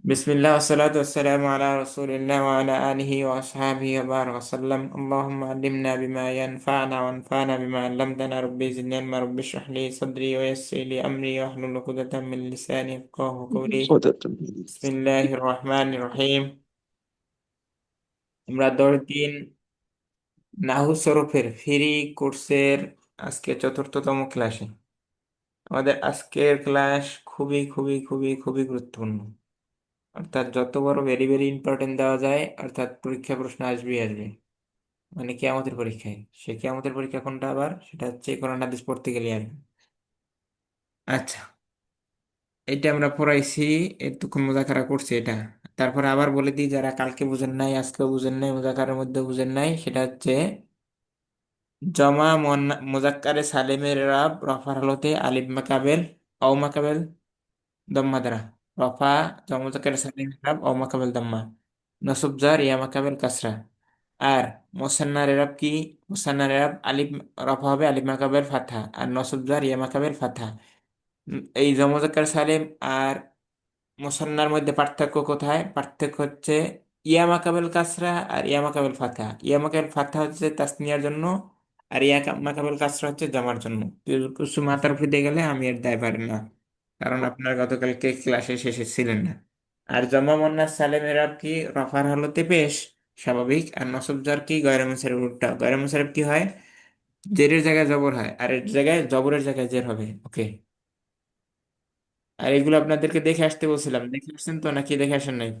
বিসমিল্লাহ ওয়াসসালাতু ওয়াসসালামু আলা রাসূলিল্লাহ ওয়া আলা আলিহি ওয়া আসহাবিহি ওয়া বারাকা ওয়াসাল্লাম। আল্লাহুম্মা আল্লিমনা বিমা ইয়ানফা'না ওয়ানফা'না বিমা 'allamtana রাব্বি জিদনি ইলমা রাব্bi ইশরাহ লি সাদরি ওয়া yassir li amri wahlul 'uqdatam min lisani yafqahu qawli। বিসমিল্লাহির রহমানির রহিম। আমরা 10 দিন নাহু সরফের ফ্রি কোর্সের আজকে চতুর্থতম ক্লাসে। আমাদের আজকের ক্লাস খুবই খুবই খুবই খুবই গুরুত্বপূর্ণ, অর্থাৎ যত বড় ভেরি ভেরি ইম্পর্টেন্ট দেওয়া যায়, অর্থাৎ পরীক্ষা প্রশ্ন আসবেই আসবে, মানে কিয়ামতের পরীক্ষায়। সে কিয়ামতের পরীক্ষা কোনটা আবার, সেটা হচ্ছে কোরআন হাদিস পড়তে গেলে আসবে। আচ্ছা, এটা আমরা পড়াইছি, এতক্ষণ মুজাকারা করছি এটা। তারপরে আবার বলে দিই, যারা কালকে বুঝেন নাই, আজকেও বুঝেন নাই, মুজাকারার মধ্যে বুঝেন নাই, সেটা হচ্ছে জমা মুজাক্কারে সালেমের রাব রফার হলতে আলিফ মাকাবেল অও মাকাবেল দম্মা দ্বারা। রফা জমা মুজাক্কারে সালেমের রাব অও মাকাবেল দম্মা, নসব জার ইয়া মাকাবেল কাসরা। আর মোসান্নার এরাব কি? মোসান্নার এরাব আলিফ রফা হবে আলিফ মাকাবেল ফাথা, আর নসব জার ইয়া মাকাবেল ফাথা। এই জমা মুজাক্কার সালেম আর মুসান্নার মধ্যে পার্থক্য কোথায়? পার্থক্য হচ্ছে ইয়া মাকাবেল কাসরা আর ইয়া মাকাবেল ফাতহা। ইয়া মাকাবেল ফাতহা হচ্ছে তাসনিয়ার জন্য, আর ইয়া মাকাবেল কাসরা হচ্ছে জমার জন্য। কিছু মাথার উপর দিয়ে গেলে আমি এর দায় পারি না, কারণ আপনার গতকালকে ক্লাসে শেষে ছিলেন না। আর জমা মোয়ান্নাস সালেম এরাব কি? রফার হলতে পেশ, স্বাভাবিক। আর নসব জার কি? গয়রে মুনসারিফ উল্টা। গয়রে মুনসারিফ কি হয়? জেরের জায়গায় জবর হয়, আর এর জায়গায় জবরের জায়গায় জের হবে। ওকে। আর এগুলো আপনাদেরকে দেখে আসতে বলছিলাম, দেখে আসছেন তো নাকি দেখে আসেন নাই?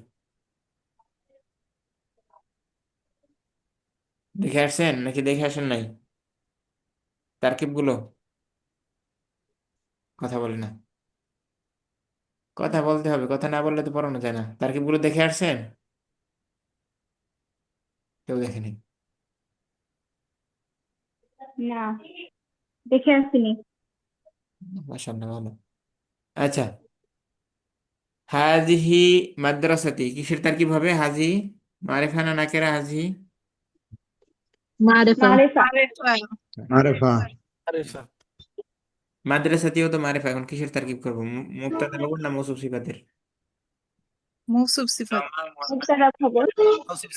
দেখে আসছেন নাকি দেখে আসেন নাই তারকিব গুলো? কথা বলে না, কথা বলতে হবে, কথা না বললে তো পড়ানো যায় না। তারকিব গুলো দেখে আসছেন? কেউ দেখেনি? না, দেখে আসিনি। মাশাআল্লাহ, ভালো। আচ্ছা, হাজিহি মাদ্রাসাতি কিসের তারকিব হবে? হাজি মারিফা না নাকেরা? হাজি معرفة. মারিফা। মারেফা। আরিফা। মাদ্রাসাতিও তো মারিফা, এখন কিসের তারকিব করবো? মুবতাদা খবর না মৌসুফ সিফাতের? موصوف صفات. মুবতাদা খবর। তৌসিফ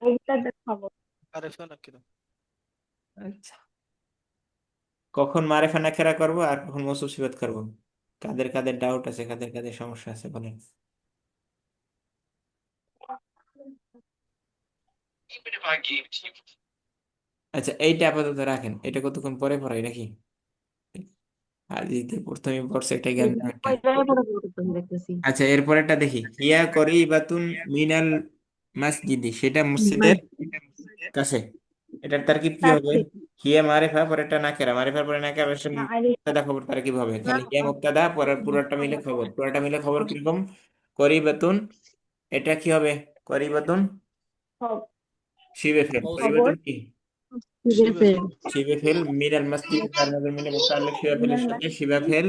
মুবতাদা খবর। আরিফা নাকিরা। আচ্ছা, কখন মারিফা নাকেরা করবো আর কখন মৌসুফ সিফাত করবো? কাদের কাদের ডাউট আছে, কাদের কাদের সমস্যা আছে বলেন। আচ্ছা, এইটা আপাতত রাখেন, এটা কতক্ষণ পরে পড়াই নাকি? হাদিসে প্রথমে পড়ছে একটা জ্ঞান দাও একটা। ওই জায়গায় পড়ে পড়তে দেখতেছি। আচ্ছা, এরপরেরটা দেখি। হিয়া করিবাতুন মিনাল মসজিদি, সেটা মসজিদের কাছে। এটার তারকিব কি হবে? কাছে। হিয়া মারিফা, পরেরটা নাকেরা, মারিফার পরে নাকেরা, মারিফা। মুবতাদা খবর তারকিব হবে। তাহলে হিয়া মুবতাদা, পরের পুরোটা মিলে খবর, পুরোটা মিলে খবর কিরকম? করিবাতুন। এটা কি হবে? করিবাতুন খবর। শিবে ফেল। মৌসুফ খবর। করিবাতুন কি? শিবে বিদেশে। ফেল। শিবে ফেল মিনাল মসজিদ, তার মধ্যে মিলে মুতাল্লিক শিবা ফেলের মিনাল সাথে মাসজিদ। শিবা ফেল,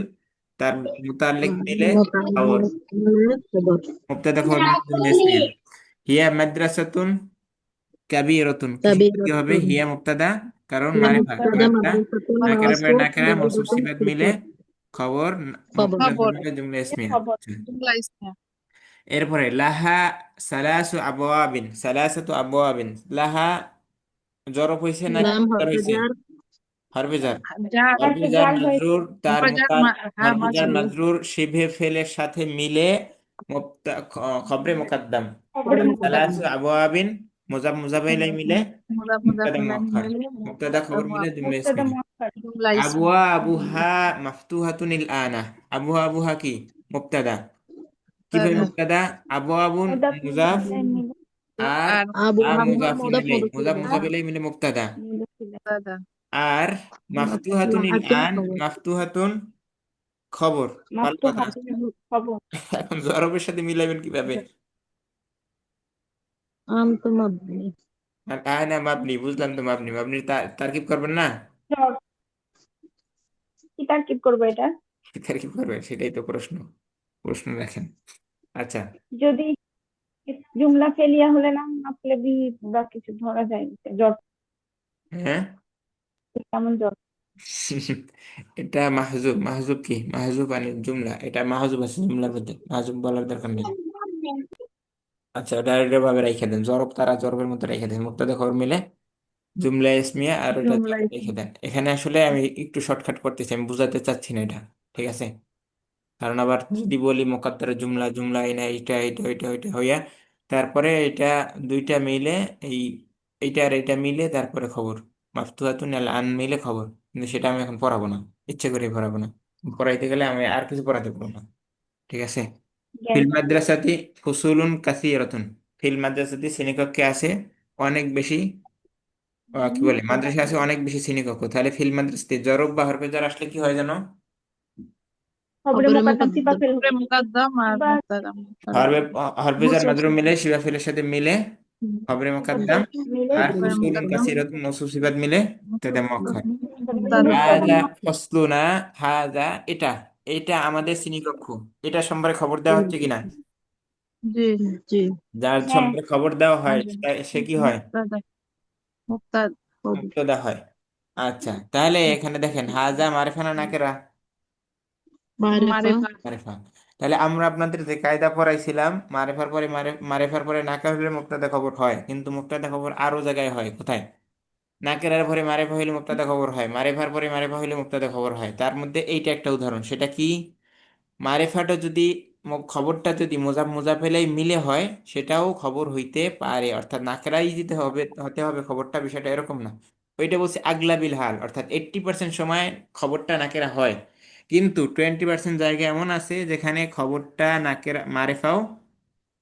তার মুতাল্লিক মিলে খবর। متعلق خبر. মুবতাদা খবর মিলে জুমলা ইসমিয়া। হিয়া মাদ্রাসাতুন কাবীরাতুন, কিসের কি كبيرة. হবে? হিয়া মুবতাদা, কারণ هي মারিফা مبتدأ পরেরটা معرفة নাকেরা পরে موصوف নাকেরা মৌসুফ كبيرة সিফাত মিলে صفات. খবর, خبر. মুবতাদা খবর خبر. মিলে জুমলা ইসমিয়া। খবর। আচ্ছা। جملة اسمها. এরপরে লাহা সালাসু আবওয়াবিন, সালাসাতু আবওয়াবিন। লাহা জরফ হইছে না لام জার حرف হইছে? جر. হরফে জার। جر. হরফে হরফে জার জার হয়েছে। মাজরুর, তার حرف جر মুতাল ها হরফে জার مجرور. মাজরুর শিবে ফেলের সাথে মিলে খবরে মুকাদ্দাম। খবরে মুকদ্দাম। সালাসু আবওয়াবিন মুজাব মুজাব ইলাই মিলে مضاف مضاف মুবতাদা إليه মুআক্খার। من মুবতাদা খবর মিলে জুমলা মুবতাদা ইসমিয়া। মুআক্খার। جملة আবওয়া اسمها. আবুহা মাফতুহাতুনিল আনা। আবুহা আবুহা কি? মুবতাদা। কিভাবে مبتدأ. মুবতাদা? আবু আবুন মুদাফ মুজাফ, মিলে আর আর أبوها মুজাফুন مضاف ইলাই, مضاف মুজাফ إليه. মুজাফ ইলাই মিলে মুবতাদা। মুদাফ ইলাইহি। مبتدأ. আর মাফতুহাতুনিল مضاعف আন, خبر. মাফতুহাতুন খবর। ভালো কথা। মাফতুহাতুন খবর। এখন জরবের সাথে মিলাবেন কিভাবে? أنت مبني. আর না মাপনি, বুঝলাম তো, মাপনি মাপনি তারকিব করবেন না? জর। কি তারকিব করবো এটা? কি তারকিব করবেন, সেটাই তো প্রশ্ন, প্রশ্ন রাখেন। আচ্ছা। যদি জুমলা ফেলিয়া হলে না মাপলে বি বা কিছু ধরা যায় না। জর। হ্যাঁ। কেমন জর? এটা মাহজুব। মাহজুব কি? মাহজুব আনিল জুমলা, এটা মাহজুব আছে জুমলার মধ্যে, মাহজুব বলার দরকার নেই। আচ্ছা, ডাইরেক্ট ভাবে রেখে দেন, জরব তারা জরবের মতো রেখে দেন, মুক্তাদা খবর মিলে জুমলা ইসমিয়া আর ওটা জুমলা রেখে ইসমিয়া। দেন। এখানে আসলে আমি একটু শর্টকাট করতেছি, আমি বুঝাতে চাচ্ছি না এটা, ঠিক আছে? কারণ আবার যদি বলি মোকাদ্দার জুমলা জুমলা না, এইটা এইটা ওইটা ওইটা হইয়া তারপরে এটা দুইটা মিলে এই এইটা আর এইটা মিলে তারপরে খবর মাফতুহাতুন আল আন মিলে খবর, কিন্তু সেটা আমি এখন পড়াবো না, ইচ্ছে করে পড়াবো না। পড়াইতে গেলে আমি আর কিছু পড়াতে পারবো না, ঠিক আছে? জ্ঞান। ফিল মাদ্রাসাতি ফুসুলুন কাসীরাতুন, ফিল মাদ্রাসাতি শ্রেণীকক্ষে আছে অনেক বেশি, কি বলে, মাদ্রাসা আছে অনেক বেশি শ্রেণীকক্ষ। তাহলে ফিল মাদ্রাসাতে জরব বা হরফে jar আসলে কি হয় জানো? খবরে খবরে মোকাদ্দাম সিফা মুকদ্দম ফেল খবরে মুকদ্দম আর বা মুবতাদা মুবতাদা হরফে হরফে jar মৌসুফ মাদ্রুম মিলে সিফাত শিবা ফিলের সাথে মিলে খবরে মুকদ্দম, মিলে আর খবরে ফুসুলুন মুকদ্দম কাসীরাতুন মওসুফ সিফাত মিলে তাতে মৌসুফ মুআক্খার। মুবতাদা হাযা ফসলুনা, হাযা এটা, এটা আমাদের শ্রেণীকক্ষ, এটা সম্পর্কে খবর দেওয়া হচ্ছে কিনা? জি জি যার হ্যাঁ। সম্পর্কে খবর দেওয়া হয় হাজা সে কি হয়? মুবতাদা মুবতাদা খবর মুবতাদা হয়। আচ্ছা, তাহলে এখানে দেখেন হাজা মারিফা না নাকেরা? মারিফা মারিফা। তাহলে আমরা আপনাদের যে কায়দা পড়াইছিলাম, মারিফার পরে মারিফার পরে নাকেরা হলে মুবতাদা খবর হয়, কিন্তু মুবতাদা খবর আরো জায়গায় হয়, কোথায়? নাকেরার পরে মারিফা হইলে মুবতাদা খবর হয়, মারিফার পরে মারিফা হইলে মুবতাদা খবর হয়। তার মধ্যে এইটা একটা উদাহরণ। সেটা কি? মারিফাটা যদি খবরটা যদি মোজাফ মোজাফেলাই মিলে হয়, সেটাও খবর হইতে পারে, অর্থাৎ নাকেরাই দিতে হবে, হতে হবে খবরটা, বিষয়টা এরকম না। ওইটা বলছে আগলাবিল হাল, অর্থাৎ 80% সময় খবরটা নাকেরা হয়, কিন্তু 20% জায়গা এমন আছে যেখানে খবরটা নাকেরা মারেফাও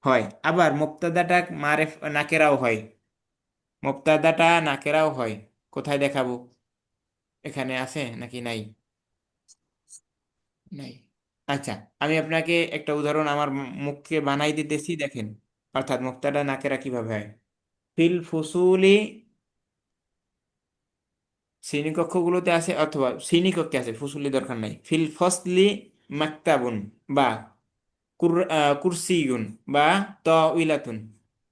হয়, আবার মুক্তাদাটা নাকেরাও হয়, মুক্তাদাটা নাকেরাও হয়। কোথায় দেখাবো? এখানে আছে নাকি নাই? নাই। আচ্ছা, আমি আপনাকে একটা উদাহরণ আমার মুখকে বানাই দিতেছি, দেখেন। অর্থাৎ মুক্তাদা নাকেরা কিভাবে হয়। ফিল ফুসুলি, শ্রেণীকক্ষগুলোতে আছে, অথবা শ্রেণীকক্ষে আছে, ফুসুলি দরকার নাই। ফিল ফসলি মাকতাবুন বা কুরসিগুন বা তাউইলাতুন।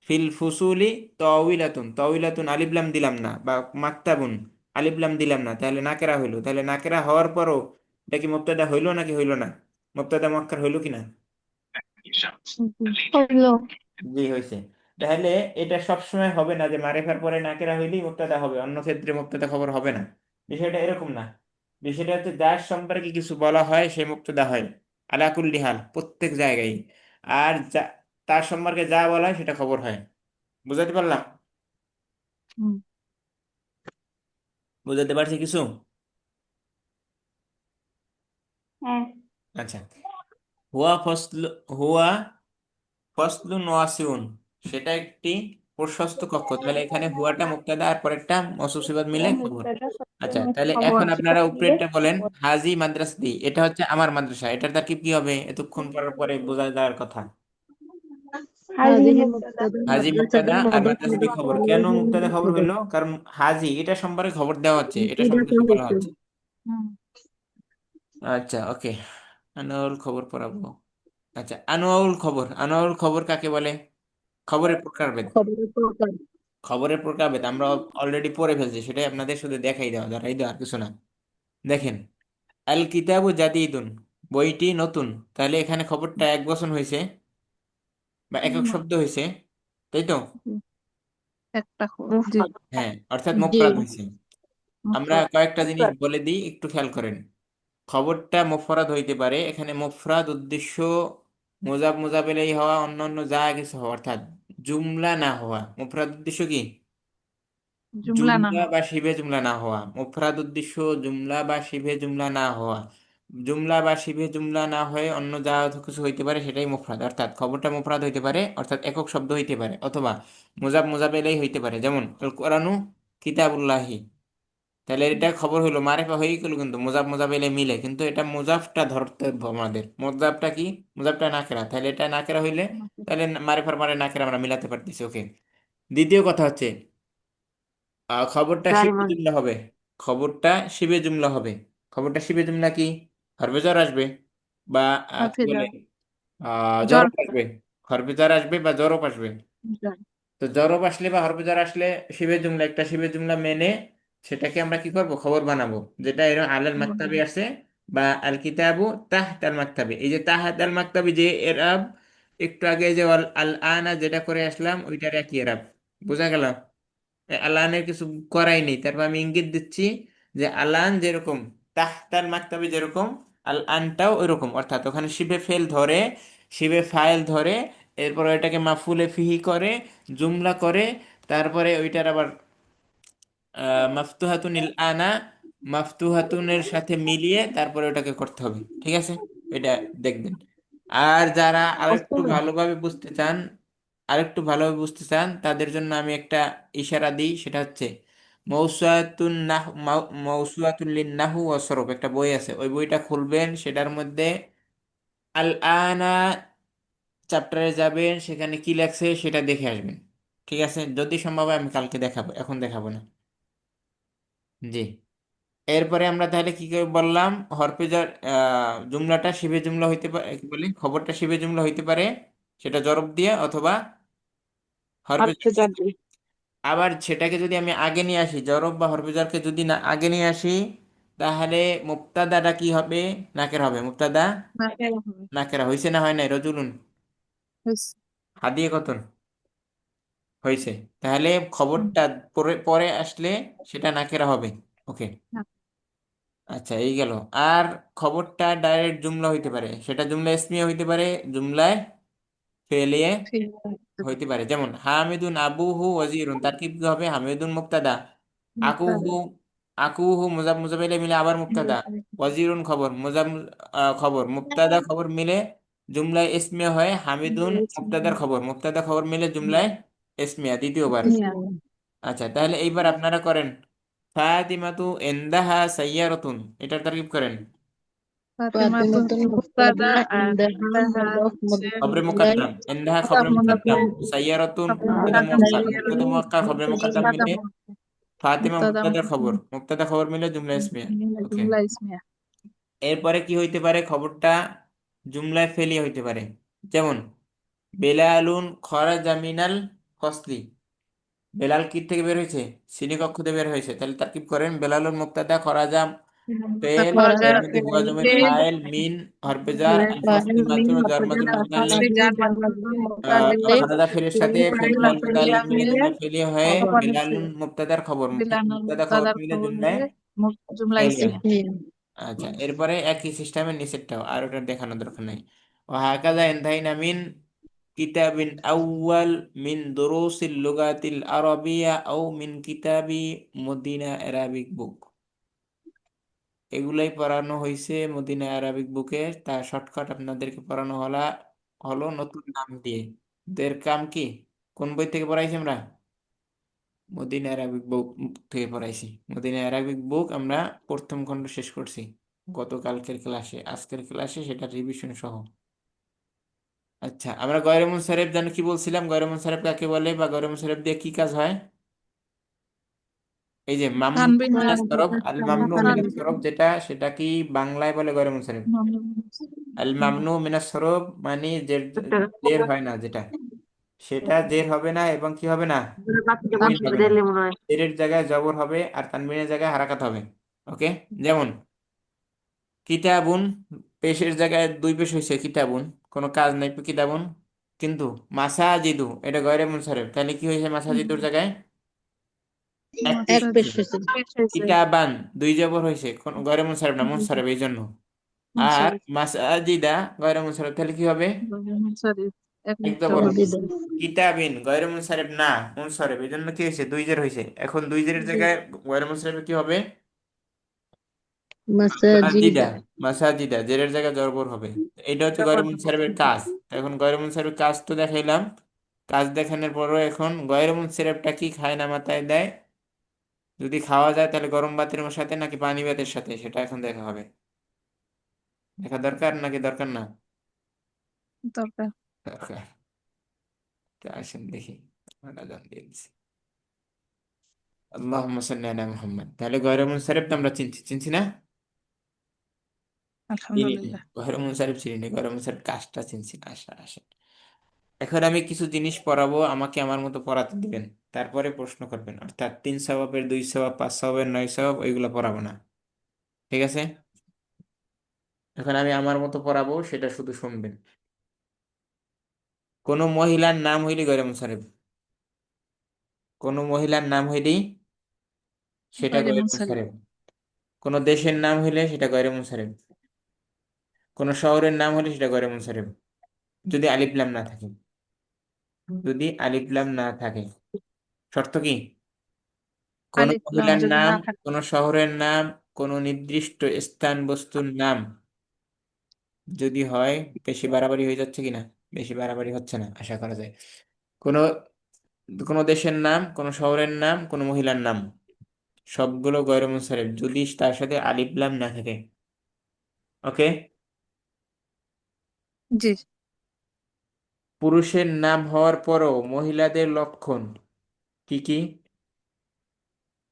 ফিল ফুসুলি তাউইলাতুন, তাউইলাতুন আলিফ লাম দিলাম না, বা মাকতাবুন আলিফ লাম দিলাম না, তাহলে নাকেরা হইলো। তাহলে নাকেরা হওয়ার পরও এটা কি মুবতাদা হইলো নাকি হইলো না? মুবতাদা মুআক্কার হইলো কিনা? হইলো। জি, হয়েছে। তাহলে এটা সবসময় হবে না যে মারিফার পরে নাকেরা হইলেই মুবতাদা হবে, অন্য ক্ষেত্রে মুবতাদা খবর হবে না। বিষয়টা এরকম না। বিষয়টা হচ্ছে যার সম্পর্কে কিছু বলা হয় সে মুবতাদা হয়, আলা কুল্লি হাল, প্রত্যেক জায়গায়। আর যা, তার সম্পর্কে যা বলা হয় সেটা খবর হয়। বুঝাতে পারলাম? বুঝাতে পারছি কিছু? হ্যাঁ। আচ্ছা, হুয়া ফসল, হুয়া ফসলুন ওয়াসিউন, সেটা একটি প্রশস্ত কক্ষ। তাহলে এখানে হুয়াটা মুবতাদা আর পরেরটা মওসুফ সিফাত মিলে খবর। মুক্তাদা আচ্ছা, সবচেয়ে তাহলে খবর এখন আপনারা সিফাত মিলে উপরেরটা বলেন, খবর। হাজি মাদ্রাসাতি, এটা হচ্ছে আমার মাদ্রাসা, এটার তারকিব কি হবে? এতক্ষণ পড়ার পরে বোঝা যাওয়ার কথা। হাজিহি হাযিহি মুক্তাদা। মুবতাদা হাজি মুবতাদা মাদ্রাসাতুন আর মাদ্রাসাতুন মাদ্রাসাতি খবর। কেন আলাইহি মুবতাদা খবর মুবতাদা হইলো? কারণ হাজি এটা সম্পর্কে খবর দেওয়া হচ্ছে, এটা এটা সম্পর্কে তো কি বলা হচ্ছে হচ্ছে। আচ্ছা, ওকে। আনোয়ারুল খবর পড়াবো। আচ্ছা, আনোয়ারুল খবর, আনোয়ারুল খবর কাকে বলে? খবরের প্রকারভেদ। খবরের প্রকার খবরের প্রকারভেদ আমরা অলরেডি পড়ে ফেলছি, সেটাই আপনাদের শুধু দেখাই দেওয়া, দেখাই দেওয়া, আর কিছু না। দেখেন, আল কিতাবু জাদিদুন, বইটি নতুন। তাহলে এখানে খবরটা এক বচন হয়েছে বা একক শব্দ হয়েছে, তাই তো? একটা খবর জি হ্যাঁ, অর্থাৎ জি মুফরাদ হয়েছে। আমরা মুফরাদ কয়েকটা জিনিস বলে দিই, একটু খেয়াল করেন। খবরটা মুফরাদ হইতে পারে, এখানে মুফরাদ উদ্দেশ্য মুজাব মুজাব ইলাইহি হওয়া, অন্য অন্য যা কিছু হওয়া, অর্থাৎ জুমলা না হওয়া। মুফরাদ উদ্দেশ্য কি? জুমলা না জুমলা হওয়া বা শিবে জুমলা না হওয়া। মুফরাদ উদ্দেশ্য জুমলা বা শিবে জুমলা না হওয়া। জুমলা বা শিবে জুমলা না হয়ে অন্য যা কিছু হইতে পারে সেটাই মুফরাদ, অর্থাৎ খবরটা মুফরাদ হইতে পারে, অর্থাৎ একক শব্দ হইতে পারে, অথবা মুজাব মুজাব ইলাইহি হইতে পারে, যেমন আল কোরআনু কিতাবুল্লাহি। তাহলে এটা খবর হইলো, মারিফা হয়ে গেল, কিন্তু মুজাব মুজাব ইলাইহি মিলে, কিন্তু এটা মুজাফটা ধরতে হবে আমাদের। মুজাবটা কি? মুজাবটা নাকেরা, তাহলে এটা নাকেরা হইলে তাহলে মারিফার মানে নাকেরা আমরা মিলাতে পারতেছি, ওকে। দ্বিতীয় কথা হচ্ছে খবরটা শিবে জারিমান জুমলা হবে। খবরটা শিবে জুমলা হবে। খবরটা শিবে জুমলা কি? হরফে জ্বর আসবে বা কি হাফিজা বলে, জ্বর জরব আসবে। হরফে জ্বর আসবে বা জরব আসবে। জ্বর তো জরব আসলে বা হরফে জ্বর আসলে শিবে জুমলা, একটা শিবে জুমলা মেনে সেটাকে আমরা কি করব? খবর বানাবো। যেটা এরকম আলাল মাকতাবি আছে বা আল কিতাবু তাহতাল মাকতাবি, এই যে তাহতাল মাকতাবি যে এরাব একটু আগে যে আল আনা যেটা করে আসলাম ওইটার একই এরাব। বোঝা গেল? আলানের কিছু করাই নেই, তারপর আমি ইঙ্গিত দিচ্ছি যে আলান যেরকম তাহতাল মাকতাবে যেরকম আল আনটাও ওইরকম, অর্থাৎ ওখানে শিবে ফেল ধরে, শিবে ফাইল ধরে, এরপর ওইটাকে মাফুলে ফিহি করে, জুমলা করে, তারপরে ওইটার আবার মাফতুহাতুনিল আনা, মাফতুহাতুনের সাথে মিলিয়ে তারপরে ওটাকে করতে হবে। ঠিক আছে, এটা দেখবেন। আর যারা আরেকটু ভালোভাবে বুঝতে চান, আরেকটু ভালোভাবে বুঝতে চান তাদের জন্য আমি একটা ইশারা দিই, সেটা হচ্ছে মৌসুয়াতুন নাহ মৌসুয়াতুল লিন নাহু ওয়া সরফ, একটা বই আছে, ওই বইটা খুলবেন, সেটার মধ্যে আল আনা চ্যাপ্টারে যাবেন, সেখানে কি লেখছে সেটা দেখে আসবেন। ঠিক আছে, যদি সম্ভব হয় আমি কালকে দেখাবো, এখন দেখাবো না। জি। এরপরে আমরা তাহলে কি করে বললাম, হরফেজার জুমলাটা শিবে জুমলা হইতে পারে, কি বলি, খবরটা শিবে জুমলা হইতে পারে সেটা জরব দিয়ে অথবা হরফে। আবার সেটাকে যদি আমি আগে নিয়ে আসি, জরব বা হরফেজারকে যদি না আগে নিয়ে আসি, তাহলে মুক্তাদাটা কি হবে? নাকের হবে। মুক্তাদা নাকের হবে। নাকেরা হইছে না হয় নাই? রজুলুন হয়েছে। হাদিয়ে কতন হয়েছে। তাহলে খবরটা পরে পরে আসলে সেটা নাকেরা হবে। ওকে, আচ্ছা এই গেল। আর খবরটা ডাইরেক্ট জুমলা হইতে পারে, সেটা জুমলা ইসমিয়া হইতে পারে, জুমলায় ফেলিয়ে হইতে পারে। যেমন হামিদুন আবুহু ওয়াজিরুন, তার কি হবে? হামিদুন মুক্তাদা, আকুহু, আকুহু মুজাব মুজাবিলে মিলে আবার মুক্তাদা, ওয়াজিরুন খবর, মুজাব খবর, মুক্তাদা খবর মিলে জুমলায় ইসমিয়া হয় হামিদুন মুক্তাদার খবর, মুক্তাদা খবর মিলে জুমলায় ইসমিয়া দ্বিতীয়বার। আচ্ছা তাহলে এইবার আপনারা করেন ফাতিমাতু ইনদাহা সাইয়ারাতুন, এটার তারকিব করেন। ফাতিমাতুন মুবতাদা আর ইনদাহা হচ্ছে খবরে মুকদ্দম, ইনদাহা খবরে মুকদ্দম, সাইয়ারাতুন মুবতাদা মুআক্কার, মুবতাদা মুআক্কার খবরে মুকদ্দম মিলে ফাতিমা মুবতাদা মুবতাদার খবর, মুবতাদা খবর মিলে জুমলা ইসমিয়া। ওকে, জুমলা ইসমিয়া। এরপরে কি হইতে পারে? খবরটা জুমলায় ফেলিয়ে হইতে পারে। যেমন বেলালুন খরাজা মিনাল ফসলি, বেলাল কি থেকে বের হয়েছে? শ্রেণীকক্ষ থেকে বের হয়েছে। তাহলে তারকিব করেন বেলালুন মুবতাদা, খরাজা ফেল, খরাজা এর মধ্যে হুয়া জমির ফেল, ফাইল, মিন হরফেজার, আল ফসলি মাত্র জার মাজরুর মুতাআল্লিক। ফসলি জার মাজরুর মুতাআল্লিক, খরাজা ফেলের সাথে ফেল ফাইল ফাইল ফেলিয়া মুতাআল্লিক মিলে মিলে জুমলা ফেলিয়ে হয়ে খবর বেলালুন মুবতাদার খবর, বিলানুল মুবতাদা খবর মুবতাদার মিলে খবর জুমলায় মিলে জুমলা ফেলিয়া। ইসমিয়া। আচ্ছা এরপরে একই সিস্টেমের নিচেরটাও, আর ওটা দেখানোর দরকার নাই। ও হাকাযা ইনতাইনা মিন কিতাবিন আউয়াল মিন দুরুসিল লুগাতিল আরাবিয়া আও মিন কিতাবি মদিনা অ্যারাবিক বুক, এগুলাই পড়ানো হয়েছে মদিনা অ্যারাবিক বুকে। তার শর্টকাট আপনাদেরকে পড়ানো হলো নতুন নাম দিয়ে। এর কাম কি? কোন বই থেকে পড়াইছি আমরা? মদিনা অ্যারাবিক বুক থেকে পড়াইছি। মদিনা অ্যারাবিক বুক আমরা প্রথম খণ্ড শেষ করছি গতকালকের ক্লাসে, আজকের ক্লাসে সেটা রিভিশন সহ। আচ্ছা আমরা গয়রে মুনসারিফ জানো কি বলছিলাম? গয়রে মুনসারিফ কাকে বলে বা গয়রে মুনসারিফ দিয়ে কি কাজ হয়? এই যে মামনু তানবিন মিনাস আসবে, সরফ, আল মামনু মিনাস তানবিন সরফ যেটা, সেটা কি বাংলায় বলে গয়রে মুনসারিফ। আল মামনু মিনাস সরফ মানে জের হয় না যেটা, সেটা জের হবে না এবং কি হবে না? তানবিন হবে না। জেরের জায়গায় জবর হবে আর তানবিনের জায়গায় হারাকাত হবে। ওকে, যেমন কিতাবুন, পেশের জায়গায় দুই পেশ হয়েছে কিতাবুন, কোনো কাজ নাই কিতাবুন, কিন্তু মাসাজিদু এটা গয়রে মুনসারিফ, তাহলে কি হয়েছে? মাসাজিদুর জায়গায় এক পেশ হয়েছে। কিতাবান দুই জবর হয়েছে, কোন গয়রে মুনসারিফ না, মুনসারিফ এই জন্য। আর মাসাজিদা গয়রে মুনসারিফ, তাহলে কি হবে? এক এক জবর জবর হবে। দিছে। কিতাবিন গয়রে মুনসারিফ না, মুনসারিফ এই জন্য কি হয়েছে? দুই জের হয়েছে। এখন দুই জেরের জায়গায় গয়রে মুনসারিফ কি হবে? মাসাজিদা, মাসাজিদা জেরের জায়গায় জবর হবে। এটা হচ্ছে গয়রে মুনসারিফের কাজ। এখন গয়রে মুনসারিফের কাজ তো দেখাইলাম, কাজ দেখানোর পরও এখন গয়রে মুনসারিফটা কি খায় না মাথায় দেয়, যদি খাওয়া যায় তাহলে গরম ভাতের সাথে নাকি পানি ভাতের সাথে, সেটা এখন দেখা হবে। দেখা দরকার নাকি দরকার না? দরকার। দরকার। তো আসেন দেখি, আমরা জান দিয়েছি। আল্লাহুম্মা সাল্লি আলা মুহাম্মদ। তাহলে গয়রে মুনসারিফ তো আমরা চিনছি, চিনছি না? চিনি নি। আলহামদুলিল্লাহ। গয়রে মুনসারিফ চিনি নি, গয়রে মুনসারিফ কাজটা চিনছি না। আসা আসেন, এখন আমি কিছু জিনিস পড়াবো, আমাকে আমার মতো পড়াতে দিবেন, তারপরে প্রশ্ন করবেন। অর্থাৎ 3 সওয়াবের 2 সওয়াব, 5 সওয়াবের 9 সওয়াব ওইগুলো পড়াবো না। ঠিক আছে, এখন আমি আমার মতো পড়াবো, সেটা শুধু শুনবেন। কোনো মহিলার নাম হইলে গয়রে মুনসারিফ, কোনো মহিলার নাম হইলেই সেটা গয়রে গয়রে মুনসারিফ। মুনসারিফ। কোনো দেশের নাম হইলে সেটা গয়রে মুনসারিফ। কোনো শহরের নাম হলে সেটা গয়রে মুনসারিফ, যদি আলিফ লাম না থাকে। যদি আলিফ লাম না থাকে। শর্ত কি? কোন আলিফ লাম মহিলার যদি নাম, না থাকে। কোন শহরের নাম, কোন নির্দিষ্ট স্থান বস্তুর নাম যদি হয়, বেশি বাড়াবাড়ি হয়ে যাচ্ছে কিনা? বেশি বাড়াবাড়ি হচ্ছে না আশা করা যায়। কোন কোন দেশের নাম, কোন শহরের নাম, কোন মহিলার নাম, সবগুলো গয়র মুনসারিফ যদি তার সাথে আলিফ লাম না থাকে। ওকে। জি। পুরুষের নাম হওয়ার পরও মহিলাদের লক্ষণ কি কি?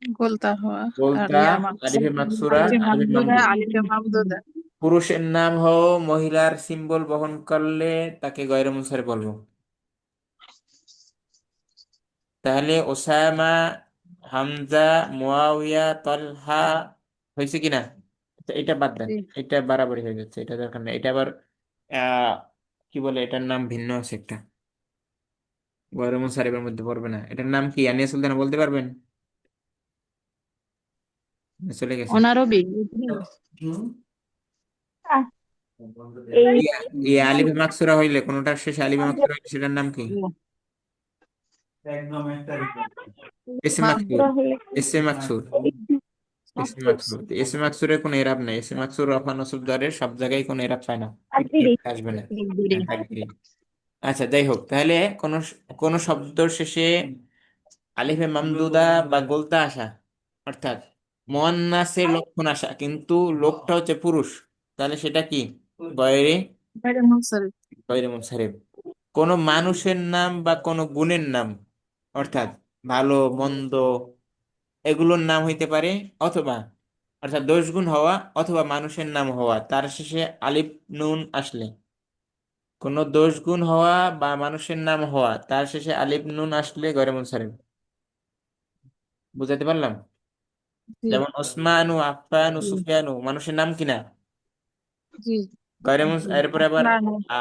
গোলতা হওয়া আর বলতা, আলিফে মাকসুরা, আলিফে আলিফে মামদুদা, মামদুদ। আলিফে মামদুদা। পুরুষের নাম হও মহিলার সিম্বল বহন করলে তাকে গয়রে মুনসারিফ বলবো। তাহলে ওসামা, হামজা, মুয়াবিয়া, তলহা হয়েছে কিনা? তো এটা বাদ দেন, জি। এটা বাড়াবাড়ি হয়ে যাচ্ছে, এটা দরকার নেই। এটা আবার আহ কি বলে, এটার নাম ভিন্ন আছে একটা, গয়রে মুনসারিফের মধ্যে পড়বে না। এটার নাম কি আনিয়া সুলতানা বলতে পারবেন? চলে গেছে। অনারবি। আহ, এই ইয়া ইয়া আলিফে মাকসুরা হইলে, কোনটার শেষে আলিফে মাকসুরা হইলে সেটার নাম কি? এসে মাকসুর। মাকসুরা হলে এসে মাকসুর। এসে মাকসুর মাকসুর, এসে মাকসুরের কোনো এরাব নাই। এসে মাকসুর রফা নসব জারের সব জায়গায় কোনো এরাব পায় না, তাকদীরি আসবে না। তাকদীরি। হ্যাঁ, তাকদীরি। আচ্ছা, যাই হোক, তাহলে কোন কোন শব্দের শেষে আলিফে মামদুদা বা গোলতা আসা, অর্থাৎ মুয়ান্নাসের লক্ষণ আসা, কিন্তু লোকটা হচ্ছে পুরুষ, তাহলে সেটা কি? গয়রে গয়রে মুনসারিফ। গয়রে মুনসারিফ। কোন মানুষের নাম বা কোন গুণের নাম, অর্থাৎ ভালো মন্দ এগুলোর নাম হইতে পারে, অথবা অর্থাৎ দোষ গুণ হওয়া অথবা মানুষের নাম হওয়া, তার শেষে আলিফ নুন আসলে, কোন দোষ গুণ হওয়া বা মানুষের নাম হওয়া তার শেষে আলিফ নুন আসলে গয়রে মুনসারিফ। বুঝাতে পারলাম? জি। যেমন ওসমানু, আফফানু, সুফিয়ানু মানুষের নাম কিনা? জি। গয়রে মুনস এরপরে আবার না না। আ,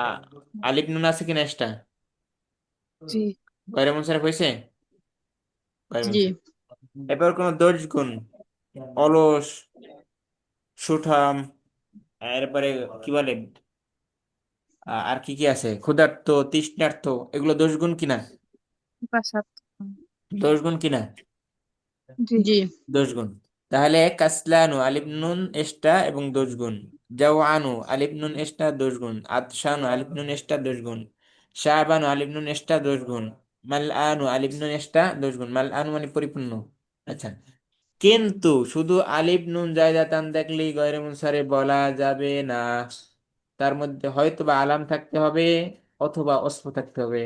আলিফ নুন আছে কিনা এক্সট্রা? জি। গয়রে মুনসারিফ হয়েছে? গয়রে জি। মুনসারিফ। এবার কোন দোষ গুণ, অলস, সুঠাম, এরপরে কি বলে, আর কি কি আছে, ক্ষুধার্ত, তৃষ্ণার্ত, এগুলো দোষগুণ কিনা? বাসাত। দোষগুণ কিনা? জি। জি। দোষগুণ। তাহলে কাসলানু আলিফ নুন এস্টা এবং দোষগুণ, জাওআনু আলিফ নুন এস্টা দোষগুণ, আতশানু আলিফ নুন এস্টা দোষগুণ, শাবানু আলিফ নুন এস্টা দোষগুণ, মালআনু আলিফ নুন এস্টা দোষগুণ। মালআনু মানে পরিপূর্ণ। আচ্ছা, কিন্তু শুধু আলিফ নুন জায়দাতান দেখলেই গয়রে মুনসারিফ বলা যাবে না। তার মধ্যে হয়তো বা আলাম থাকতে হবে অথবা অস্ফ থাকতে হবে।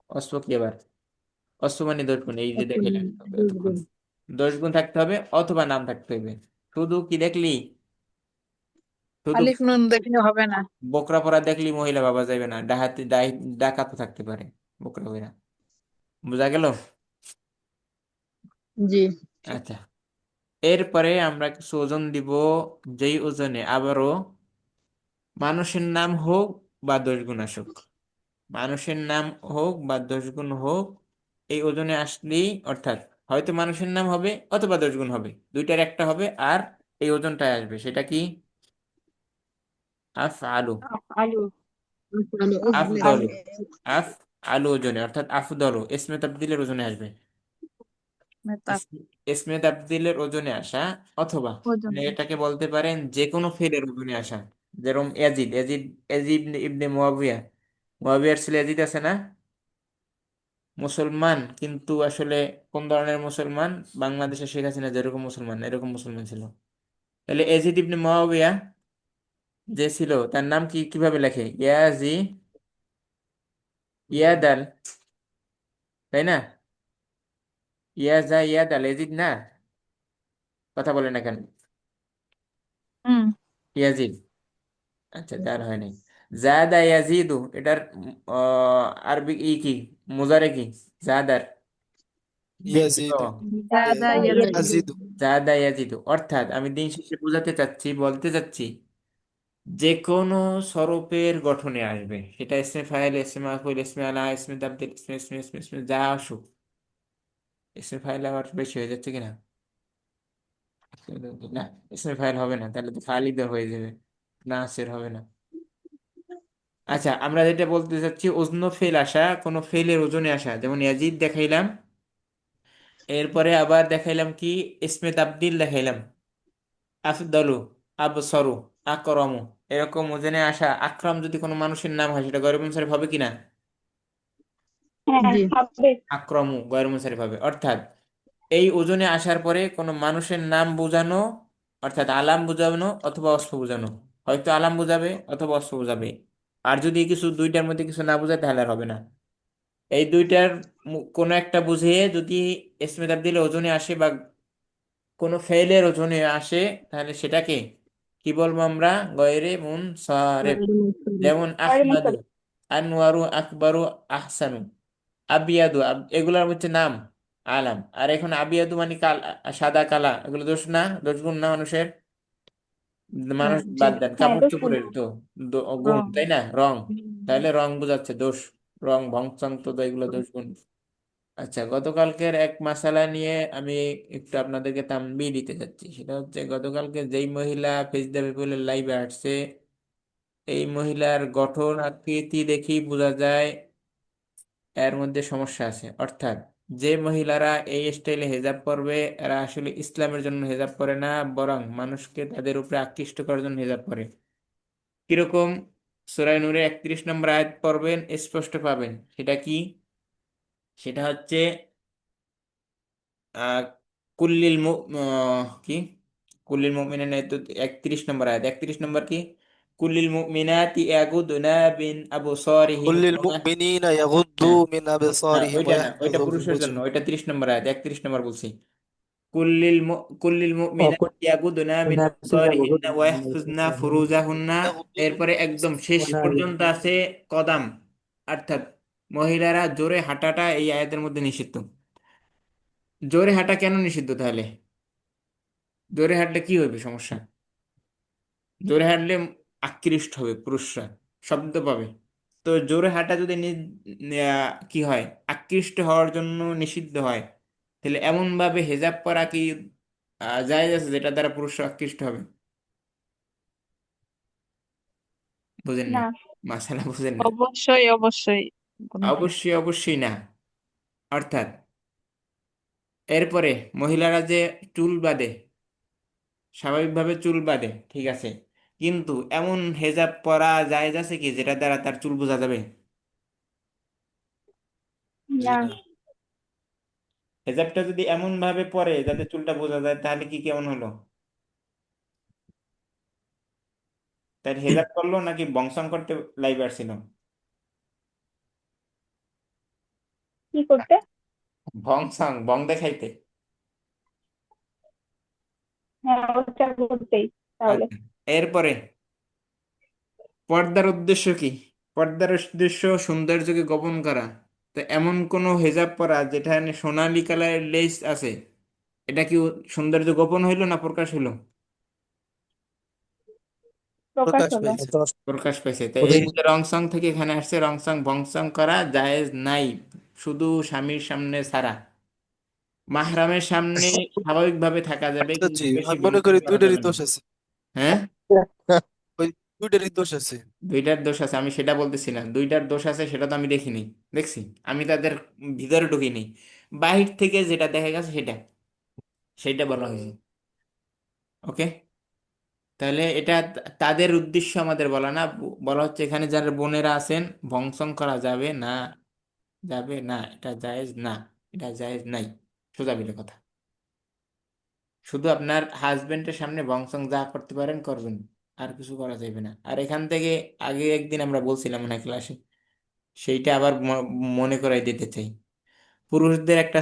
অস্ফ কি আবার? অস্ফ মানে দোষ গুণ, এই যে দেখাইলাম এতক্ষণ। দোষ গুণ থাকতে হবে অথবা নাম থাকতে হবে। শুধু কি দেখলি, শুধু আলিফ নুন দেখলে হবে না। বোকরা পরা দেখলি মহিলা ভাবা যাবে না, ডাহাতি ডাকাতও থাকতে পারে বোকরা পরা। বোঝা গেল? জি। আচ্ছা, এরপরে আমরা কিছু ওজন দিব, যেই ওজনে আবারও মানুষের নাম হোক বা দোষ গুণ আসুক, মানুষের নাম হোক বা দোষগুণ হোক, এই ওজনে আসলেই, অর্থাৎ হয়তো মানুষের নাম হবে অথবা দোষগুণ হবে, দুইটার একটা হবে, আর এই ওজনটায় আসবে, সেটা কি? আফ আলু। আলু আলো। আফদলু। আলু আফ আলু ওজনে, অর্থাৎ আফদলু ইসমে তাবদীলের ওজনে আসবে। মেহতাব। ইসমে তাবদীলের ওজনে আসা, অথবা ওজন। মানে এটাকে বলতে পারেন যে কোনো ফেলের ওজনে আসা। যেরকম ইয়াজিদ, ইয়াজিদ, ইয়াজিদ ইবনে মুয়াবিয়া, মুয়াবিয়ার ছেলে ইয়াজিদ আছে না, মুসলমান, কিন্তু আসলে কোন ধরনের মুসলমান? বাংলাদেশে শেখ হাসিনা যেরকম মুসলমান এরকম মুসলমান ছিল। তাহলে এজিদ ইবনে মুয়াবিয়া যে ছিল, তার নাম কি কিভাবে লেখে? ইয়াজি, ইয়াদাল, তাই না? ইয়াজা ইয়াদাল, এজিদ না? কথা বলে না কেন? হুম। ইয়াজিদ। আচ্ছা, যার হয় নাই। জাদা ইয়াজিদু, এটার আরবি কি, মুজারে কি? জাদার ইয়াজিদু। জাদা ইয়াজিদু। ইয়াজিদু। জাদা ইয়াজিদু, অর্থাৎ আমি দিন শেষে বোঝাতে চাচ্ছি, বলতে চাচ্ছি যে কোনো সরফের গঠনে আসবে, সেটা ইসমে ফাইল, ইসমে মাফউল, ইসমে আলা, ইসমে তাবদীল, ইসমে যা আসুক। ইসমে ফাইল আবার বেশি হয়ে যাচ্ছে কিনা? না, ইসমে ফাইল হবে না, তাহলে তো খালিদা হয়ে যাবে, নাসের হবে না। আচ্ছা, আমরা যেটা বলতে চাচ্ছি, ওজন ফেল আসা, কোনো ফেলের ওজনে আসা, যেমন ইয়াজিদ দেখাইলাম, এরপরে আবার দেখাইলাম কি, ইসমে তাবদীল দেখাইলাম, আফদলু, আবসরু, আকরমু, এরকম ওজনে আসা। আকরাম যদি কোনো মানুষের নাম হয়, সেটা গয়র মুনসারিফ হবে কিনা? হ্যাঁ, জি হবে। আক্রমু গয়র মুনসারিফ হবে। অর্থাৎ এই ওজনে আসার পরে কোনো মানুষের নাম বোঝানো, অর্থাৎ আলাম বোঝানো অথবা অস্ফ বোঝানো, হয়তো আলাম বোঝাবে অথবা অস্ফ বোঝাবে। আর যদি কিছু দুইটার মধ্যে কিছু না বোঝায়, তাহলে আর হবে না। এই দুইটার কোনো একটা বুঝিয়ে যদি ইসমে তাবদীল ওজনে আসে বা কোনো ফেলের ওজনে আসে, তাহলে সেটাকে কি বলবো আমরা? গয়রে মুনসারিফ। যেমন গয়রে আহমাদু, মুনসারিফ। আনোয়ারু, আকবরু, আহসানু, আবিয়াদু, এগুলোর হচ্ছে নাম, আলাম। আর এখন আবিয়াদু মানে সাদা কালা, এগুলো দোষ না, দোষ গুণ না মানুষের? মানুষ জি। বাদ দেন, হ্যাঁ, কাপড় দোষ গুণ। চোপড়ের তো গুণ, রং। তাই না? রং, তাহলে রং বোঝাচ্ছে দোষ। রং ভংসং তো এগুলো দোষ গুণ। আচ্ছা, গতকালকের এক মাসালা নিয়ে আমি একটু আপনাদেরকে তানবিহ দিতে চাচ্ছি। সেটা হচ্ছে, গতকালকে যেই মহিলা ফেস দ্য পিপলের লাইভে আসছে, এই মহিলার গঠন আকৃতি দেখি বোঝা যায় এর মধ্যে সমস্যা আছে। অর্থাৎ যে মহিলারা এই স্টাইলে হেজাব পরবে, এরা আসলে ইসলামের জন্য হেজাব পরে না, বরং মানুষকে তাদের উপরে আকৃষ্ট করার জন্য হেজাব পরে। কিরকম? সূরা নূরে 31 নম্বর আয়াত পড়বেন, স্পষ্ট পাবেন। সেটা কি? সেটা হচ্ছে আহ কুল্লিল কি, কুল্লিল মুমিনিনা, 31 নম্বর আয়াত। 31 নম্বর কি? কুল্লিল মুমিনাতি ইয়াগুদুনা বিন كل আবসারিহিন্না। المؤمنين হ্যাঁ, يغضوا من না أبصارهم ওইটা না, ওইটা ويحفظوا পুরুষের জন্য, فروجهم ওইটা 30 নম্বর আয়াত। 31 নম্বর বলছি। কুল্লিল মুমিনাতি ইয়াগুদুনা মিন আবসারিহিন্না ওয়া ইয়াহফাযনা ফুরুজাহুন্না। يغضوا এরপরে একদম শেষ পর্যন্ত আছে কদাম, অর্থাৎ মহিলারা জোরে হাঁটাটা এই আয়াতের মধ্যে নিষিদ্ধ। জোরে হাঁটা কেন নিষিদ্ধ তাহলে? জোরে হাঁটলে কি হবে সমস্যা? জোরে হাঁটলে আকৃষ্ট হবে পুরুষরা, শব্দ পাবে। তো জোরে হাঁটা যদি কি হয়, আকৃষ্ট হওয়ার জন্য নিষিদ্ধ হয়, তাহলে এমন ভাবে হেজাব পরা কি জায়েজ আছে যেটা দ্বারা পুরুষরা আকৃষ্ট হবে? বুঝেন নাই, না। মাসালা বুঝেন নাই। অবশ্যই অবশ্যই। কোনটা? অবশ্যই অবশ্যই না। অর্থাৎ এরপরে মহিলারা যে চুল বাঁধে, স্বাভাবিকভাবে চুল বাঁধে, ঠিক আছে, কিন্তু এমন হেজাব পরা জায়েজ আছে কি যেটা দ্বারা তার চুল বোঝা যাবে? না। جينا হেজাবটা যদি এমন ভাবে পরে যাতে চুলটা বোঝা যায়, তাহলে কি কেমন হলো? তাই হেজাব করলো নাকি বংশন করতে লাইভ আসছিল? কি করতে? বংশন, বং দেখাইতে। হ্যাঁ, ওটা করতেই তাহলে। আচ্ছা, এরপরে পর্দার উদ্দেশ্য কি? পর্দার উদ্দেশ্য সৌন্দর্যকে গোপন করা। তো এমন কোন হেজাব পরা যেখানে সোনালী কালারের লেস আছে, এটা কি সৌন্দর্য গোপন হইলো না প্রকাশ হইলো? প্রকাশ প্রকাশ হলো। পাইছে প্রকাশ পাইছে। তাই এই যে রং সং থেকে এখানে আসছে, রং সং ভংসং করা জায়েজ নাই, শুধু স্বামীর সামনে ছাড়া। মাহরামের সামনে স্বাভাবিকভাবে থাকা যাবে, আচ্ছা কিন্তু জি বেশি আমি মনে ভংসং করি করা দুইটারই যাবে না। দোষ আছে হ্যাঁ, ওই দুইটারই দোষ আছে দুইটার দোষ আছে, আমি সেটা বলতেছি না। দুইটার দোষ আছে সেটা তো আমি দেখিনি, দেখছি, আমি তাদের ভিতরে ঢুকিনি। বাহির থেকে যেটা দেখা গেছে সেটা, সেইটা বলা হয়েছে। ওকে, তাহলে এটা তাদের উদ্দেশ্য আমাদের বলা না, বলা হচ্ছে এখানে যারা বোনেরা আছেন, ভংসং করা যাবে না, যাবে না, এটা জায়েজ না, এটা জায়েজ নাই, সোজা বিলে কথা। শুধু আপনার হাজবেন্ডের সামনে বংশং যা করতে পারেন করবেন, আর কিছু করা যাবে না। আর এখান থেকে আগে একদিন আমরা বলছিলাম না ক্লাসে, সেইটা আবার মনে করাই দিতে চাই। পুরুষদের একটা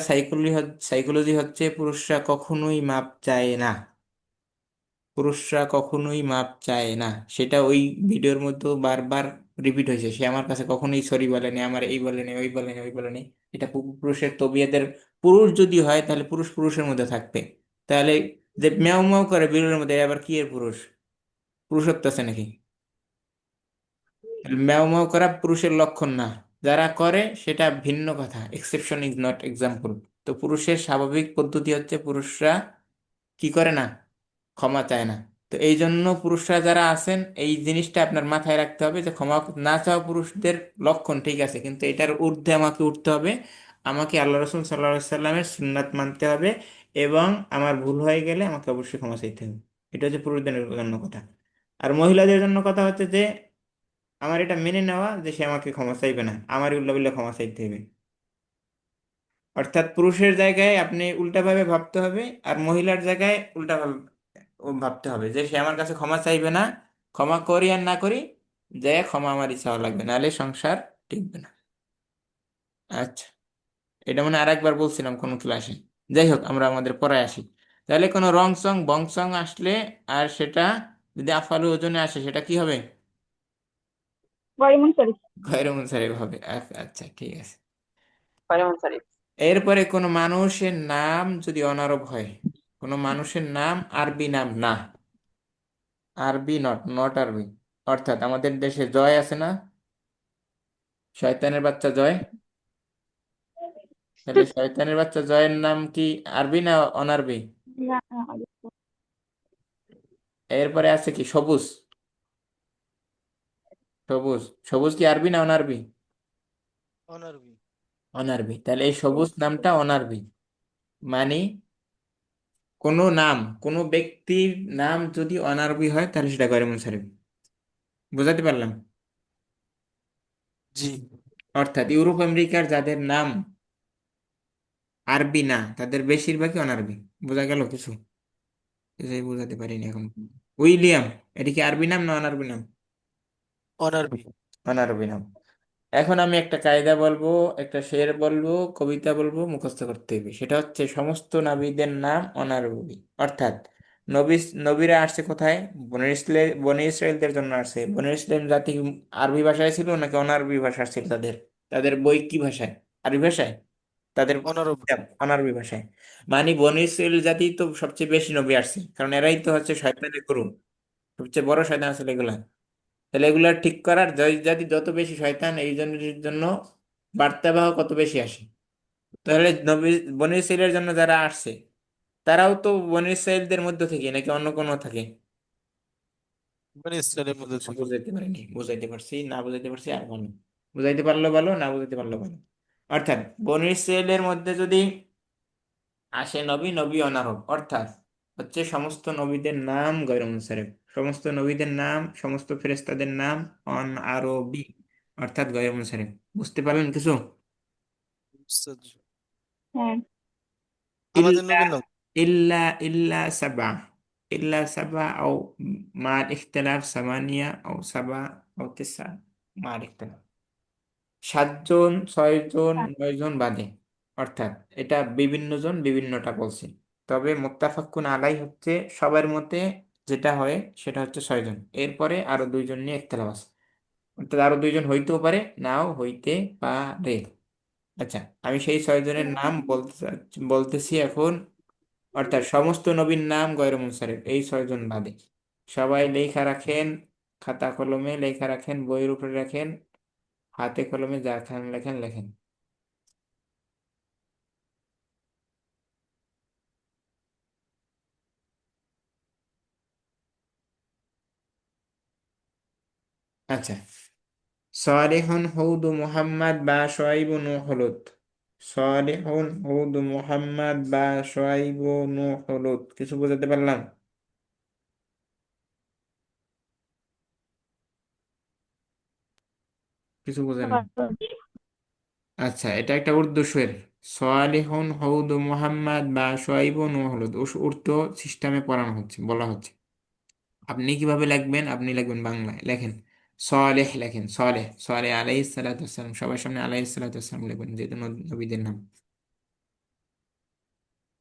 সাইকোলজি হচ্ছে, পুরুষরা কখনোই মাপ চায় না। পুরুষরা কখনোই মাপ চায় না, সেটা ওই ভিডিওর মধ্যে বারবার রিপিট হয়েছে। সে আমার কাছে কখনোই সরি বলেনি, আমার এই বলেনি, ওই বলেনি, ওই বলেনি। এটা পুরুষের তবিয়তের। পুরুষ যদি হয় তাহলে পুরুষ পুরুষের মধ্যে থাকবে। তাহলে যে ম্যাও ম্যাও করে বিড়ালের মধ্যে, আবার কি এর পুরুষ? পুরুষত্ব আছে নাকি? ম্যাও ম্যাও করা পুরুষের লক্ষণ না, যারা করে সেটা ভিন্ন কথা, এক্সেপশন ইজ নট এক্সাম্পল। তো পুরুষের স্বাভাবিক পদ্ধতি হচ্ছে পুরুষরা কি করে না, ক্ষমা চায় না। তো এই জন্য পুরুষরা যারা আছেন এই জিনিসটা আপনার মাথায় রাখতে হবে যে ক্ষমা না চাওয়া পুরুষদের লক্ষণ ঠিক আছে, কিন্তু এটার ঊর্ধ্বে আমাকে উঠতে হবে। আমাকে আল্লাহ রসুল সাল্লাহ সাল্লামের সুন্নাত মানতে হবে, এবং আমার ভুল হয়ে গেলে আমাকে অবশ্যই ক্ষমা চাইতে হবে। এটা হচ্ছে পুরুষদের জন্য কথা। আর মহিলাদের জন্য কথা হচ্ছে যে আমার এটা মেনে নেওয়া যে সে আমাকে ক্ষমা চাইবে না, আমার উল্টা বললে ক্ষমা চাইতে হবে। অর্থাৎ পুরুষের জায়গায় আপনি উল্টাভাবে ভাবতে হবে, আর মহিলার জায়গায় উল্টা ভাবতে হবে যে সে আমার কাছে ক্ষমা চাইবে না, ক্ষমা করি আর না করি, যে ক্ষমা আমার ইচ্ছাও লাগবে, নাহলে সংসার টিকবে না। আচ্ছা, এটা মানে আরেকবার বলছিলাম কোন ক্লাসে। যাই হোক, আমরা আমাদের পড়ায় আসি। তাহলে কোনো রং সং বং সং আসলে, আর সেটা যদি আফালু ওজনে আসে, সেটা কি হবে? গয়রে মুনসারিফ। গয়রে মুনসারিফ হবে। আচ্ছা আচ্ছা, ঠিক আছে। এরপরে কোনো মানুষের নাম যদি অনারব হয়, কোনো মানুষের নাম আরবি নাম না, আরবি নট, নট আরবি। অর্থাৎ আমাদের দেশে জয় আছে না, শয়তানের বাচ্চা জয়। তাহলে শয়তানের বাচ্চা জয়ের নাম কি আরবি না অনারবি? না, এরপরে আছে কি সবুজ, সবুজ, সবুজ কি আরবি না অনারবি? অনারবি। অনারবি। তাহলে এই সবুজ নামটা অনারবি। মানে কোনো নাম, কোনো ব্যক্তির নাম যদি অনারবি হয় তাহলে সেটা গয়রে মুনসারিফ। বুঝাতে পারলাম? জি। অর্থাৎ ইউরোপ আমেরিকার যাদের নাম আরবি না তাদের বেশিরভাগই অনারবি। বোঝা গেল কিছু? কিছুই বোঝাতে পারিনি এখন। উইলিয়াম, এটা কি আরবি নাম না অনারবি নাম? অনারবি। অনারবি নাম। এখন আমি একটা কায়দা বলবো, একটা শের বলবো, কবিতা বলবো, মুখস্থ করতে হবে। সেটা হচ্ছে সমস্ত নবীদের নাম অনারবি। অর্থাৎ নবী, নবীরা আসছে কোথায়? বনি ইসরায়েলদের জন্য আসছে। বনি ইসরায়েল জাতি আরবি ভাষায় ছিল নাকি অনারবি ভাষা ছিল তাদের? তাদের বই কি ভাষায়? আরবি ভাষায়। তাদের অনারবি। অনারবি ভাষায়। মানে বনি ইসরায়েল জাতি তো সবচেয়ে বেশি নবী আসছে, কারণ এরাই তো হচ্ছে শয়তানের গুরু, সবচেয়ে বড় শয়তান আছে এগুলা। তাহলে এগুলা ঠিক করার, জয় জাতি যত বেশি শয়তান, এই জনের জন্য বার্তাবাহ কত বেশি আসে। তাহলে নবী, বনী ইসরাইলের জন্য যারা আসছে তারাও তো বনী ইসরাইলদের মধ্য থেকে নাকি অন্য কোনো থাকে? মানে ইসরায়েলের মধ্যে থেকে। বুঝাইতে পারিনি, বুঝাইতে পারছি না, বুঝাইতে পারছি আর ভালো। বুঝাইতে পারলো ভালো, না বুঝাইতে পারলো ভালো। অর্থাৎ বনী ইসরাইলের মধ্যে যদি আসে নবী, নবী অনারব, অর্থাৎ হচ্ছে সমস্ত নবীদের নাম গয়র মুনসারিফ, সমস্ত নবীদের নাম, সমস্ত ফেরেশতাদের নাম অন আরবি, অর্থাৎ গয়র মুনসারিফ। বুঝতে পারলেন কিছু? হ্যাঁ। আমাদের ইল্লা নবীর নাম। ইল্লা ইল্লা সাবা, ইল্লা সাবা আও মার ইখতিলাফ সামানিয়া আও সাবা আও তিসা, মার ইখতিলাফ, সাতজন, ছয়জন, নয়জন বাদে। অর্থাৎ এটা বিভিন্ন জন বিভিন্নটা বলছে, তবে মুত্তাফাক্কুন আলাই হচ্ছে সবার মতে যেটা হয় সেটা হচ্ছে ছয়জন। এরপরে আরো দুইজন নিয়ে ইখতিলাফ আছে। অর্থাৎ আরো দুইজন হইতেও পারে, নাও হইতে পারে। আচ্ছা, আমি সেই ছয়জনের নাম বলতেছি এখন। অর্থাৎ সমস্ত নবীর নাম গয়র মুনসারিফ, এই ছয়জন বাদে। সবাই লেখা রাখেন, খাতা কলমে লেখা রাখেন, বইয়ের উপরে রাখেন, হাতে কলমে যা খান লেখেন লেখেন। আচ্ছা, সালেহুন হুদ মুহাম্মদ বা শোয়াইব নূহ হলুদ। সালেহুন হুদ মুহাম্মদ বা শোয়াইব নূহ হলুদ, কিছু বোঝাতে পারলাম? কিছু বোঝেন? আচ্ছা, এটা একটা উর্দু শের। সালেহুন হুদ মুহাম্মদ বা শোয়াইব নূহ হলুদ, উর্দু সিস্টেমে পড়ানো হচ্ছে, বলা হচ্ছে। আপনি কিভাবে লিখবেন? আপনি লিখবেন বাংলায়, লেখেন সালেহ, লেখেন সালেহ, সালেহ আলাইহিস সালাতু ওয়াস সালাম, সবার সামনে আলাইহিস সালাতু ওয়াস সালাম লিখবেন, যেহেতু নবীদের নাম।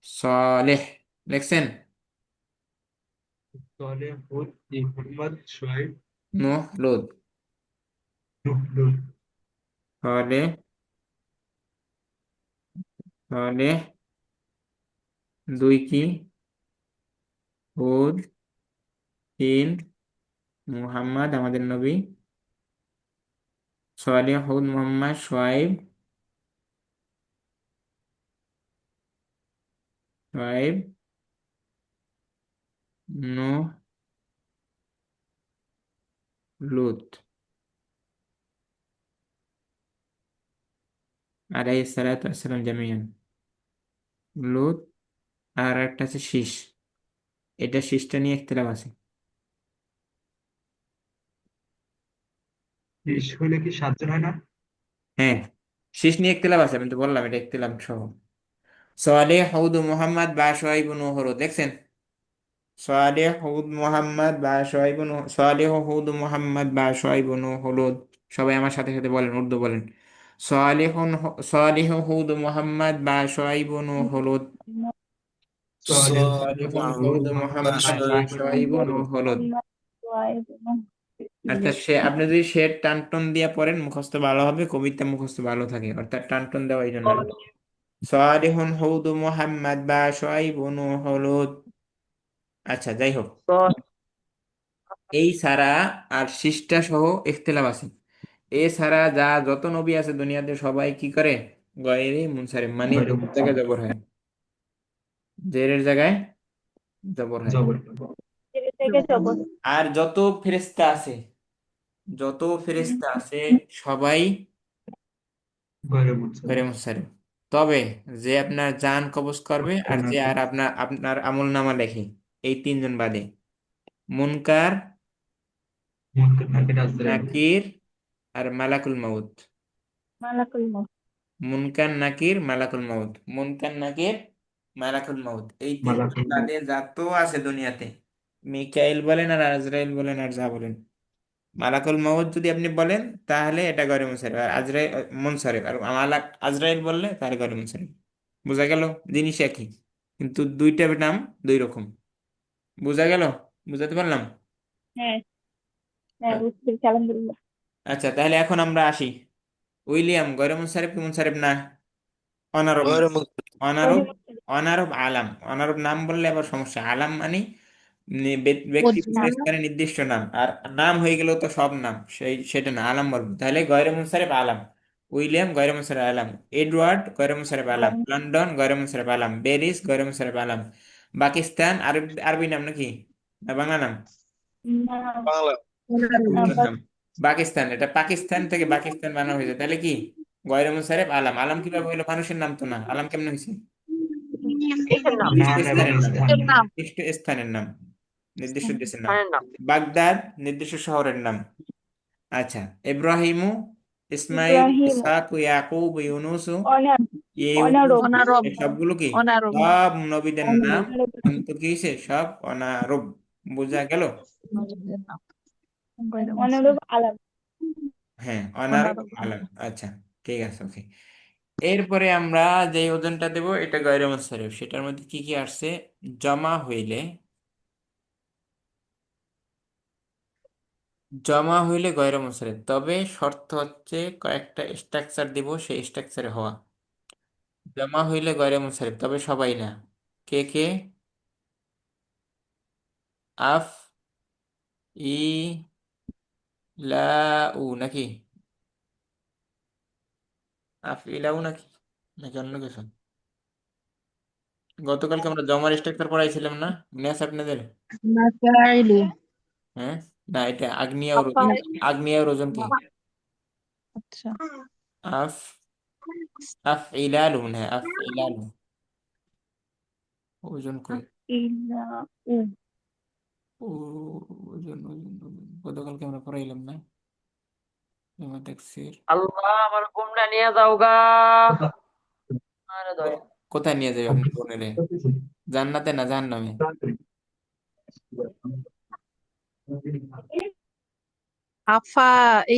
সালেহ লেখছেন? صالح هود محمد شعيب নূহ লুত। نوح لوط সালেহ, সালেহ, দুই কি, হুদ, তিন, মুহাম্মদ আমাদের নবী, সোয়ালিহ, হুদ, মোহাম্মদ, সোয়াইব, সোয়াইব, নূহ, লূত আলাইহিস সালাতু ওয়াসসালাম জামিয়ান। লূত আর একটা আছে শীষ, এটা শীষটা নিয়ে ইখতিলাফ আছে। শেষ হলে কি 7 জন হয় না? হ্যাঁ, শীষ নিয়ে ইখতিলাফ আছে, আমি তো বললাম এটা ইখতিলাফ সহ। সোয়ালিহ, হুদ, মুহাম্মদ বা সোয়াইব, নূহ, লূত দেখছেন? সোয়ালিহ, হুদ, মুহাম্মদ বা সোয়াইব, নূহ, সোয়ালিহ, হুদ, মুহাম্মদ বা সোয়াইব, নূহ, লূত। সবাই আমার সাথে সাথে বলেন, উর্দু বলেন। সোয়ালিহুন, সোয়ালিহ, হুদ, মুহাম্মদ বা সোয়াইব, নূহ, লূত। সোয়ালিহ, সোয়ালিহুন, হুদ, হুদ, মুহাম্মদ, মুহাম্মদ বা শুআয়ব, সোয়াইব, নূহ, লূত। মোহাম্মদ, সোহাইব এবং অর্থাৎ ইলিয়াস। সে, আপনি যদি সে টান টন দিয়ে পড়েন মুখস্থ ভালো হবে, কবিতা মুখস্থ ভালো থাকে, অর্থাৎ টান টন দেওয়া এই জন্য আর কি। সালিহুন, হুদ, মুহাম্মদ বা শুআয়ব, নূহ, লূত। আচ্ছা, যাই হোক, এই সারা আর সিস্টা সহ ইখতিলাফ আছে। এছাড়া যত নবী আছে দুনিয়াতে সবাই কি করে? গয়রে মুনসারিফ, মানে গয়রে জেরের জায়গায় মুনসারিফ। জবর হয়, জেরের জায়গায় জবর হয়। জবর। ছেলে থেকে জবর। আর যত ফেরেশতা আছে, যত ফেরেশতা আছে সবাই গয়রে গয়রে মুনসারিফ। মুনসারিফ। তবে যে আপনার জান কবজ করবে আর যে আর আপনার আপনার আমল নামা লেখে, এই তিনজন বাদে, মুনকার, মুনকার নাকির আজরাইল। নাকির আর মালাকুল মাউত। মালাকুল মউত। মুনকার, নাকির, মালাকুল মাউত। মুনকার, নাকির, মালাকুল মাউত, এই তিনজন মালাকুল মউত। বাদে যত আছে দুনিয়াতে, মিকাইল বলেন আর আজরাইল বলেন আর যা বলেন, মালাকুল মাউত যদি আপনি বলেন তাহলে এটা গয়রে মুনসারিফ, আর আজরাইল মুনসারিফ, আর আজরাইল বললে তাহলে গয়রে মুনসারিফ। বোঝা গেল? জিনিস একই, কিন্তু দুইটা নাম দুই রকম। বোঝা গেল? বুঝাতে পারলাম? হ্যাঁ, হ্যাঁ, বুঝতে পেরেছি, আলহামদুলিল্লাহ। আচ্ছা, তাহলে এখন আমরা আসি। উইলিয়াম গয়রে মুনসারিফ কি মুনসারিফ না? অনারব না। গয়রে মুনসারিফ। অনারব, অনারব আলাম, অনারব নাম বললে আবার সমস্যা। আলাম মানে ব্যক্তি বুঝলাম। বিশেষ করে নির্দিষ্ট নাম, আর নাম হয়ে গেলেও তো সব নাম, সেটা না, আলাম বলবো। তাহলে গয়রে মুনসারিফ আলাম। উইলিয়াম গয়রে মুনসারিফ আলাম, এডওয়ার্ড গয়রে মুনসারিফ আলাম, লন্ডন গয়রে মুনসারিফ আলাম, প্যারিস গয়রে মুনসারিফ আলাম। পাকিস্তান আরবি, আরবি নাম নাকি না বাংলা নাম? না, বাংলা। না, উর্দু নাম। পাকিস্তান, এটা পাকিস্তান থেকে পাকিস্তান বানানো হয়েছে, তাহলে কি গয়রে মুনসারিফ আলাম। আলাম কিভাবে হইলো? মানুষের নাম তো না, আলাম কেমনে হয়েছে? দেশের নাম। নির্দিষ্ট নাম এবং স্থানের নাম, স্থান। দেশের নাম। নির্দিষ্ট স্থানের নাম, নির্দিষ্ট দেশের নাম। স্থানের নাম। বাগদাদ নির্দিষ্ট শহরের নাম। আচ্ছা, ইব্রাহিমু, ইসমাইল, ইব্রাহিম, ইসহাক, ইয়াকুব, ইউনুস, অনার, ইউনুস, অনারব, অনারব। এই সবগুলো কি অনারব। সব নবীদের নাম, অনারব, কিন্তু কি হয়েছে? সব অনারব। বোঝা গেল? নবীদের নাম। গয়রে অনারব মুনসারিফ। আলাম। হ্যাঁ, অনারব অনারব। আলাম। আচ্ছা, ঠিক আছে, ওকে। এরপরে আমরা যে ওজনটা দেব এটা গয়রে মুনসারিফ, সেটার মধ্যে কি কি আসছে? জমা হইলে, জমা হইলে গয়রে মুনসারিফ, তবে শর্ত হচ্ছে কয়েকটা স্ট্রাকচার দিব, সেই স্ট্রাকচারে হওয়া। জমা হইলে গয়রে মুনসারিফ, তবে সবাই না। কে কে? আফ, ই, লা, উ নাকি? আফ ইলাউ নাকি, নাকি অন্য কিছু? গতকালকে আমরা জমার স্ট্রাকচার পড়াইছিলাম না, মনে আছে আপনাদের? নাকাইলি। হ্যাঁ, না, এটা আগ্নেয় ওজন। আফাই। আগ্নেয় ওজন কি? আচ্ছা। আফ, আফ ইলালু মনে হয়, আফ ইলালু। ওজন কই? ইলা, উ। ও, ওজন ওজন ওজন গতকালকে আমরা পড়াইলাম না? জমা তাকসির। আল্লাহ আমার ঘুমটা নিয়ে যাও গা। আরে দয়া। কোথায় নিয়ে যাবে আপনি বোনেরে? জান্নাতে না জাহান্নামে? আফা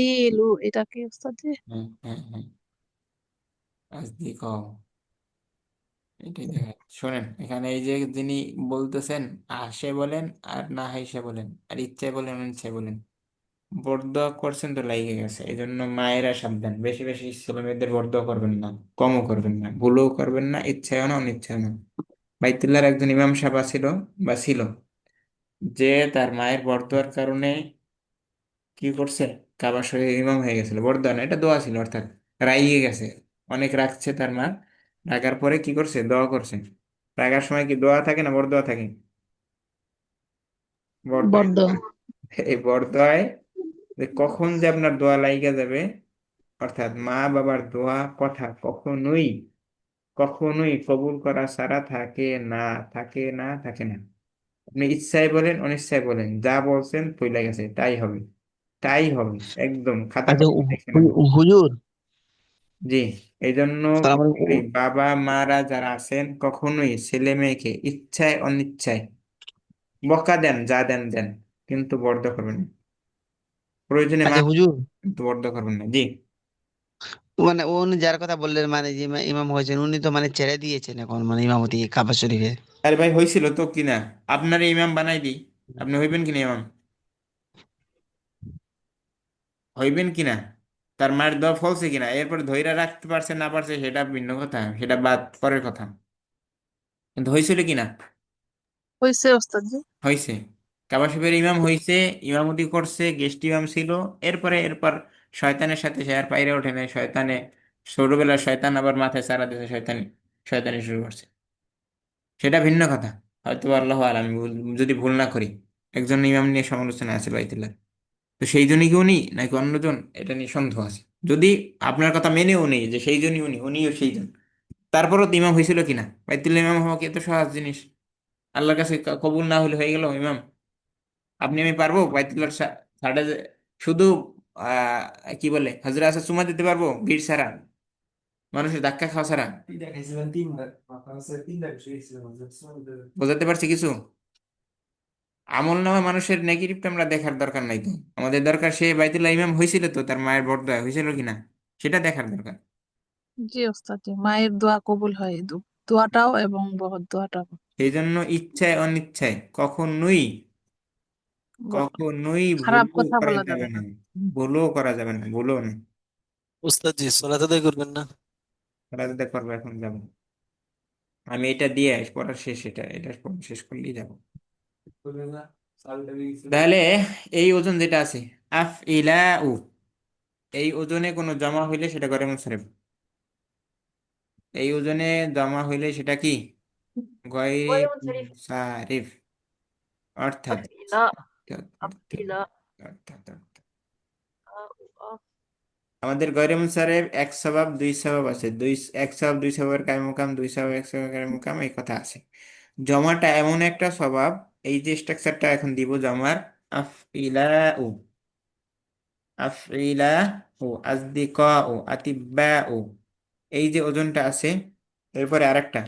ইলু, এটা কি উস্তাদ জি? হ্যাঁ, হ্যাঁ, হ্যাঁ, আজ দি কও, এটাই দেখা। শোনেন, এখানে এই যে যিনি বলতেছেন, আসে বলেন আর না হাইসে বলেন, আর ইচ্ছায় বলেন ইচ্ছায় বলেন, বরদোয়া করছেন তো লাইগে গেছে। এই জন্য মায়েরা সাবধান, বেশি বেশি ছেলে মেয়েদের বরদোয়া করবেন না, কমও করবেন না, ভুলও করবেন না, ইচ্ছায় না অনিচ্ছায় না। বাইতুল্লাহর একজন ইমাম সাহেব ছিল বা ছিল, যে তার মায়ের বরদোয়ার কারণে কি করছে? কাবা শরীফ ইমাম হয়ে গেছিল, বরদোয়া না, এটা দোয়া ছিল, অর্থাৎ রাইয়ে গেছে, অনেক রাখছে তার মা। রাখার পরে কি করছে, দোয়া করছে। রাখার সময় কি দোয়া থাকে না বরদোয়া থাকে? বরদোয়া। বড্ড এই বরদোয়ায় যে কখন যে আপনার দোয়া লাইগা যাবে, অর্থাৎ মা বাবার দোয়া কথা কখনোই কখনোই কবুল করা ছাড়া থাকে না, থাকে না, থাকে না। আপনি ইচ্ছায় বলেন অনিচ্ছায় বলেন, যা বলছেন পইলা গেছে, তাই হবে, তাই হবে, একদম খাতা আচ্ছা কলমে লিখে নেবেন। হুজুর, জি। এই জন্য সালাম আলাইকুম। এই বাবা মারা যারা আছেন কখনোই ছেলে মেয়েকে ইচ্ছায় অনিচ্ছায় বকা দেন, যা দেন দেন, কিন্তু বর্ধ করবেন না। প্রয়োজনে মা, আচ্ছা হুজুর, কিন্তু বর্ধ করবেন না। জি। মানে উনি যার কথা বললেন, মানে যে ইমাম হয়েছেন, উনি তো মানে ছেড়ে দিয়েছেন এখন, মানে ইমামতি কাবা শরীফে। আরে ভাই হয়েছিল তো কিনা, আপনার ইমাম বানাই দিই, আপনি হইবেন কিনা ইমাম? হইবেন কিনা, তার মায়ের দোয়া ফলছে কিনা, এরপর ধইরা রাখতে পারছে না পারছে সেটা ভিন্ন কথা, সেটা বাদ পরের কথা, কিন্তু হয়েছিল কিনা? হয়েছে ওস্তাদ জি। হয়েছে। কাবা শরীফের ইমাম হয়েছে, ইমামতি করছে, গেস্ট ইমাম ছিল। এরপর শয়তানের সাথে সে আর পাইরে ওঠে নাই, শয়তানে ছোটবেলার শয়তান আবার মাথায় চারা দিতে শয়তানি শয়তানি শুরু করছে, সেটা ভিন্ন কথা। হয়তো আল্লাহ আলাম, আমি যদি ভুল না করি, একজন ইমাম নিয়ে সমালোচনা আছে বাইতুল্লাহ, তো সেই জনই কি উনি নাকি অন্যজন, এটা নিয়ে সন্দেহ আছে। যদি আপনার কথা মেনেও নেই যে সেই জনই উনি, উনিও সেই জন, তারপরও তো ইমাম হয়েছিল কিনা? বাইতুল্লাহ ইমাম হওয়া কি এত সহজ জিনিস? আল্লাহর কাছে কবুল না হলে হয়ে গেল ইমাম? আপনি আমি পারবো বাইতুল্লাহ ছাড়া শুধু কি বলে হাজরা আসা চুমা দিতে পারবো ভিড় ছাড়া, মানুষের ধাক্কা খাওয়া ছাড়া? বোঝাতে পারছি কিছু? আমল নামা মানুষের নেগেটিভটা আমরা দেখার দরকার নাই তো, আমাদের দরকার সে বাইতুল্লাহ ইমাম হয়েছিল তো তার মায়ের বরদোয়া হয়েছিল কিনা, সেটা দেখার দরকার। জি ওস্তাদ জি, মায়ের দোয়া কবুল হয়, দোয়াটাও এবং বহর দোয়াটাও। সেই জন্য ইচ্ছায় অনিচ্ছায় কখনোই ব- কখনোই খারাপ ভুলও কথা করা বলা যাবে যাবে না, না। ভুলও করা যাবে না, ভুলও না। উস্তাদ জি সলাত আদায় করবেন না? খেলাধুলা করবো, এখন যাবো। আমি এটা দিয়ে পড়া শেষ, এটা এটা পড়া শেষ করলেই যাবো। তাহলে এই ওজন যেটা আছে, আফ ইলা উ, এই ওজনে কোনো জমা হইলে সেটা করে মুনসারিফ। এই ওজনে জমা হইলে সেটা কি গয়রে ওয়ালাইকুম শরীফ। মুনসারিফ, অর্থাৎ আফিলা, আফিলা, আ- আমাদের গয়রে মুনসারিফ এক সবাব দুই সবাব আছে, এক সবাব দুই সবাবের কায়ম মুকাম, দুই সবাব এক সবাবের কায়ম মুকাম, এই কথা আছে। জমাটা এমন একটা স্বভাব, এই যে স্ট্রাকচারটা এখন দিব জমার, আফ ইলা উ, আফইলা ও আজদিকা ও আতিব্বা ও, এই যে ওজনটা আছে, এরপরে আরেকটা,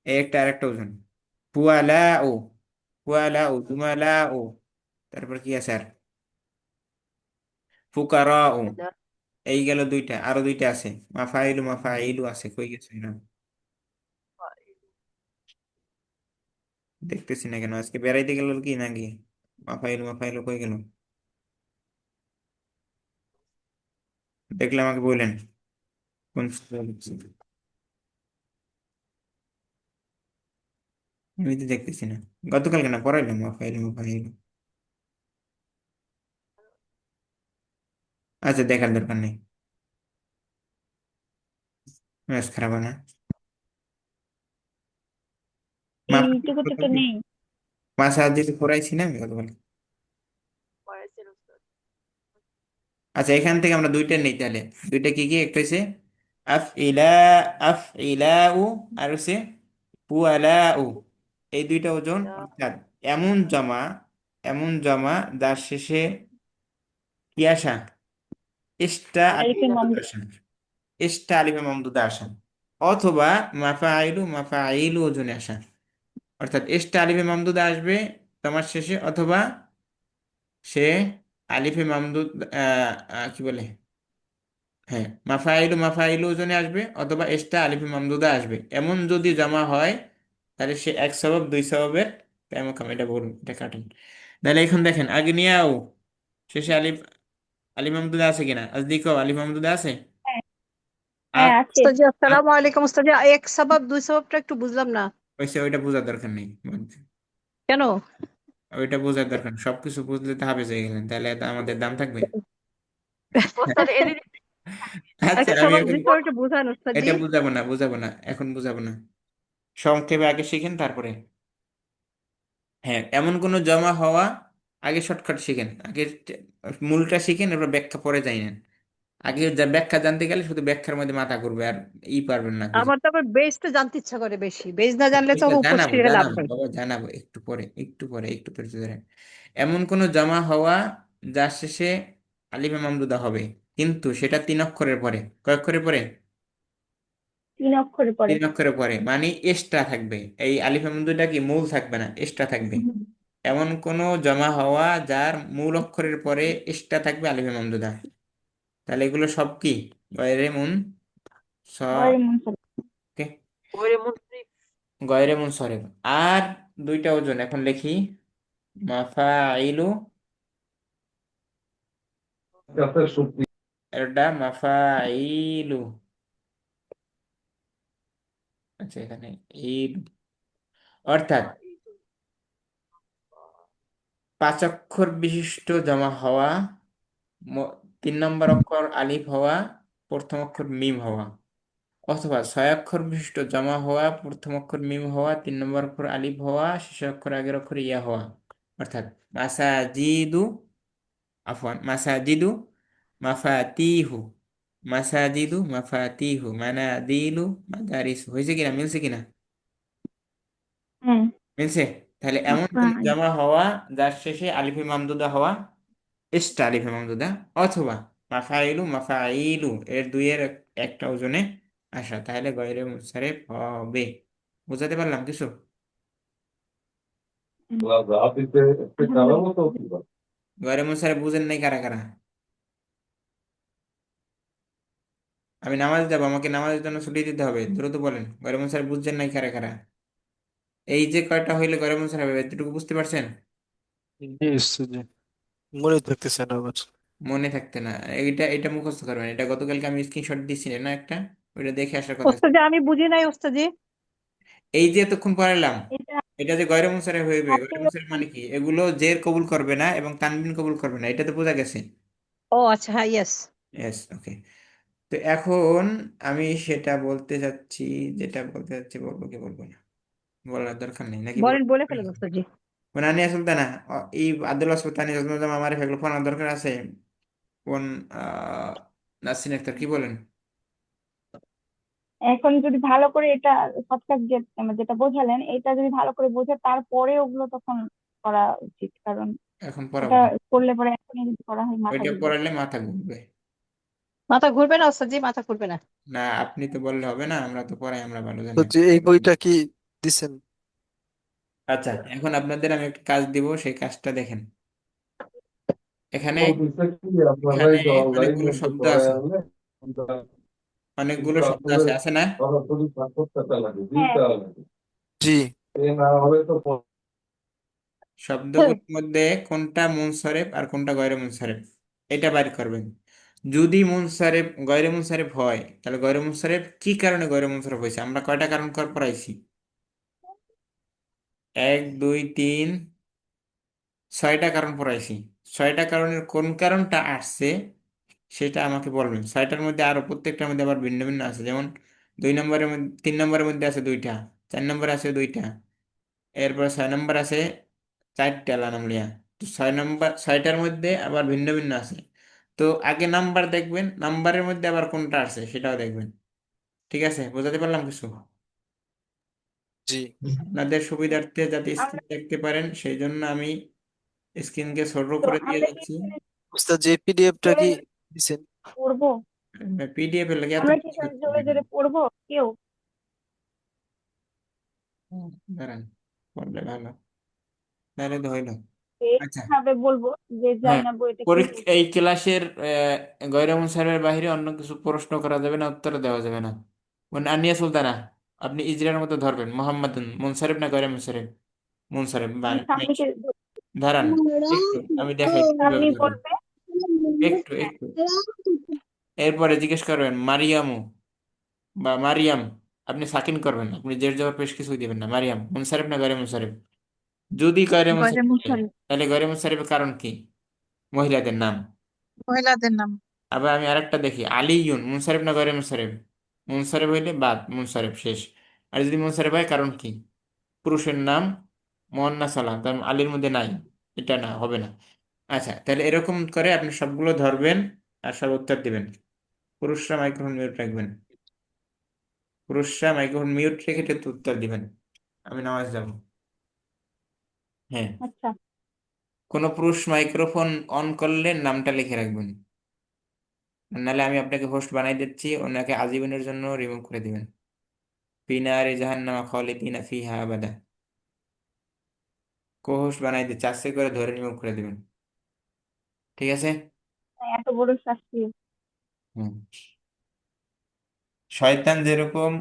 এই একটা আরেকটা ওজন, ফুয়ালা ও, ফুয়ালা ও তুমালা ও, তারপর কি আছে আর, ফুকারা ও, আফিলা, এই গেল দুইটা, আরো দুইটা আছে, মাফাইলু মাফাইলু আছে, কই গেছে না? দেখতেছি না কেন, আজকে বেড়াইতে গেল কি নাকি? মাফাইলু মাফাইলু কই গেল? দেখলে আমাকে বললেন কোন সূরা লিখছি? আমি তো দেখতেছি না, গতকালকে না পড়াইলাম মাফাইলু মাফাইলু। আচ্ছা দেখার দরকার নেই, ম্যাথ খারাপ হয় না। এইটুকুতে তো নেই। মা সাহায্যে পড়াইছি না আমি গতকাল। পড়াইছেন ওস্তাদ। আচ্ছা এখান থেকে আমরা দুইটা নেই তাহলে, দুইটা কি কি, একটা হচ্ছে আফ ইলা, আফ ইলা উ, আর হচ্ছে ফুয়ালা উ, এই দুইটা ওজন, আফিলা, অর্থাৎ এমন জমা, এমন জমা যার শেষে কি আসা, ইস্টা আলিফ আলিফে আফিলা, মামদুদ। আসা, ইস্টা আলিফে মামদুদা আসা, অথবা মাফাইলু মাফাইলু ওজনে আসা, অর্থাৎ ইস্টা আলিফে মামদুদা আসবে তোমার শেষে, অথবা সে আলিফে মামদুদ কি বলে, হ্যাঁ মাফাইলু মাফাইলু ওজনে আসবে, অথবা এক্সট্রা আলিফে মামদুদা আসবে, এমন যদি জমা হয় তাহলে সে এক সবাব দুই সবাবের কাম, এটা বলুন, এটা কাটেন। তাহলে এখন দেখেন আগনিয়াও, শেষে আলিফ, আলিফ মামদুদা আছে কিনা, আজদিকেও আলিফ মামদুদা আছে। হ্যাঁ, আফ, হ্যাঁ আছে। ওস্তাদ জি, আফ, আসসালামু আলাইকুম ওস্তাদ জি, এক সবাব দুই সবাবটা একটু বুঝলাম না। ওইটা বোঝার দরকার নেই। কেন? ওইটা বোঝার দরকার নেই। সবকিছু বুঝলে তো হাফেজ হয়ে গেলেন, তাহলে তো আমাদের দাম থাকবে। ওস্তাদ এদিকে আচ্ছা একটা আমি সহজ এখন বিষয় একটু বোঝান ওস্তাদজি। এটা বুঝাবো না, বুঝাবো না, এখন বুঝাবো না, সংক্ষেপে আগে শিখেন তারপরে। হ্যাঁ, এমন কোনো জমা হওয়া, আগে শর্টকাট শিখেন, আগে মূলটা শিখেন, এরপর ব্যাখ্যা পরে যাই নেন। আগে ব্যাখ্যা জানতে গেলে শুধু ব্যাখ্যার মধ্যে মাথা ঘুরবে, আর পারবেন না খুঁজে। আমার তো আবার বেসটা জানতে ইচ্ছা করে বেশি, বেস না জানলে তো এটা উপর জানাবো, ছিঁড়ে লাভ জানাবো নেই। বাবা, জানাবো একটু পরে, একটু পরে, একটু ধৈর্য ধরেন। এমন কোনো জমা হওয়া যার শেষে আলিফে মামদুদা হবে, কিন্তু সেটা 3 অক্ষরের পরে। কয় অক্ষরের পরে? 3 অক্ষরে পড়ে। 3 অক্ষরের পরে, মানে এক্সট্রা থাকবে। এই আলিফে মামদুদা কি মূল থাকবে না, এক্সট্রা থাকবে। হুম। এমন কোন জমা হওয়া যার মূল অক্ষরের পরে এক্সট্রা থাকবে আলিফে মামদুদা। তাহলে এগুলো সব কি? গয়রে মুন গয়রে মুনসারিফ। সরকে, ওরে মুন্সিফ। গয়রে মুন সরেফ। আর দুইটা ওজন এখন লিখি, মাফাইলু, এটা মাফাইলু। আচ্ছা, এখানে ইল, অর্থাৎ 5 অক্ষর বিশিষ্ট জমা হওয়া, 3 নম্বর অক্ষর আলিফ হওয়া, প্রথম অক্ষর মিম হওয়া, অথবা 6 অক্ষর বিশিষ্ট জমা হওয়া, প্রথম অক্ষর মিম হওয়া, 3 নম্বর অক্ষর আলিফ হওয়া, শেষ অক্ষর আগের অক্ষর ইয়া হওয়া। অর্থাৎ মাসাজিদু, আফওয়ান মাসাজিদু, মাফাতিহু, মাসাজিদু মাফাতিহু, মানাদিলু মাদারিসু। হয়েছে কিনা, মিলছে কিনা? হ্যাঁ। মিলছে। তাহলে এমন কোন মাফাআল। জমা হওয়া যার শেষে আলিফে মামদুদা হওয়া, এস্টা আলিফে মামদুদা, অথবা মাফাইলু মাফাইলু এর দুইয়ের একটা ওজনে আসা, তাহলে গয়রে মুনসারিফ হবে। বুঝাতে পারলাম কিছু? হুম। আলহামদুলিল্লাহ। গয়রে মুনসারিফ বুঝেন নাই কারা কারা? আমি নামাজ যাবো, আমাকে নামাজের জন্য ছুটি দিতে হবে, দ্রুত বলেন। গয়রে মুনসারিফ বুঝছেন নাই কারা কারা? এই যে কয়টা হইলে গয়রে মুনসারিফ হবে, এতটুকু বুঝতে পারছেন? জি উস্তাদ জি, মনে থাকতেছে না আমার। মনে থাকতে না, এটা মুখস্থ করবেন। এটা গতকালকে আমি স্ক্রিনশট দিচ্ছি না একটা, ওইটা দেখে আসার কথা ছিল। ওস্তাদজি আমি বুঝি নাই ওস্তাদজি। এই যে এতক্ষণ পড়ালাম, এটা এটা যে গয়রে মুনসারিফ হইবে, আপনি গয়রে মুনসারিফ মানে কি? এগুলো জের কবুল করবে না এবং তানবিন কবুল করবে না, এটা তো বোঝা গেছে। ও আচ্ছা, হ্যাঁ, ইয়েস। ইয়েস, ওকে। তো এখন আমি সেটা বলতে চাচ্ছি, যেটা বলতে চাচ্ছি, বলবো কি বলবো না, বলার দরকার নেই নাকি বলেন, বলে ফেলেন ওস্তাদজি। নানিয়া সুলতানা, এই আব্দুল ওয়াসিফ তানি আমার এগুলো পড়ানোর দরকার আছে। কোন নাসরিন আক্তার কি বলেন? এখন যদি ভালো করে এটা শর্টকাট যেটা বোঝালেন, এটা যদি ভালো করে বোঝে তারপরে ওগুলো তখন করা উচিত, কারণ এখন পড়াবো এটা না, করলে পরে এখনই যদি করা হয় মাথা ওইটা ঘুরবে। পড়ালে মাথা ঘুরবে। মাথা ঘুরবে না ওস্তাদজি, মাথা ঘুরবে না। না, আপনি তো বললে হবে না, আমরা তো পড়াই, আমরা ভালো জানি। তো যে এই বইটা কি দিছেন? আচ্ছা, এখন আপনাদের আমি একটা কাজ দিব, সেই কাজটা দেখেন। এখানে এখানে অনেকগুলো শব্দ আছে, অনেকগুলো শব্দ আছে, আছে না? হ্যাঁ। জি। শব্দগুলোর মধ্যে কোনটা মুনসারিফ আর কোনটা গয়রে মুনসারিফ, এটা বাইর করবেন। যদি মুনসারিফ, গয়রে মুনসারিফ হয়, তাহলে গয়রে মুনসারিফ কি কারণে গয়রে মুনসারিফ হয়েছে? আমরা কয়টা কারণ পড়াইছি? 1 2 3 6টা কারণ পড়াইছি। 6টা কারণের কোন কারণটা আসছে সেটা আমাকে বলবেন। 6টার মধ্যে আরো প্রত্যেকটার মধ্যে আবার ভিন্ন ভিন্ন আছে, যেমন 2 নম্বরের মধ্যে, 3 নম্বরের মধ্যে আছে 2টা, 4 নম্বরে আছে 2টা, এরপর 6 নম্বর আছে 4টা লানামলিয়া। তো 6টার মধ্যে আবার ভিন্ন ভিন্ন আছে। তো আগে নাম্বার দেখবেন, নাম্বারের মধ্যে আবার কোনটা আছে সেটাও দেখবেন। ঠিক আছে, বোঝাতে পারলাম কিছু? জি আপনাদের সুবিধার্থে যাতে আমরা স্ক্রিন দেখতে পারেন সেই জন্য আমি স্ক্রিনকে ছোট তো করে দিয়ে আমরা কি যাচ্ছি। উস্তাদ, যে পিডিএফটা জোরে কি জোরে দিছেন? পড়বো? পিডিএফ এর লাগে এত আমরা কি কিছু করতে জোরে হবে না। জোরে পড়বো কেউ? দাঁড়ান, পড়লে ভালো, তাহলে তো হইলো। আচ্ছা, এইভাবে বলবো যে হ্যাঁ, জাইনাবু এটা কি বলছে। এই ক্লাসের গয়রে মুনসারিফের বাইরে অন্য কিছু প্রশ্ন করা যাবে না, উত্তর দেওয়া যাবে না। আনিয়া সুলতানা, আপনি ইজরার মতো ধরবেন, মোহাম্মদ মুনসারিফ না গয়রে মুনসারিফ? মুনসারিফ, আমি সামনেকে দাঁড়ান, একটু আমি দেখাই সামনে কিভাবে ধরবেন। বলবে। একটু একটু এরপরে জিজ্ঞেস করবেন মারিয়ামু বা মারিয়াম, আপনি সাকিন করবেন, আপনি জের জবর পেশ কিছুই দিবেন না। মারিয়াম মুনসারিফ না গয়রে মুনসারিফ? যদি গয়রে গয়রে মুনসারিফ হয়, মুনসারিফ তাহলে গয়রে মুনসারিফের কারণ কি? মহিলাদের নাম। মহিলাদের নাম। আবার আমি আরেকটা দেখি, আলিউন মুনসারিফ না গয়রে মুনসারিফ? মুনসারিফ হইলে বাদ, মুনসারিফ শেষ। আর যদি মুনসারিফ হয় কারণ কি? পুরুষের নাম মুয়ান্নাস সালাম, তার মানে আলীর মধ্যে নাই, এটা না, হবে না। আচ্ছা, তাহলে এরকম করে আপনি সবগুলো ধরবেন আর সব উত্তর দিবেন। পুরুষরা মাইক্রোফোন মিউট রাখবেন, পুরুষরা মাইক্রোফোন মিউট রেখে এটা উত্তর দিবেন। আমি নামাজ যাব। হ্যাঁ, আচ্ছা, কোনো পুরুষ মাইক্রোফোন অন করলে নামটা লিখে রাখবেন, নাহলে আমি আপনাকে হোস্ট বানাই দিচ্ছি, ওনাকে আজীবনের জন্য রিমুভ করে দিবেন। ফিনারে জাহান্নামা খালিদিনা ফিহা আবাদা। কো হোস্ট বানাই দিচ্ছি, আস্তে করে ধরে রিমুভ করে দিবেন। ঠিক আছে? এত বড় শাস্তি! হুম। শয়তান যেরকম,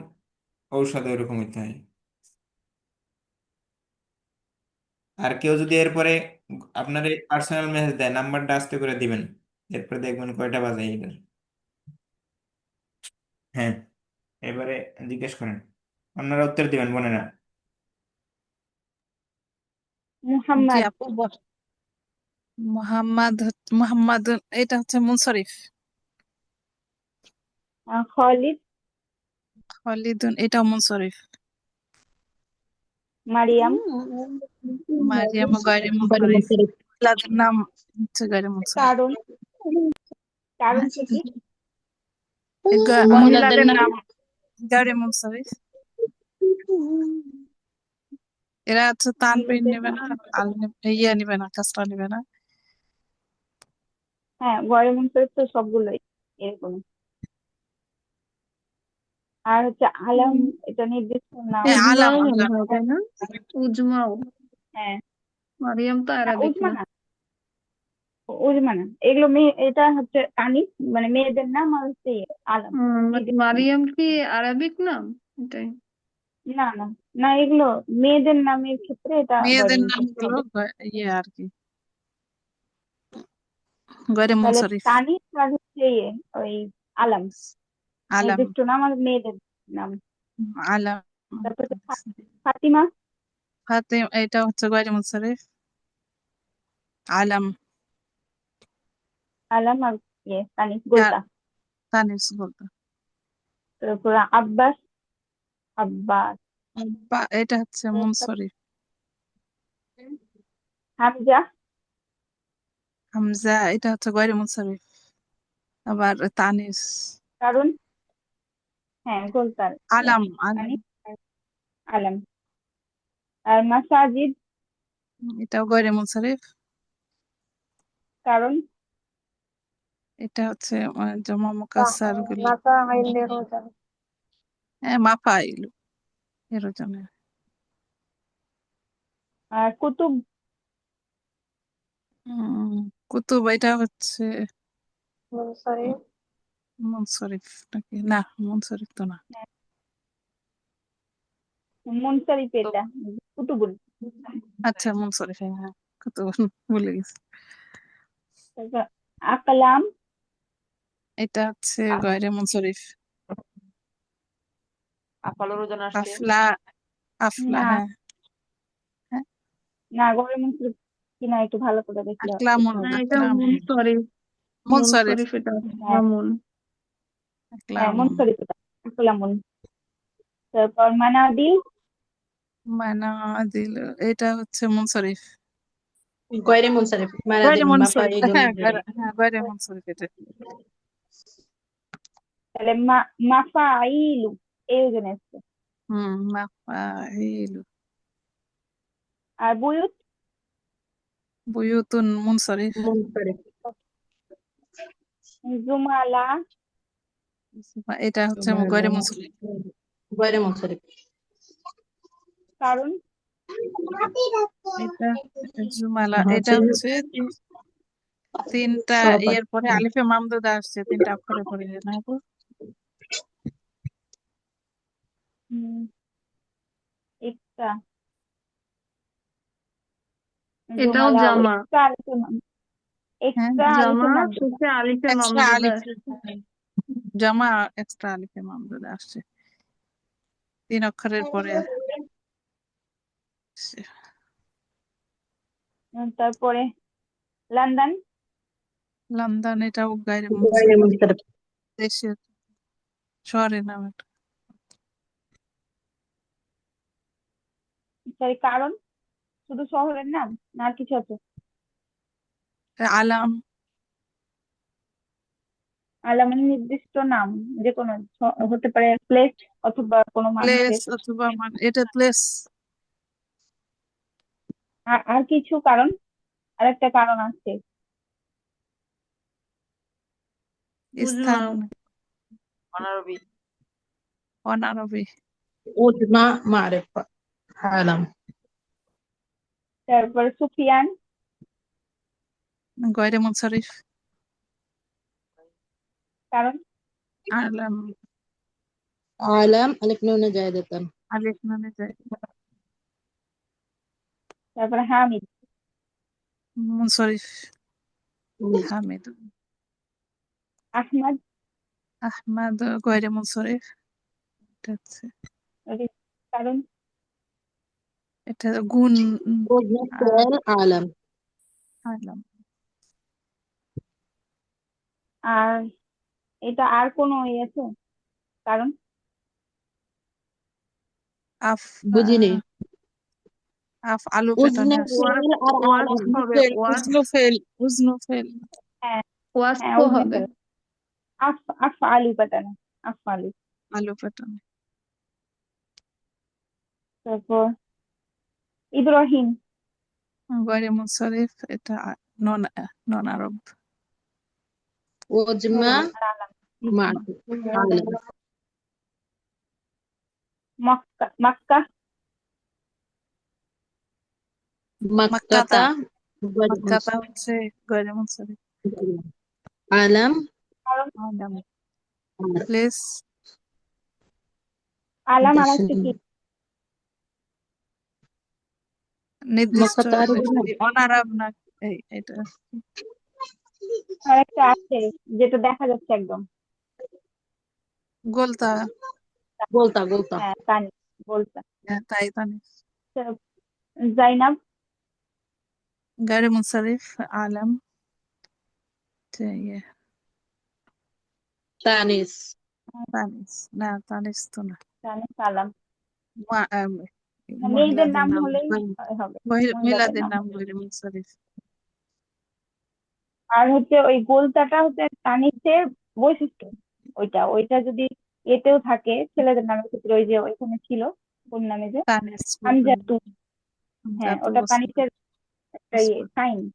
ঔষধ ওরকম হইতে হয়। আর কেউ যদি এরপরে আপনার পার্সোনাল মেসেজ দেয়, নাম্বারটা আস্তে করে দিবেন, এরপরে দেখবেন কয়টা বাজে এটার। হ্যাঁ, এবারে জিজ্ঞেস করেন, আপনারা উত্তর দিবেন বোনেরা। জি মুহাম্মদ। আপু মোহাম্মদ, এটা হচ্ছে মুনসারিফ। খালিদ। খালিদুন, এটাও মুনসারিফ। মারিয়াম। মারিয়াম গয়রে মুনসারিফ। মহিলাদের নাম হচ্ছে গয়রে মুনসারিফ। কারণ, কারণ হ্যাঁ, থেকে মহিলাদের নাম গয়রে মুনসারিফ। এরা হচ্ছে তানবির মেয়েদের নেবে নাম। না, ইয়ে নিবে না, কাসরা নিবে না। হ্যাঁ, গয়রে মুনসারিফ তো সবগুলোই এরকম। আর হচ্ছে আলাম, এটা নির্দিষ্ট নাম। হ্যাঁ, আলাম উজমাও মনে আলাম। হয়, তাই না? উজমাও। হ্যাঁ, মারিয়াম তো না আরাবিক উজমা না। না, উজমা না, এগুলো মেয়ে, এটা হচ্ছে তানিস, মানে মেয়েদের নাম, আর হচ্ছে আলাম বাট নির্দিষ্ট নাম। মারিয়াম কি আরাবিক নাম? এটাই। না না, না এগুলো মেয়েদের নামের ক্ষেত্রে এটা গয়রে মেয়েদের মুনসারিফ নামগুলো হবে। ইয়ে আর কি, গয়রে তাহলে মুনসারিফ। তানিস আর হচ্ছে ওই আলাম আলাম নির্দিষ্ট নাম আর মেয়েদের নাম। আলাম। তারপর হচ্ছে ফাতিমা। এটা হচ্ছে গয়রে মুনসারিফ। আলাম আলাম আর তানিস গোলতা। তানিস বলতো। তারপর আব্বাস। আব্বাস। এটা হচ্ছে মুনসারিফ। হামজা। হামজা, এটা হচ্ছে গয়রে মুনসারিফ। আবার তানিস। কারণ, হ্যাঁ গোলতার আলাম আলাম, তানিস আর আলাম। আর মাসাজিদ। এটাও গয়রে মুনসারিফ। কারণ, এটা হচ্ছে জমা মুকাসসার গুলো। মাতা আইলে রোজা। হ্যাঁ, মাফাইল এর জন্য। আর কুতুব। কুতুব, এটা হচ্ছে সরি। মুনসারিফ নাকি? না, মুনসারিফ তো না। মুনসারিফ এটা কুতুবুল। আচ্ছা, মুনসারিফ, হ্যাঁ হ্যাঁ, কুতুব ভুলে গেছি। তারপর আকলাম। এটা হচ্ছে গয়রে মুনসারিফ। আফালোরও জানা আসছে। আফলা, আফলা, না হ্যাঁ হ্যাঁ। না, গয়রে মুনসারিফ কিনা একটু ভালো করে দেখলে আকলামুন, বুঝতে হবে। এটা আকলাম, মুনসরিফ। মুনসারিফ, মুনসরিফ এটা হ্যাঁ মামুন। হ্যাঁ, আকলামুন। মুনসারিফ এটা আকলামুন। তারপর মানাদিল। মানাদিল, এটা হচ্ছে মুনসারিফ। গয়রে মুনসরিফ গয়রে মানাদিল মুনসারিফ, মাফাইলুন। হ্যাঁ গয়রে মুনসারিফ এটা। তাহলে মাফাইলু এই ওজনে আসছে। মাফাইল। আর বুয়ুত। বুয়ুতুন মুনসারিফ। মুনসরিফ। জুমালা। এটা হচ্ছে গয়রে মুনসারিফ। গয়রে মুনসরিফ। কারণ, এটা জুমালা, এটা হচ্ছে তিনটা সহপাঠী। ইয়ের পরে আলিফে মামদুদা আসছে, তিনটা অক্ষরের পরে না আপু? একটা এটাও জুমালা জামা। এক্সট্রা আলিফে হ্যাঁ, এক্সট্রা আলিফে জামা মামদুদা। শেষে আলিফে এক্সট্রা মামদুদা আলিফ, আসে। জামা এক্সট্রা আলিফে মামদুদা আসছে, তিন অক্ষরের পরে আসছে। তারপরে লন্ডন, লন্ডন, এটাও গায়রে غير মুনসারিফ। منصرف. দেশের শহরের নাম এটা। সরি কারণ, শুধু শহরের নাম না আর কিছু আছে? আলাম, আলাম মানে নির্দিষ্ট নাম, যে কোনো হতে পারে প্লেস অথবা কোনো প্লেস মানুষের। অথবা এটা প্লেস। আর কিছু কারণ, আরেকটা কারণ আছে। স্থান, অনারবি। অনারবি। وجمع معرفة. عالم. তারপরে সুফিয়ান, গায়রে মুনসারিফ। কারণ আলাম, عالم ألف نون زائدة. আলিফ নামে যায়। তারপরে হামিদ, মুনসারিফ। হামিদ। আহমদ, আহমদ গায়রে মুনসারিফ। এটা হচ্ছে, কারণ এটা গুণ। وزن আর فعل عالم. আলাম। আর এটা আর কোনো ইয়ে আছে কারণ? আফ বুঝিনি। আফ আলু وزن পেটানো আছে। فعل আর ওয়াস عالم. হবে, ওয়াস। উজনু ফেল, উজনু ফেল। হ্যাঁ ওয়াস হ্যাঁ তো ওজনে হবে। ফেল। আফ আলু পাতানো, আফ আলু। আলু পেটানো। তারপর ইব্রাহিম, গায়রে মুনসারিফ, এটা নন নন আরব। وجمع আলাম। معرفة. عالم. মক্কা, মক্কা, মাক্কাতা। مكة غير মাক্কাতা منصرف. হচ্ছে গায়রে মুনসারিফ। عالم. কারণ আলাম, عالم. প্লেস। আলাম আর দেশ একটা কি? নির্দিষ্ট। মক্কা তারিখ না। অনারব না। এটা আর একটা আছে যেটা দেখা যাচ্ছে একদম। গোলতা। গোলতা গোলতা। হ্যাঁ তানি, বলতা। তাই তানি। জাইনাব, গায়রে মুনসারিফ। আলাম, ইয়ে, তানিস। তানিস না, তানিস তো না। জানিস আলাম। মা- আম, মেয়েদের মহিলাদের নাম নাম। হলেই হবে, মহিলাদের মহিলাদের নাম নাম হলে। গায়রে মুনসারিফ। আর হচ্ছে ওই গোলতাটা হচ্ছে তানিসের বৈশিষ্ট্য। ওইটা ওইটা যদি এতেও থাকে ছেলেদের নামের ক্ষেত্রে, ওই যে ওইখানে ছিল কোন নামে যে তানিস আমজাদু, হ্যাঁ জাতু ওটা তানিসের একটা ইয়ে সাইন।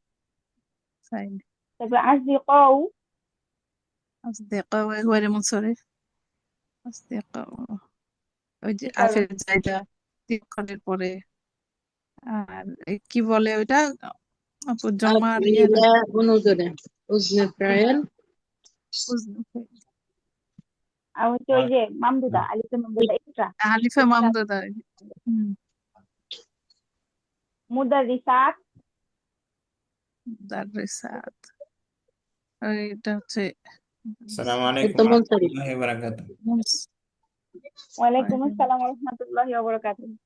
সাইন। তারপর আসদিকাউ, أصدقاء غير منصرف. أصدقاء ওই যে কারণ আফের জায়গা তিনকলের পরে। আর কি বলে ওইটা, আপু জমার ইয়ে না। أفعيلة ونظرة. وزن فعل. আর হচ্ছে ওই যে মামদুদা, আলিফে মামদুদা এক্সট্রা। আলিফা মামদুদা। হুম, মুদারিসাত, মুদাররিসাত। ওইটা হচ্ছে আসসালামু আলাইকুম এটা মুনসারিফ। রহমতুল্লাহি ওয়া বারাকাতুহু। মুস- ওয়ালাইকুম আসসালাম ওয়া রাহমাতুল্লাহি ওয়া বারাকাতুহু।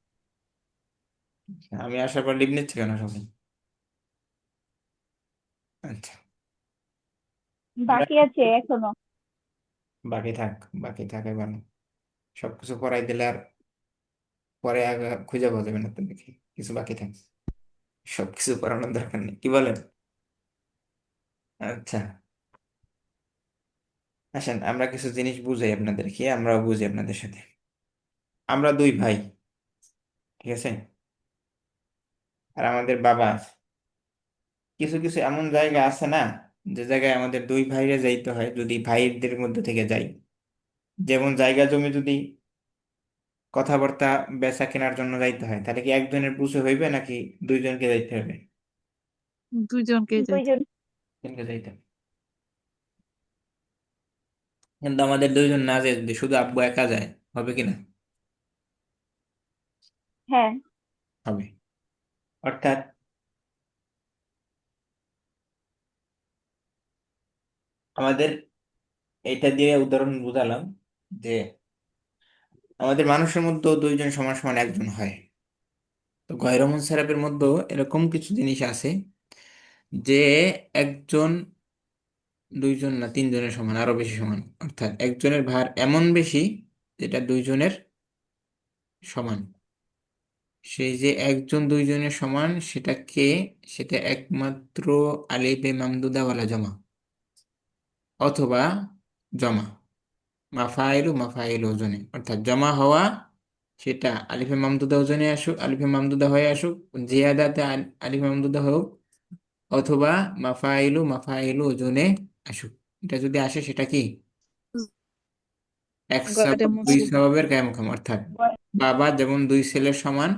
আমি আসার পর লিভ নিচ্ছে কেন সবাই? আচ্ছা, আমরা বাকি আছে এখনো। বাকি থাক, বাকি থাকে ভালো। সবকিছু পড়াই দিলে আর পরে আগে খুঁজে পাওয়া যাবে না, তো দেখি কিছু বাকি থাকে। সবকিছু পড়ানোর দরকার নেই, কি বলেন? আচ্ছা, আসেন আমরা কিছু জিনিস বুঝাই আপনাদেরকে, আমরাও বুঝি আপনাদের সাথে। আমরা দুই ভাই, ঠিক আছে? আর আমাদের বাবা আছে। কিছু কিছু এমন জায়গা আছে না, যে জায়গায় আমাদের দুই ভাইরে যাইতে হয় যদি ভাইদের মধ্যে থেকে যাই। যেমন জায়গা জমি যদি কথাবার্তা বেচা কেনার জন্য যাইতে হয়, তাহলে কি একজনের বুঝে হইবে নাকি দুইজনকে যাইতে হবে? দুজনকেই যাইতে। দুইজন। দুজনকে যাইতে হবে। কিন্তু আমাদের দুইজন না যায়, যদি শুধু আব্বু একা যায়, হবে কিনা? হ্যাঁ হবে। অর্থাৎ আমাদের এইটা দিয়ে উদাহরণ বুঝালাম যে আমাদের মানুষের মধ্যে দুইজন সমান সমান একজন হয়। তো গয়র মুনসারাফের মধ্যে এরকম কিছু জিনিস আছে যে একজন, দুইজন না তিনজনের সমান, আরো বেশি সমান, অর্থাৎ একজনের ভার এমন বেশি যেটা দুইজনের সমান। সেই যে একজন দুইজনের সমান সেটা কে? সেটা একমাত্র আলিফে মামদুদাওয়ালা জমা, অথবা জমা মাফাইলু মাফাইল ওজনে, অর্থাৎ জমা হওয়া সেটা আলিফে মামদুদা ওজনে আসুক, আলিফে মামদুদা হয়ে আসুক, জিয়াদাতে আলিফে মামদুদা হোক, অথবা মাফাইলু মাফাইলু ওজনে আসুক। এটা যদি আসে সেটা কি? এক গয়রে সবব দুই মুনসারিফ। সববের কায়ামুখাম, অর্থাৎ বাবা যেমন দুই ছেলের সমান,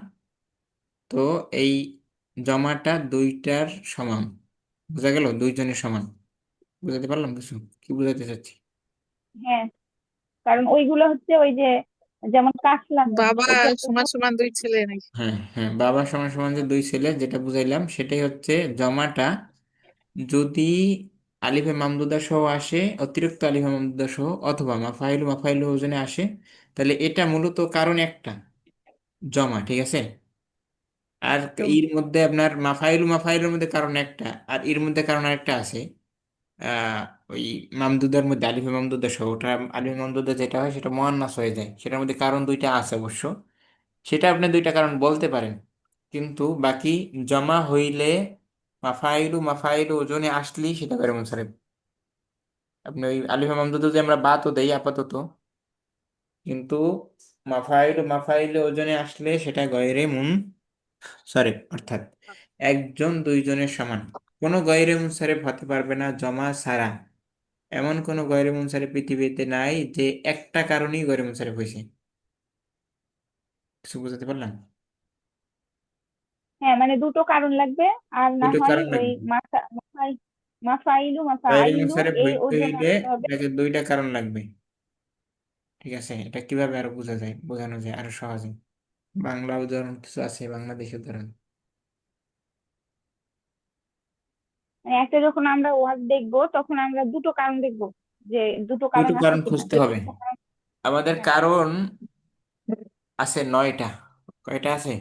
তো এই জমাটা দুইটার সমান। বোঝা গেল? দুইজনের সমান। বুঝাতে পারলাম কিছু? কি বুঝাতে চাচ্ছি? হ্যাঁ, কারণ ওইগুলো হচ্ছে ওই যে যেমন কাসলাম, বাবা ওইটা তো সমান সমান দুই ছেলে নাকি? হ্যাঁ হ্যাঁ, বাবা সমান সমান যে দুই ছেলে, যেটা বুঝাইলাম সেটাই হচ্ছে জমাটা। যদি আলিফে মামদুদা সহ আসে, অতিরিক্ত আলিফে মামদুদা সহ, অথবা মাফাইলু মাফাইলু ওজনে আসে, তাহলে এটা মূলত কারণ একটা, জমা। ঠিক আছে? আর জমা। এর মধ্যে আপনার মাফাইলু মাফাইলুর মধ্যে কারণ একটা, আর এর মধ্যে কারণ আরেকটা আছে। আহ ওই মামদুদার মধ্যে আলিফে মামদুদা সহ, ওটা আলিফে মামদুদা যেটা হয় সেটা মুয়ান্নাস হয়ে যায়, সেটার মধ্যে কারণ দুইটা আছে অবশ্য। সেটা আপনি দুইটা কারণ বলতে পারেন, কিন্তু বাকি জমা হইলে মাফাইলু মাফাইলু ওজনে আসলেই সেটা গয়রে মুনসারিফ। আপনি ওই আলিফে মামদুদা যে আমরা বাতও দেই আপাতত, কিন্তু মাফাইলু মাফাইলু ওজনে আসলে সেটা গয়রে মুনসারিফ, অর্থাৎ একজন দুইজনের সমান। কোনো গয়রে মুনসারিফ হতে পারবে না জমা ছাড়া। এমন কোনো গয়রে মুনসারিফ পৃথিবীতে নাই যে একটা কারণেই গয়রে মুনসারিফ হয়েছে। কিছু বুঝাতে পারলাম? হ্যাঁ, মানে দুটো কারণ লাগবে, আর না দুটো হয় কারণ ওই লাগবে। মাফাইলু গয়রে মাফাইলু মুনসারিফ এই হইতে ওজন হইলে আসতে হবে। এটাকে দুইটা কারণ লাগবে। ঠিক আছে? এটা কিভাবে আরো বোঝানো যায় আরো সহজে? বাংলা উদাহরণ কিছু আছে, বাংলাদেশি উদাহরণ। মানে একটা যখন আমরা ওয়ার্ড দেখবো তখন আমরা দুটো কারণ দেখবো, যে দুটো দুটো কারণ আছে কারণ কিনা, খুঁজতে যদি হবে। একটা কারণ। আমাদের হ্যাঁ, কারণ আছে 9টা। কয়টা আছে?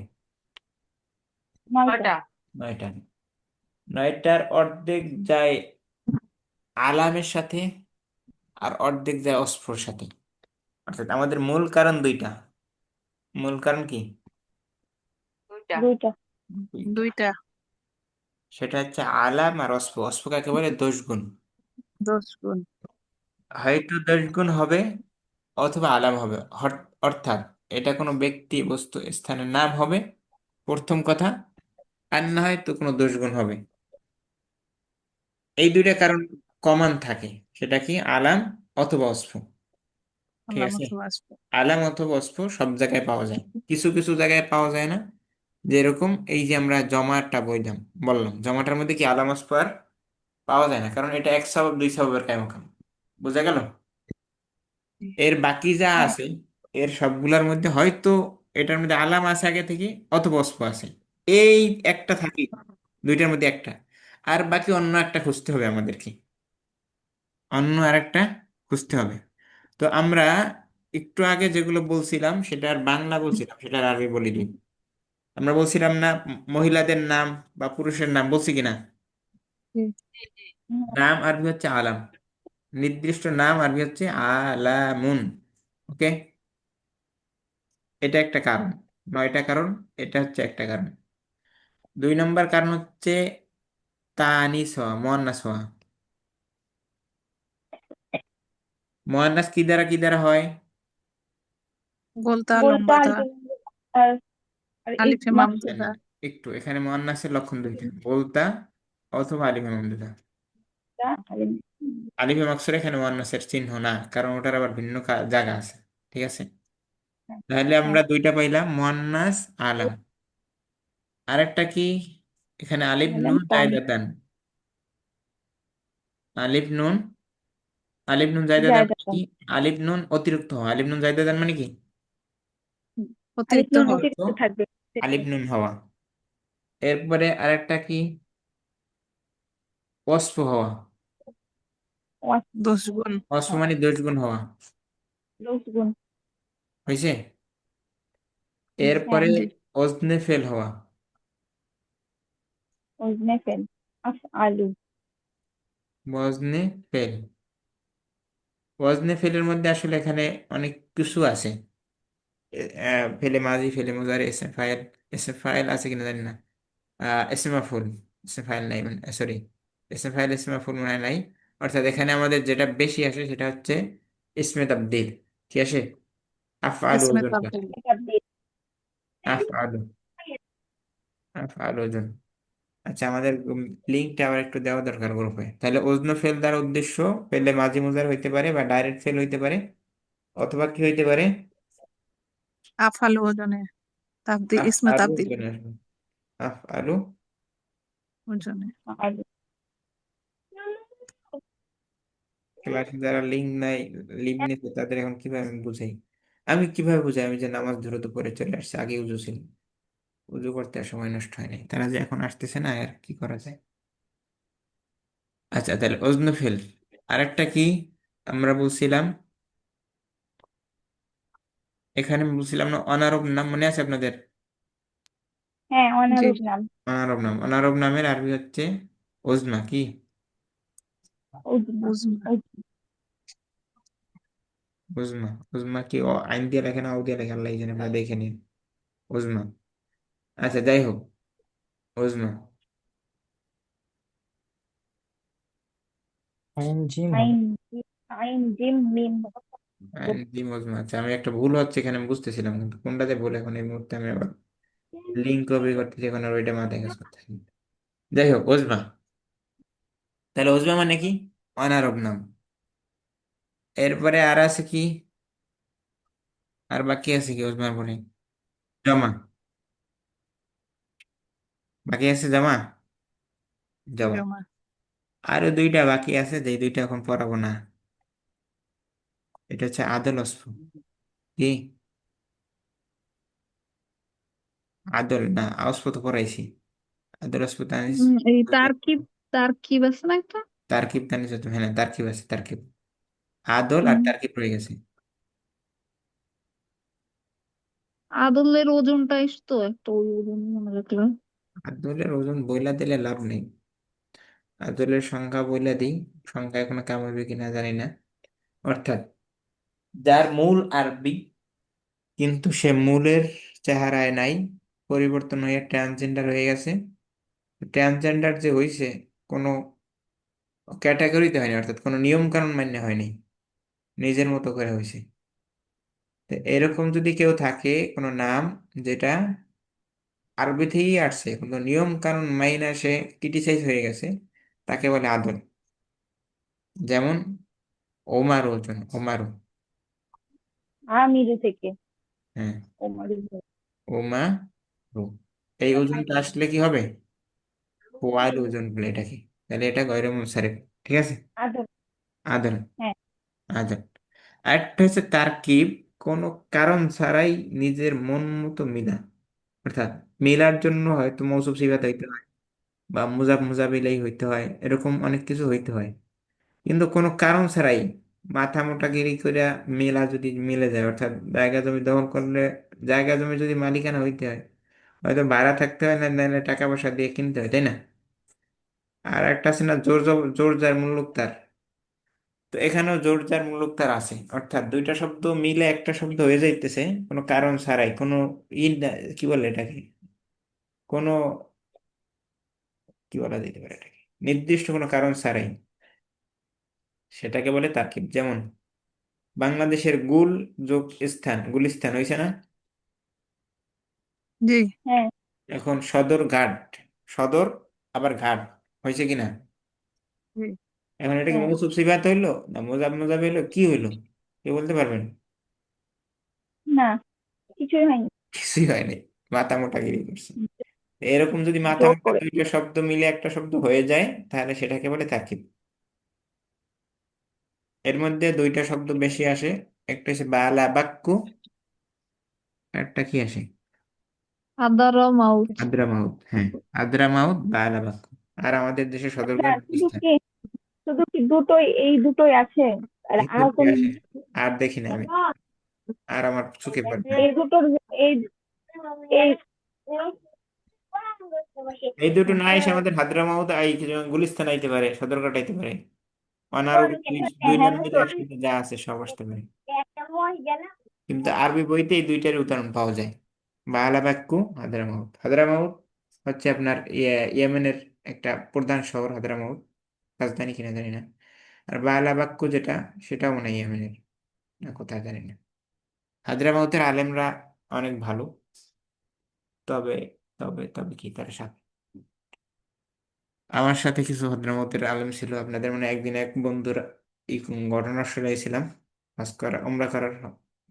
নয়টা। কয়টা? 9টা। 9টার অর্ধেক যায় আলামের সাথে, আর অর্ধেক যায় অস্ফর সাথে। অর্থাৎ আমাদের মূল কারণ দুইটা। মূল কারণ কি? দুইটা। দুইটা। দুইটা। দুইটা। সেটা হচ্ছে আলাম আর অস্ফ। অস্ফ কাকে বলে? 10 গুণ। 10 গুণ। হয়তো 10 গুণ হবে, অথবা আলাম হবে। অর্থাৎ এটা কোনো ব্যক্তি বস্তু স্থানের নাম হবে প্রথম কথা, আর না হয় তো কোনো 10 গুণ হবে। এই দুইটা কারণ কমন থাকে। সেটা কি? আলাম অথবা অস্ফ। ঠিক আল্লাহ আছে? মতো আসবে। আলাম অথবা অস্ফ সব জায়গায় পাওয়া যায়, কিছু কিছু জায়গায় পাওয়া যায় না। যেরকম এই যে আমরা জমাটা বললাম, জমাটার মধ্যে কি আলাম অস্ফ আর পাওয়া যায় না, কারণ এটা এক সবব দুই সববের কায়মুখাম। বোঝা গেল? এর বাকি যা হ্যাঁ, আছে, এর সবগুলার মধ্যে হয়তো এটার মধ্যে আলাম আছে আগে থেকে, অথবা অস্ফ আছে। এই একটা থাকি, দুইটার মধ্যে একটা। আর বাকি অন্য একটা খুঁজতে হবে আমাদেরকে, অন্য আরেকটা খুঁজতে হবে। তো আমরা একটু আগে যেগুলো বলছিলাম সেটার বাংলা বলছিলাম, সেটার আরবি বলি দিই। আমরা বলছিলাম না, মহিলাদের নাম বা পুরুষের নাম বলছি কিনা? জি। নাম আরবি হচ্ছে আলাম, নির্দিষ্ট নাম আরবি হচ্ছে আলামুন। ওকে? এটা একটা কারণ। 9টা কারণ, এটা হচ্ছে একটা কারণ। 2 নম্বর কারণ হচ্ছে তানিস হওয়া, মুয়ান্নাস হওয়া। মুয়ান্নাস কি দ্বারা হয়? গোলতা বলতে লম্বাতা। আলটি আর আর এই আলিফে না, মাকসুদ। না, মামদুদা। একটু এখানে মুয়ান্নাসের লক্ষণ দুইটা, বলতা অথবা আলিফে মামদুদা। আর আলিফে মাকসুর এখানে মুয়ান্নাসের চিহ্ন না, কারণ ওটার আবার ভিন্ন জায়গা আছে। ঠিক আছে? তাহলে হ্যাঁ, আমরা দুইটা পাইলাম, মুয়ান্নাস আলাম। আরেকটা কি? এখানে আলিফ বললাম নুন তানি জায়দাতান। আলিফ নুন, আলিফ নুন জায়দাতান মানে জায়দাতান। কি? আলিফ নুন অতিরিক্ত হওয়া। আলিফ নুন জায়দাতান মানে কি? আলিফ অতিরিক্ত নুন হওয়া। অতিরিক্ত অতিরিক্ত থাকবে সেটাই। আলিফ নুন হওয়া। এরপরে আরেকটা কি? ওয়াসফ হওয়া। ওয়াস 10 গুণ। ওয়াসফ মানে 10 গুণ হওয়া। দশ গুণ। হয়েছে? হ্যাঁ, এরপরে জি। ওজনে ফেল হওয়া। ওজনে ফেল আলু। ওজনে ফেল। ওজনে ফেলের মধ্যে আসলে এখানে অনেক কিছু আছে। ফেলে মাজি, ফেলে মুজারে, এসে ফাইল। এসে ফাইল আছে কিনা জানি না। এসে মাফুল। এসে ফাইল নাই, সরি। এসে ফাইল এসে মাফুল মনে হয় নাই। অর্থাৎ এখানে আমাদের যেটা বেশি আসে সেটা হচ্ছে ইসমে তাবদীল। কি আসে? আফআলু ইসমে ওজন করে। তাবদীল। এটা দিয়ে আফআলু। আফআলু ওজন। আচ্ছা, আমাদের লিঙ্কটা আবার একটু দেওয়া দরকার গ্রুপে। তাহলে ওজনে ফেল দ্বারা উদ্দেশ্য ফেলে মাজি মুজার হইতে পারে বা ডাইরেক্ট ফেল হইতে পারে, অথবা কি হইতে পারে? আফআলু ওজনে তাবদীল, ইসমে আফআলু তাবদীল ওজনে আসবে। আফআলু। ওজনে। আলু। ক্লাসে যারা লিঙ্ক নাই, লিঙ্ক নিতে, তাদের এখন কিভাবে আমি বুঝাই? আমি কিভাবে বুঝাই? আমি যে নামাজ দ্রুত পড়ে চলে আসছে, আগে উজু ছিল, উজু করতে আর সময় নষ্ট হয় নাই, তারা যে এখন আসতেছে না, আর কি করা যায়? আচ্ছা, তাহলে ওজনে ফেল। আরেকটা কি আমরা বলছিলাম? এখানে বলছিলাম না অনারব নাম, মনে আছে আপনাদের? হ্যাঁ, জি। অনারব নাম। অনারব নাম, অনারব নামের আরবি হচ্ছে ওজমা। কি? উজমা। উজমা। ওজমা। ওজমা কি আইন দিয়ে লেখে না আউ দিয়ে লেখে, আল্লাহ জানে, আমরা দেখে নিন। ওজমা। আচ্ছা, যাই হোক, ওজমা। আইন জিম হবে। আইন আইন জিম মিম। আইন জি ওজমা। আচ্ছা, আমি একটা ভুল হচ্ছে এখানে, আমি বুঝতেছিলাম, কিন্তু কোনটাতে ভুল এখন এই মুহূর্তে আমি আবার লিঙ্ক কপি করতেছি, এখন আর ওইটা মাথায় কাজ করতেছি না। যাই হোক, ওজমা। তাহলে ওজমা মানে কি? অনারব নাম। এরপরে আর আছে কি? আর বাকি আছে কি ওজমার পরে? জমা। বাকি আছে জমা। জমা। জমা। আরো দুইটা বাকি আছে, যে দুইটা এখন পড়াবো না। এটা হচ্ছে আদল অস্ফ। কি? আদল না, অস্ফ তো পড়াইছি। আদল অস্ফ তানিস। এই তারকিব আছে না একটা? তারকিব তানিস হতো, হ্যাঁ তারকিব আছে, তারকিব। আদল আর হুম। তারকিব রয়ে গেছে। আদলের ওজনটা তো একটা ওই ওজন মনে রাখলাম। আদলের ওজন বইলা দিলে লাভ নেই। আদলের সংখ্যা বইলা দিই। সংখ্যা এখনো কাম হবে কিনা জানি না। অর্থাৎ যার মূল আরবি, কিন্তু সে মূলের চেহারায় নাই, পরিবর্তন হয়ে ট্রান্সজেন্ডার হয়ে গেছে। ট্রান্সজেন্ডার যে হয়েছে, কোনো ক্যাটাগরিতে হয়নি, অর্থাৎ কোনো নিয়ম কানুন মান্য হয়নি, নিজের মতো করে হয়েছে। তো এরকম যদি কেউ থাকে, কোনো নাম যেটা আরবি থেকেই আসছে কিন্তু নিয়ম কানুন মাইনা সে ক্রিটিসাইজ হয়ে গেছে, তাকে বলে আদল। যেমন ওমারু ওজন, ওমারু। আমিরু থেকে হ্যাঁ, ওমারু। ওমারু। এই ওজনটা আসলে কি হবে? ওয়াইল ওজন বলে এটাকে। তাহলে এটা গয়রে মুনসারিফ। ঠিক আছে। আদর। আদল। হ্যাঁ। আদল। আরেকটা হচ্ছে তারকিব, কোনো কারণ ছাড়াই নিজের মন মতো মিলা। অর্থাৎ মিলার জন্য হয়তো মৌসুফ সিফাত হইতে হয়, বা মুজাব মুজাবিলাই হইতে হয়, এরকম অনেক কিছু হইতে হয়, কিন্তু কোনো কারণ ছাড়াই মাথা মোটাগিরি করে মেলা যদি মিলে যায়, অর্থাৎ জায়গা জমি দখল করলে, জায়গা জমি যদি মালিকানা হইতে হয়, হয়তো ভাড়া থাকতে হয়, না নাহলে টাকা পয়সা দিয়ে কিনতে হয়, তাই না? আর একটা আছে না, জোর যার মুল্লুক তার। তো এখানেও জোর যার মুল্লুক তার আছে, অর্থাৎ দুইটা শব্দ মিলে একটা শব্দ হয়ে যাইতেছে কোনো কারণ ছাড়াই, কোনো কি বলে এটাকে, কোনো, কি বলা যেতে পারে এটাকে, নির্দিষ্ট কোনো কারণ ছাড়াই, সেটাকে বলে তারকিব। যেমন বাংলাদেশের গুল যোগ স্থান, গুলিস্তান হয়েছে না? জি। হ্যাঁ। এখন সদর ঘাট, সদর আবার ঘাট হয়েছে কিনা? জি। এখন এটা কি হ্যাঁ। মৌসুফ সিফাত হইলো, না মোজাব মোজাব হইলো, কি হইলো? কে বলতে পারবেন? না, কিছুই হয়নি। কিছুই হয়নি, মাথা মোটাগিরি করছে। এরকম যদি মাথা জোর মোটা করে। দুইটা শব্দ মিলে একটা শব্দ হয়ে যায়, তাহলে সেটাকে বলে তাকিব। এর মধ্যে দুইটা শব্দ বেশি আসে, একটা হচ্ছে বালা বাক্কু, আর একটা কি আসে? আদার মাউথ। আদ্রা মাউত। হ্যাঁ, আদ্রা মাউত বালা বাক্কু। আর আমাদের দেশে আচ্ছা, সদরঘাট গুলিস্তান। শুধু কি দুটোই, এই দুটোই আছে? আর এই আর দুইটাই কোন? আসে। আর দেখি না আমি, আর আমার চোখে পড়ে না। এই দুটোর, এই এই এই দুটো না এসে আমাদের হায়দ্রাবাদ গুলিস্তান আইতে পারে, সদরঘাট আইতে পারে, অনারব দুই দুই ল্যাঙ্গুয়েজ একসাথে যা আছে সব আসতে পারে। কিন্তু আরবি বইতে এই দুইটার উদাহরণ পাওয়া যায়। বাংলা বাক্য হায়দ্রাবাদ। হায়দ্রাবাদ হচ্ছে আপনার ইয়েমেনের একটা প্রধান শহর হায়দ্রাবাদ, রাজধানী কিনা জানি না। আর বাংলা বাক্য যেটা, সেটাও মনে হয় ইয়েমেনের, না কোথায় জানি না। হায়দ্রাবাদের আলেমরা অনেক ভালো। তবে তবে কি তার সাথে আমার সাথে কিছু হায়দ্রাবাদের আলেম ছিল। আপনাদের মানে একদিন এক বন্ধুর এই ঘটনা শুনেছিলাম। কাজ করা উমরা করার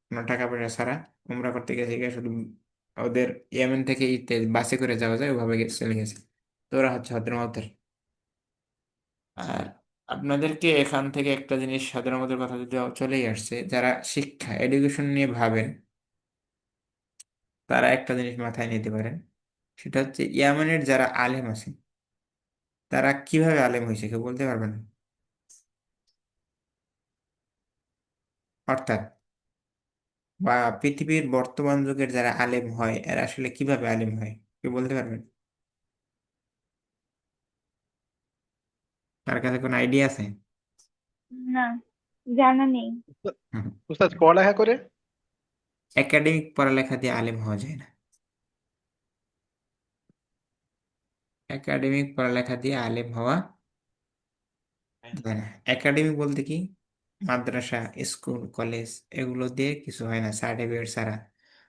কোনো টাকা পয়সা ছাড়া উমরা করতে গেছে গিয়ে শুধু ওদের ইয়েমেন থেকে ইতে বাসে করে যাওয়া যায়, ওভাবে চলে গেছে। তো ওরা হচ্ছে হায়দ্রাবাদের। আর আপনাদেরকে এখান থেকে একটা জিনিস হায়দ্রাবাদের কথা যদি চলেই আসছে, যারা শিক্ষা এডুকেশন নিয়ে ভাবেন তারা একটা জিনিস মাথায় নিতে পারেন। সেটা হচ্ছে ইয়ামানের যারা আলেম আছে তারা কিভাবে আলেম হয়েছে কেউ বলতে পারবেন? অর্থাৎ বা পৃথিবীর বর্তমান যুগের যারা আলেম হয় এরা আসলে কিভাবে আলেম হয় কেউ বলতে পারবেন? তার কাছে কোনো আইডিয়া আছে? না, জানা নেই। উস্তাদ পড়ালেখা করে। একাডেমিক পড়ালেখা দিয়ে আলেম হওয়া যায় না। একাডেমিক পড়ালেখা দিয়ে আলেম হওয়া যায় না। একাডেমিক বলতে কি, মাদ্রাসা, স্কুল, কলেজ এগুলো দিয়ে কিছু হয় না সার্টিফিকেট ছাড়া।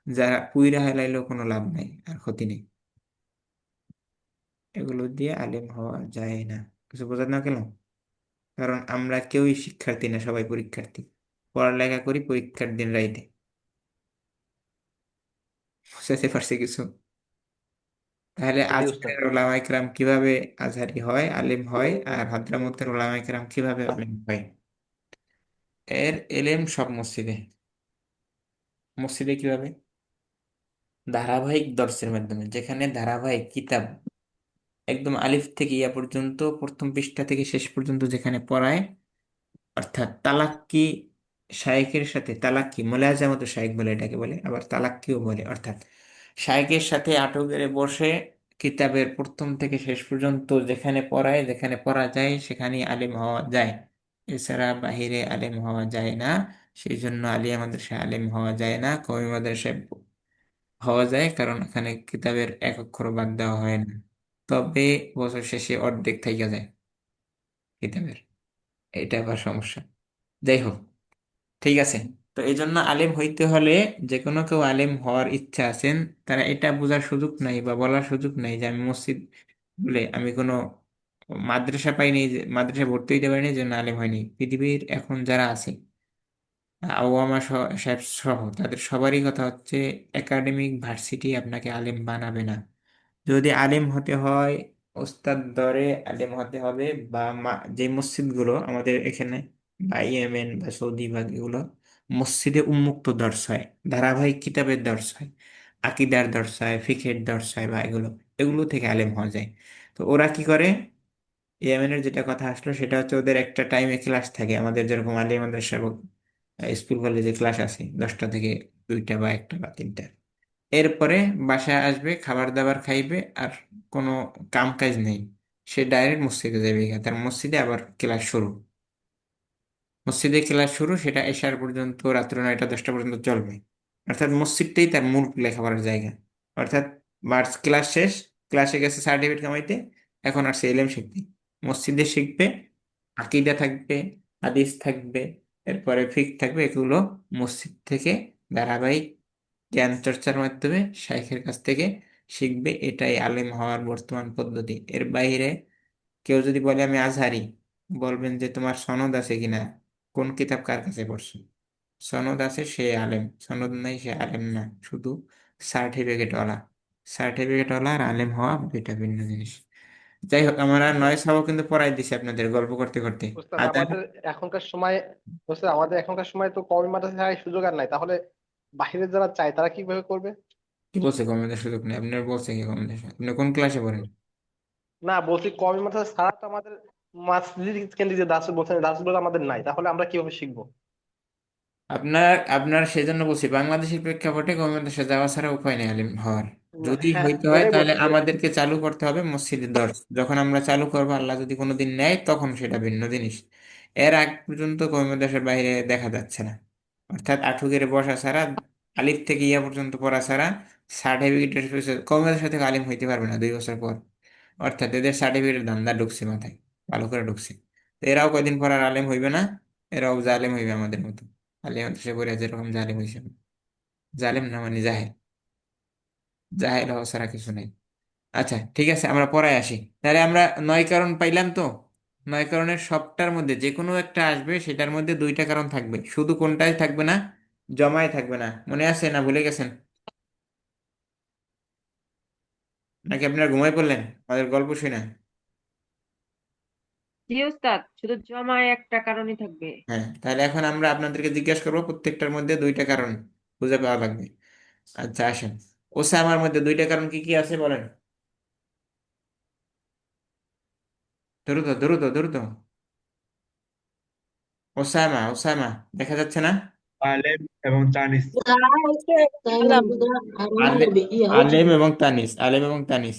যারা পুইরা হেলাইলেও কোনো লাভ নাই আর ক্ষতি নেই। এগুলো দিয়ে আলেম হওয়া যায় না। কিছু বোঝার না কেন? কারণ আমরা কেউই শিক্ষার্থী না, সবাই পরীক্ষার্থী। পড়ালেখা করি পরীক্ষার দিন রাইতে। বুঝতে পারছি কিছু? তাহলে জি উস্তাদ। আজকের ওলামায়ে কেরাম কিভাবে আজহারি হয়, আলেম হয়, আর হাদ্রামতের ওলামায়ে কেরাম কিভাবে আলেম হয়? এর এলেম সব মসজিদে। মসজিদে কিভাবে? ধারাবাহিক দর্শের মাধ্যমে, যেখানে ধারাবাহিক কিতাব একদম আলিফ থেকে ইয়া পর্যন্ত প্রথম পৃষ্ঠা থেকে শেষ পর্যন্ত যেখানে পড়ায়। অর্থাৎ তালাক্কি শায়েখের সাথে, তালাক্কি মোলাজামত শায়েখ বলে এটাকে বলে, আবার তালাক্কিও বলে। অর্থাৎ শায়েখের সাথে আটকেরে বসে কিতাবের প্রথম থেকে শেষ পর্যন্ত যেখানে পড়ায়, যেখানে পড়া যায় সেখানেই আলেম হওয়া যায়। এছাড়া বাহিরে আলেম হওয়া যায় না। সেই জন্য আলিয়া মাদ্রাসায় আলেম হওয়া যায় না, কওমি মাদ্রাসায় হওয়া যায়, কারণ এখানে কিতাবের এক অক্ষর বাদ দেওয়া হয় না। তবে বছর শেষে অর্ধেক থাইকা যায় কিতাবের। এটা আবার সমস্যা। যাই হোক, ঠিক আছে। তো এই জন্য আলেম হইতে হলে, যে কোনো কেউ আলেম হওয়ার ইচ্ছা আছেন তারা এটা বোঝার সুযোগ নাই বা বলার সুযোগ নাই যে আমি মসজিদ বলে আমি কোনো মাদ্রাসা পাইনি, যে মাদ্রাসা ভর্তি হইতে পারিনি যে আলেম হয়নি। পৃথিবীর এখন যারা আছে আওয়ামা সাহেব সহ তাদের সবারই কথা হচ্ছে একাডেমিক ভার্সিটি আপনাকে আলেম বানাবে না। যদি আলেম হতে হয় ওস্তাদ দরে আলেম হতে হবে। বা যে মসজিদগুলো আমাদের এখানে বা ইয়েমেন বা সৌদি বা এগুলো মসজিদে উন্মুক্ত দর্স হয়, ধারাবাহিক কিতাবের দর্স হয়, আকিদার দর্স হয়, ফিকহের দর্স হয়, বা এগুলো এগুলো থেকে আলেম হওয়া যায়। তো ওরা কি করে, ইয়েমেনের যেটা কথা আসলো সেটা হচ্ছে ওদের একটা টাইমে ক্লাস থাকে, আমাদের যেরকম আলিয়া মাদ্রাসা স্কুল কলেজে ক্লাস আছে 10টা থেকে 2টা বা 1টা বা 3টা। এরপরে বাসায় আসবে, খাবার দাবার খাইবে, আর কোনো কাম কাজ নেই। সে ডাইরেক্ট মসজিদে যাবে, তার মসজিদে আবার ক্লাস শুরু। মসজিদে ক্লাস শুরু, সেটা এশার পর্যন্ত, রাত্র 9টা 10টা পর্যন্ত চলবে। অর্থাৎ মসজিদটাই তার মূল লেখাপড়ার জায়গা। অর্থাৎ বার্স ক্লাস শেষ, ক্লাসে গেছে সার্টিফিকেট কামাইতে, এখন আর সে এলেম শিখবে। মসজিদে শিখবে, আকীদা থাকবে, হাদিস থাকবে, এরপরে ফিকহ থাকবে। এগুলো মসজিদ থেকে ধারাবাহিক জ্ঞান চর্চার মাধ্যমে শাইখের কাছ থেকে শিখবে। এটাই আলেম হওয়ার বর্তমান পদ্ধতি। এর বাইরে কেউ যদি বলে আমি আজহারি, বলবেন যে তোমার সনদ আছে কিনা, কোন কিতাব কার কাছে পড়ছো? সনদ আছে সে আলেম, সনদ নাই সে আলেম না। শুধু সার্টিফিকেটওয়ালা। সার্টিফিকেটওয়ালা আর আলেম হওয়া দুইটা ভিন্ন জিনিস। যাই হোক, আমার আর নয় সবও কিন্তু পড়াই দিছি আপনাদের গল্প করতে করতে। উস্তাদ আদা আমাদের এখনকার সময়, উস্তাদ আমাদের এখনকার সময় তো কওমি মাদ্রাসা ছাড়া সুযোগ আর নাই, তাহলে বাহিরে যারা চায় তারা কিভাবে করবে? কি বলছে কমেন্টের সুযোগ নেই? আপনার বলছে কি কমেন্টের? আপনি কোন ক্লাসে পড়েন? না বলছি কওমি মাদ্রাসা ছাড়া তো আমাদের মসজিদ কেন্দ্রিক যে দাস বলছেন দাসগুলো আমাদের নাই, তাহলে আমরা কিভাবে শিখবো? আপনার আপনার সেজন্য বলছি বাংলাদেশের প্রেক্ষাপটে কমেন্টের যাওয়া ছাড়া উপায় নেই আলিম হওয়ার। যদি হ্যাঁ, হইতে হয় ওটাই তাহলে বলছি যে আমাদেরকে চালু করতে হবে মসজিদের দর্স। যখন আমরা চালু করবো, আল্লাহ যদি কোনোদিন নেয়, তখন সেটা ভিন্ন জিনিস। এর আগ পর্যন্ত কওমি মাদ্রাসার বাইরে দেখা যাচ্ছে না। অর্থাৎ আঠুগের বসা ছাড়া, আলিফ থেকে ইয়া পর্যন্ত পড়া ছাড়া সার্টিফিকেটের কওমি মাদ্রাসা থেকে আলিম হইতে পারবে না 2 বছর পর। অর্থাৎ এদের সার্টিফিকেটের ধান্দা ঢুকছে মাথায়, ভালো করে ঢুকছে। তো এরাও কয়দিন পর আর আলেম হইবে না, এরাও জালেম হইবে আমাদের মতো। আলিম মাদ্রাসায় পড়ে যেরকম জালেম হইছে, জালেম না মানে জাহেল। জাহেল হওয়া ছাড়া কিছু নেই। আচ্ছা ঠিক আছে, আমরা পরে আসি। তাহলে আমরা 9 কারণ পাইলাম তো। 9 কারণের সবটার মধ্যে যে কোনো একটা আসবে, সেটার মধ্যে 2টা কারণ থাকবে। শুধু কোনটাই থাকবে না? জমায় থাকবে না। মনে আছে না ভুলে গেছেন? নাকি আপনারা ঘুমাই পড়লেন আমাদের গল্প শুনে? জি উস্তাদ, শুধু জমায় একটা কারণই থাকবে। হ্যাঁ, তাহলে এখন আমরা আপনাদেরকে জিজ্ঞাসা করবো, প্রত্যেকটার মধ্যে 2টা কারণ খুঁজে পাওয়া লাগবে। আচ্ছা আসেন, ওসামার মধ্যে 2টা কারণ কি কি আছে বলেন। দ্রুত দ্রুত দ্রুত। ওসামা ওসামা, দেখা যাচ্ছে না? আলেম এবং তানিস। তাইলে আলাম বুধা আর আলে ওই যে আলেম এবং তানিস, আলেম এবং তানিস।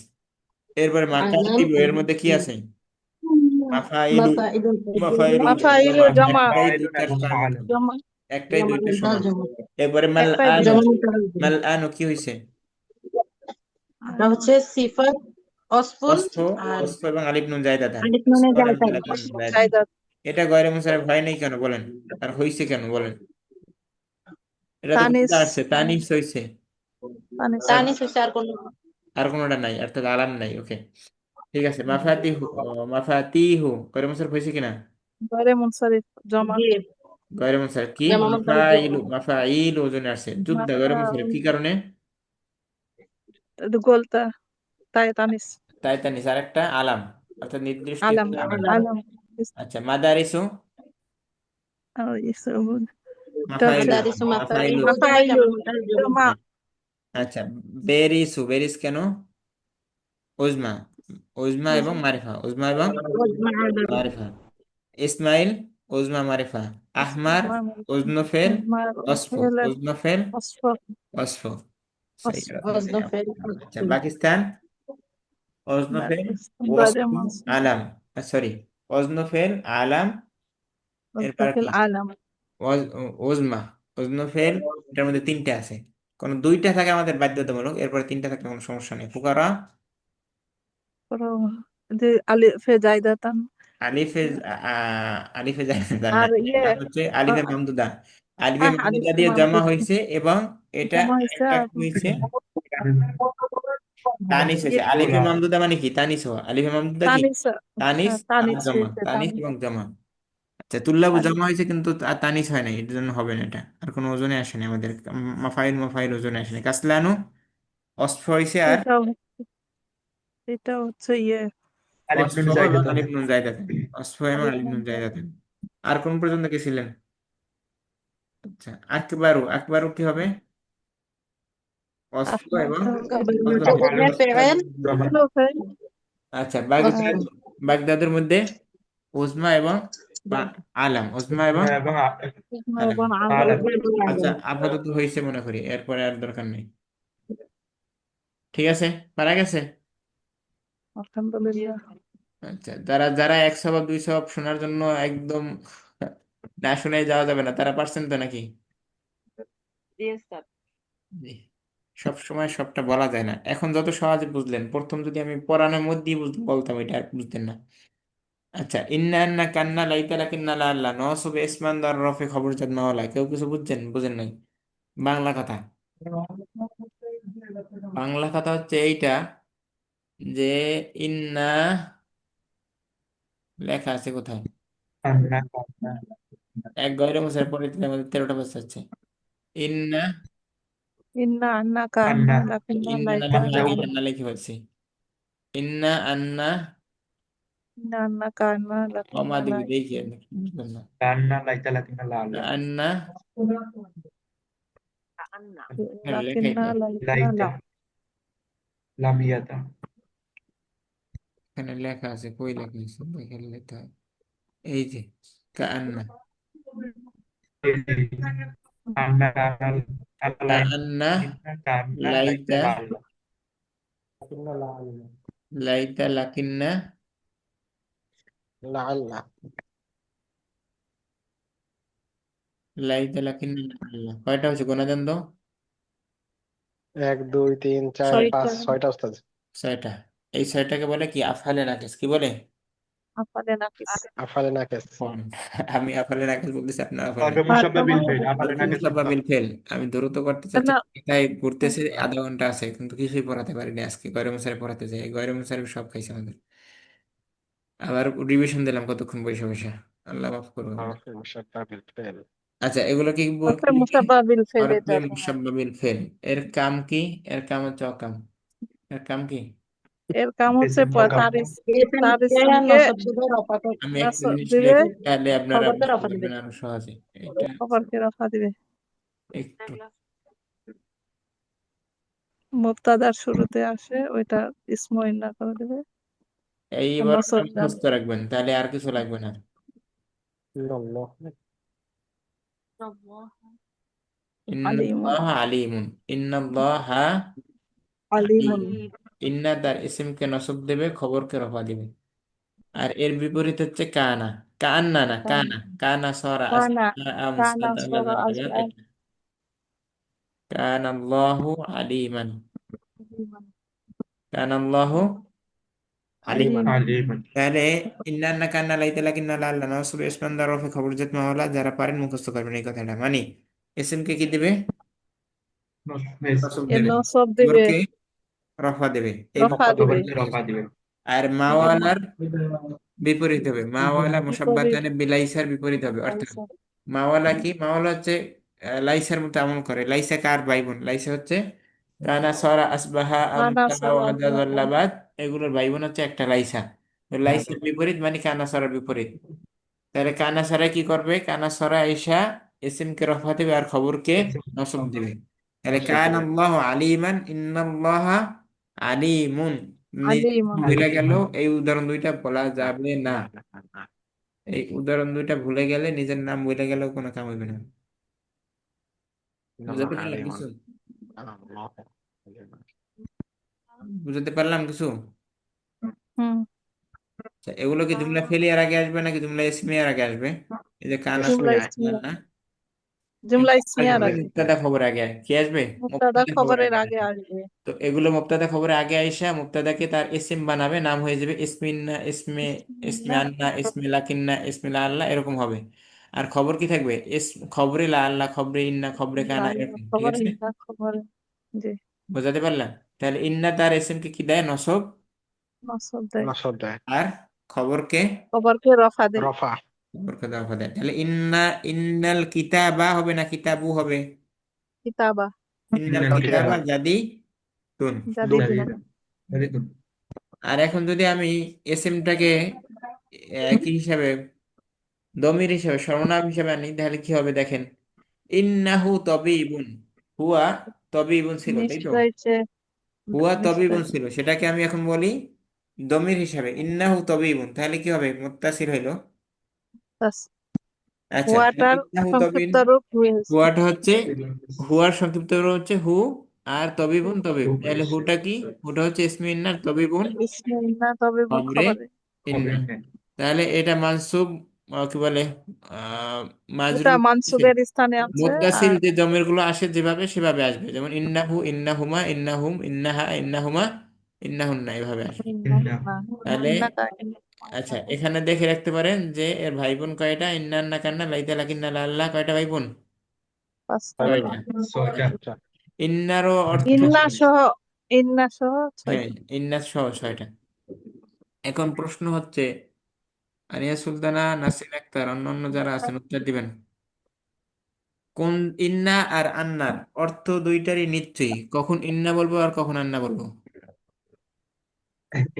এরপরে আলাম মাকাতিব, এর মধ্যে কি আছে? মাফাইলু। মাফাইদুল মাফাইলু মাফাইলু জমা, জমা একটাই ফাইলুন এবং 2টার মতো, আলেম। জমা একটাই জমা 2টার দাল সমান। জমা এরপরে মাল একটাই আনু, দুইটা। জমা মাল আনু কি হয়েছে? এটা হচ্ছে সিফাত অসফুল অস্ফ, আর অস্ফ এবং আলিফ নুন জায়দা থান। আলিফ নুনে বলেন জায়গা আলিফ নুন জায়দা। জায়দাত এটা গয়রে মুসারে ভয় নেই কেন বলেন? আর হইছে কেন বলেন? এটা তো তানিস কোনটা আসছে, তানিস হইছে। তানিস আর তানিস হচ্ছে আর কোন আর কোনোটা নাই, অর্থাৎ আলাম নাই। ওকে, ঠিক আছে। মাফাতিহু, মাফাতিহু গয়রে মুসারে হয়েছে কিনা? গয়রে মুনসারিফ জমা জি গয়রে মুসারে কি? জমা মুতাল মাফাইলু, মাফাইলু ওজনে আসছে, যুদ্ধ গয়রে মুসারে কি কারণে? গোলতা তাই তানিস তাই তানিস, আর একটা আলাম, অর্থাৎ নির্দিষ্ট আলাম একটা নাম। আলাম আলাম আচ্ছা মাদারিসু, ইসবুল এটা হচ্ছে মাফাইলু, মাদারিসু মাফাইলু। মাফাইলু মাফাইলু জমা মুতাল জমা হ্যাঁ। আচ্ছা বেরিসু, বেরিস কেন? উজমা, উজমা এবং মারিফা, উজমা এবং মারিফা। ইসমাইল, উজমা মারিফা। আহমার, উজনফেল, অসফ, ফেলের উজনফেল, অস্ফ অসফ। সহি অস্ফ আলহামদুলিল্লাহ। আচ্ছা পাকিস্তান, অজনফেল, গয়রে ওয়াসফ, মুনসারিফ আলাম, সরি, অজনফেল, আলাম। এরপর ফিল কি? আলাম ওজমা, ওজনফেল। এটার মধ্যে 3টে আছে। কোন 2টা থাকে আমাদের বাধ্যতামূলক, এরপরে 3টা থাকলে কোনো সমস্যা নেই। ফুকারা, যে আলিফে জায়দাতান আলিফে, আলিফে জায়দান না, আর ইয়ে এটা হচ্ছে আলিফে মামদুদা। আলিফে মামদুদা আলিফে দিয়ে জমা মামদুদ হয়েছে, এবং এটা জমা হয়েছে একটা আর কি হয়েছে? তানিস হয়েছে। আলিফে মামদুদা মানে কি? তানিস হওয়া। আলিফে মামদুদা কি? তানিস তানিস আর তানিস জমা, হয়েছে তানিস তানিস এবং জমা। আচ্ছা তুল্লাবু জমা তানিস হয়েছে কিন্তু তানিস হয় না, এটার জন্য হবে না। এটা আর কোনো ওজনে আসেনি আমাদের। মাফাইল, মাফাইল ওজনে আসেনি। কাসলানু, অস্ফ হয়েছে, আর এটাও এটাও হচ্ছে ইয়ে আলিফ অস্ফ নুন এবং জায়দাতান। আলিফ নুন জায়দাতেন। অস্ফ এবং আলিফ নুন জায়দাতেন। আর কোন পর্যন্ত গেছিলেন? আচ্ছা আকবারু, আকবারু কি হবে? অস্ফ এবং অজনফেল, ওজনে অস্ফ ফেল এবং জমা। আচ্ছা বাগদাদ, বাগদাদের মধ্যে উজমা এবং আলাম, উজমা এবং এবং আলাম। আলেম। আচ্ছা আপাতত হয়েছে মনে করি, এরপরে আর দরকার নেই। ঠিক আছে, পারা গেছে। আলহামদুলিল্লাহ আচ্ছা যারা যারা 100 বা 200 শোনার জন্য একদম না শুনে যাওয়া যাবে না, তারা পারছেন তো নাকি? জি উস্তাদ। জি। সব সময় সবটা বলা যায় না। এখন যত সহজে বুঝলেন, প্রথম যদি আমি পড়ানোর মধ্যেই বলতাম, এটা আর বুঝতেন না। আচ্ছা ইন্না আন্না কান্না লাইতা লাকিন্না লা আল্লাহ নসবে ইসমান দার রফে খবর জাদ মাওলা, কেউ কিছু বুঝছেন? বুঝেন নাই? বাংলা কথা, বাংলা কথা হচ্ছে এইটা, যে ইন্না লেখা আছে কোথায়? কান্না কান্না এক গয়রে মুসার পরে দিলে আমাদের 13টা বাচ্চা আছে। ইন্না, ইন্না আন্না কান্না কান্না লাকিন্না ইন্না না লাইতা লিখে লা আগে আলাম কান্না লিখে ফেলছি। ইন্না আন্না, ইন্না আন্না কান্না কমা লাকিন্না দিবি লাই দেখি, বুঝলাম না। কান্না লাইতা লাকিন্না লা না, আলাম। আন্না, আন্না এখানে লেখাই লাকিন্না নাই। লাইতা লাইতা লা লামিয়াতা। এখানে লেখা আছে, কই লেখা আছে দেখে লেখা হয়। এই যে কান্না, কান্না কান্না আল্লাহ কান্না ইন্না কান্না লাইতা লাইতা লা আলাম। লাকিন্না লাআল্লা লাইতা লাকিন্না লাআল্লা লাইতা লাকিন্না আল্লাহ কয়টা হচ্ছে গোনা দেন তো? 1 2 3 4 ছয়টা 5 6টা উস্তাদ। 6টা। এই 6টাকে বলে কি আফআলে নাকিস, কি বলে? আফালে নাকিস। আফালে নাকেস। কোন? আমি আফআলে নাকিস বলতেছি, আপনার আফআলে হরফে নাকিস। মুসাব্বা বিল ফেল হরফে আফালে হরফে নাকে মুসাব্বা সিফা। বিল ফেল। আমি দ্রুত করতে চাচ্ছি, না তাই ঘুরতেছে আধা ঘন্টা আছে কিন্তু কিছুই পড়াতে পারিনি আজকে। গয়রে মুসারে পড়াতে যাই, গয়রে মুসারে সব খাইছে আমাদের। আবার রিভিশন দিলাম কতক্ষণ বসে বসে। আল্লাহ মাফ করবো আমাদের। হরফে মুসাব্বা বিল ফেল। আচ্ছা, এগুলো কি হরফে কি লিখি? মুসাব্বা বিল ফেল হরফে এটা। মুসাব্বা বিল ফেল। এর কাম কি? এর কাম হচ্ছে অকাম। এর কাম কি? এর কাম হচ্ছে ইসিম ওয়াকাম। তার এসএমকে ইসমকে নসব শুধু রফাকে আমি একটা নাসব জিনিস দিবে, লিখি, তাহলে আপনারা খবরকে বুঝতে রফা দিবে। পারবেন আরো সহজে। এটা খবরকে রফা দিবে। একটু মুবতাদার শুরুতে আসে ওইটা ইসমু ইন্না করে দিবে, এইবার নসব দাল। মুখস্থ রাখবেন, তাহলে আর কিছু লাগবে না। ইল্লাল্লাহ। আলিমুন। ইন্নাল্লাহ আলিমুন। ইন্নাল্লাহ আলিমুন। আলিমুন। ইন্না তার ইসমকে নসব দেবে, খবরকে রফা দিবে। আর এর বিপরীত হচ্ছে কানা। কান্না না, কানা। কানা সরা কানা কানা আসলা সরা আসলা। এটা। কানাল্লাহু আলিমান। কানাল্লাহু আলিমান। আলিমান। আলিমান। তাহলে ইন্নান্না কান্না লাইতা লাকিন্না লাল্লা নওয়াসুল ইসমান দারফে খবর জাত মাওলা, যারা পারেন মুখস্থ করবেন এই কথাটা। মানে এসএমকে কি দিবে? নসব এর দেবে। নসব দিবে, খবরকে রফা দেবে। এই রফা দিবে। খবরকে রফা দিবে। আর মাওয়ালার বিপরীত হবে। মাওয়ালা বিপরীত। মুসাব্বাতানে বিলাইসার বিপরীত হবে। অর্থাৎ আচ্ছা। মাওয়ালা কি? মাওয়ালা হচ্ছে লাইসার মতো আমল করে। লাইসা কার ভাই বোন? লাইসা হচ্ছে কানা সরা আসবাহা কানা আমতা সরা আসলা। ওয়াদাল্লাবাদ, এগুলোর ভাই বোন হচ্ছে একটা লাইসা। তো লাইসার বিপরীত মানে কানা সরার বিপরীত। তাহলে কানা সরা কি করবে? কানা সরা আইসা ইসিম কে রফা দেবে আর খবরকে নসব দিবে। তাহলে নসব কান দিবে। আল্লাহ আলিমান ইন্নাল্লাহ আলিমুন। আলিমুন। ভুলে গেল এই উদাহরণ দুইটা বলা যাবে না। এই উদাহরণ দুইটা ভুলে গেলে, নিজের নাম ভুলে গেলেও কোনো কাম হইবে না। ইল্লাল্লাহ বুঝাতে পারলাম আলিমান। কিছু? আল্লাহ আলিমান। বুঝাতে পারলাম কিছু? হুম। আচ্ছা, এগুলো কি জুমলা ফেলিয়ার আগে আসবে নাকি জুমলা ইসমিয়ার আগে আসবে? এই যে কানা জুমলা ইসমিয়া। ইসমিয়া। না, জুমলা ইসমিয়ার আসবে আগে। মুবতাদা খবর আগে। কি আসবে? মুবতাদা মুবতাদা খবর খবরের আগে আগে আসবে। আসবে। তো এগুলো মুবতাদা খবরে আগে আইসা মুবতাদাকে তার ইসিম বানাবে, নাম হয়ে যাবে ইসমিন্না, ইসমে, ইসমে বিসমিল্লাহ। আন্না, ইসমে লাকিন্না, ইসমে লা আল্লাহ, এরকম হবে। আর খবর কি থাকবে? খবরে লা আল্লাহ, খবরে ইন্না, খবরে কানা, লাল এরকম। ঠিক খবর আছে? ইন্না খবর। জি। বুঝাতে পারলাম? তাহলে ইন্না তার ইসিমকে কি দেয়? নসব। নসব দেয়। নসব দেয়। আর খবরকে খবরকে রফা দেয়। রফা। খবরকে দফা দেয়। তাহলে ইন্নাল কিতাবা হবে না কিতাবু হবে? কিতাবা। ইন্নাল ইন্নাল কিতাবা কিতাবা জাদি তুন। জাদিদুন। জাদিদুন। আর এখন যদি আমি এসএমটাকে কি হিসাবে, দমির হিসাবে, সর্বনাম হিসাবে আনি, তাহলে কি হবে দেখেন। ইন্নাহু তবিবুন। হুয়া তবিবুন ছিল, তাই তো? নিশ্চয় সে। হুয়া নিশ্চয়। তবিবুন ছিল, সেটাকে আমি এখন বলি দমির হিসাবে ইন্নাহু তবিবুন, তাহলে কি হবে? মুত্তাসিল হইলো। বাস। আচ্ছা, তাহলে হুয়াটার ইন্নাহু তবিব, সংক্ষিপ্ত রূপ হয়েছে। হুয়াটা হচ্ছে, হুয়ার সংক্ষিপ্ত রূপ হচ্ছে হু, আর তবিবুন তবিব। তাহলে হুটা কি? হুটা হচ্ছে ইসমে ইন্নার, তবিবুন ইসমে ইন্না তবিবুন খবরে খবরে। ইন্না। তাহলে এটা মানসুব, কি বলে, আহ এটা মাজরুর। মানসুবের স্থানে আছে। মুদ্দাসিল আর যে জমির গুলো আসে যেভাবে সেভাবে আসবে, যেমন ইন্নাহু, ইন্নাহুমা, ইন্নাহুম, ইন্নাহা, ইন্নাহুমা, ইন্নাহুন্না, এভাবে আসবে। ইন্না না। তাহলে ইন্নাকা। আচ্ছা, এখানে দেখে রাখতে পারেন যে এর ভাই বোন কয়টা? ইন্নান্না কান্না লাইতা লাকিন্না লাল্লাহ, কয়টা ভাই বোন? পাঁচটা। ছয়টা। ছয়টা। আচ্ছা। ইন্নারও অর্থ, ইন্না সহ। ইন্না সহ হ্যাঁ, 6টি। ইন্নাস সহ 6টা। এখন প্রশ্ন হচ্ছে, আনিয়া সুলতানা, নাসির আক্তার, অন্যান্য যারা আছেন উত্তর দিবেন। কোন ইন্না আর আন্নার অর্থ দুইটারই নিশ্চয়ই, কখন ইন্না বলবো আর কখন আন্না বলবো?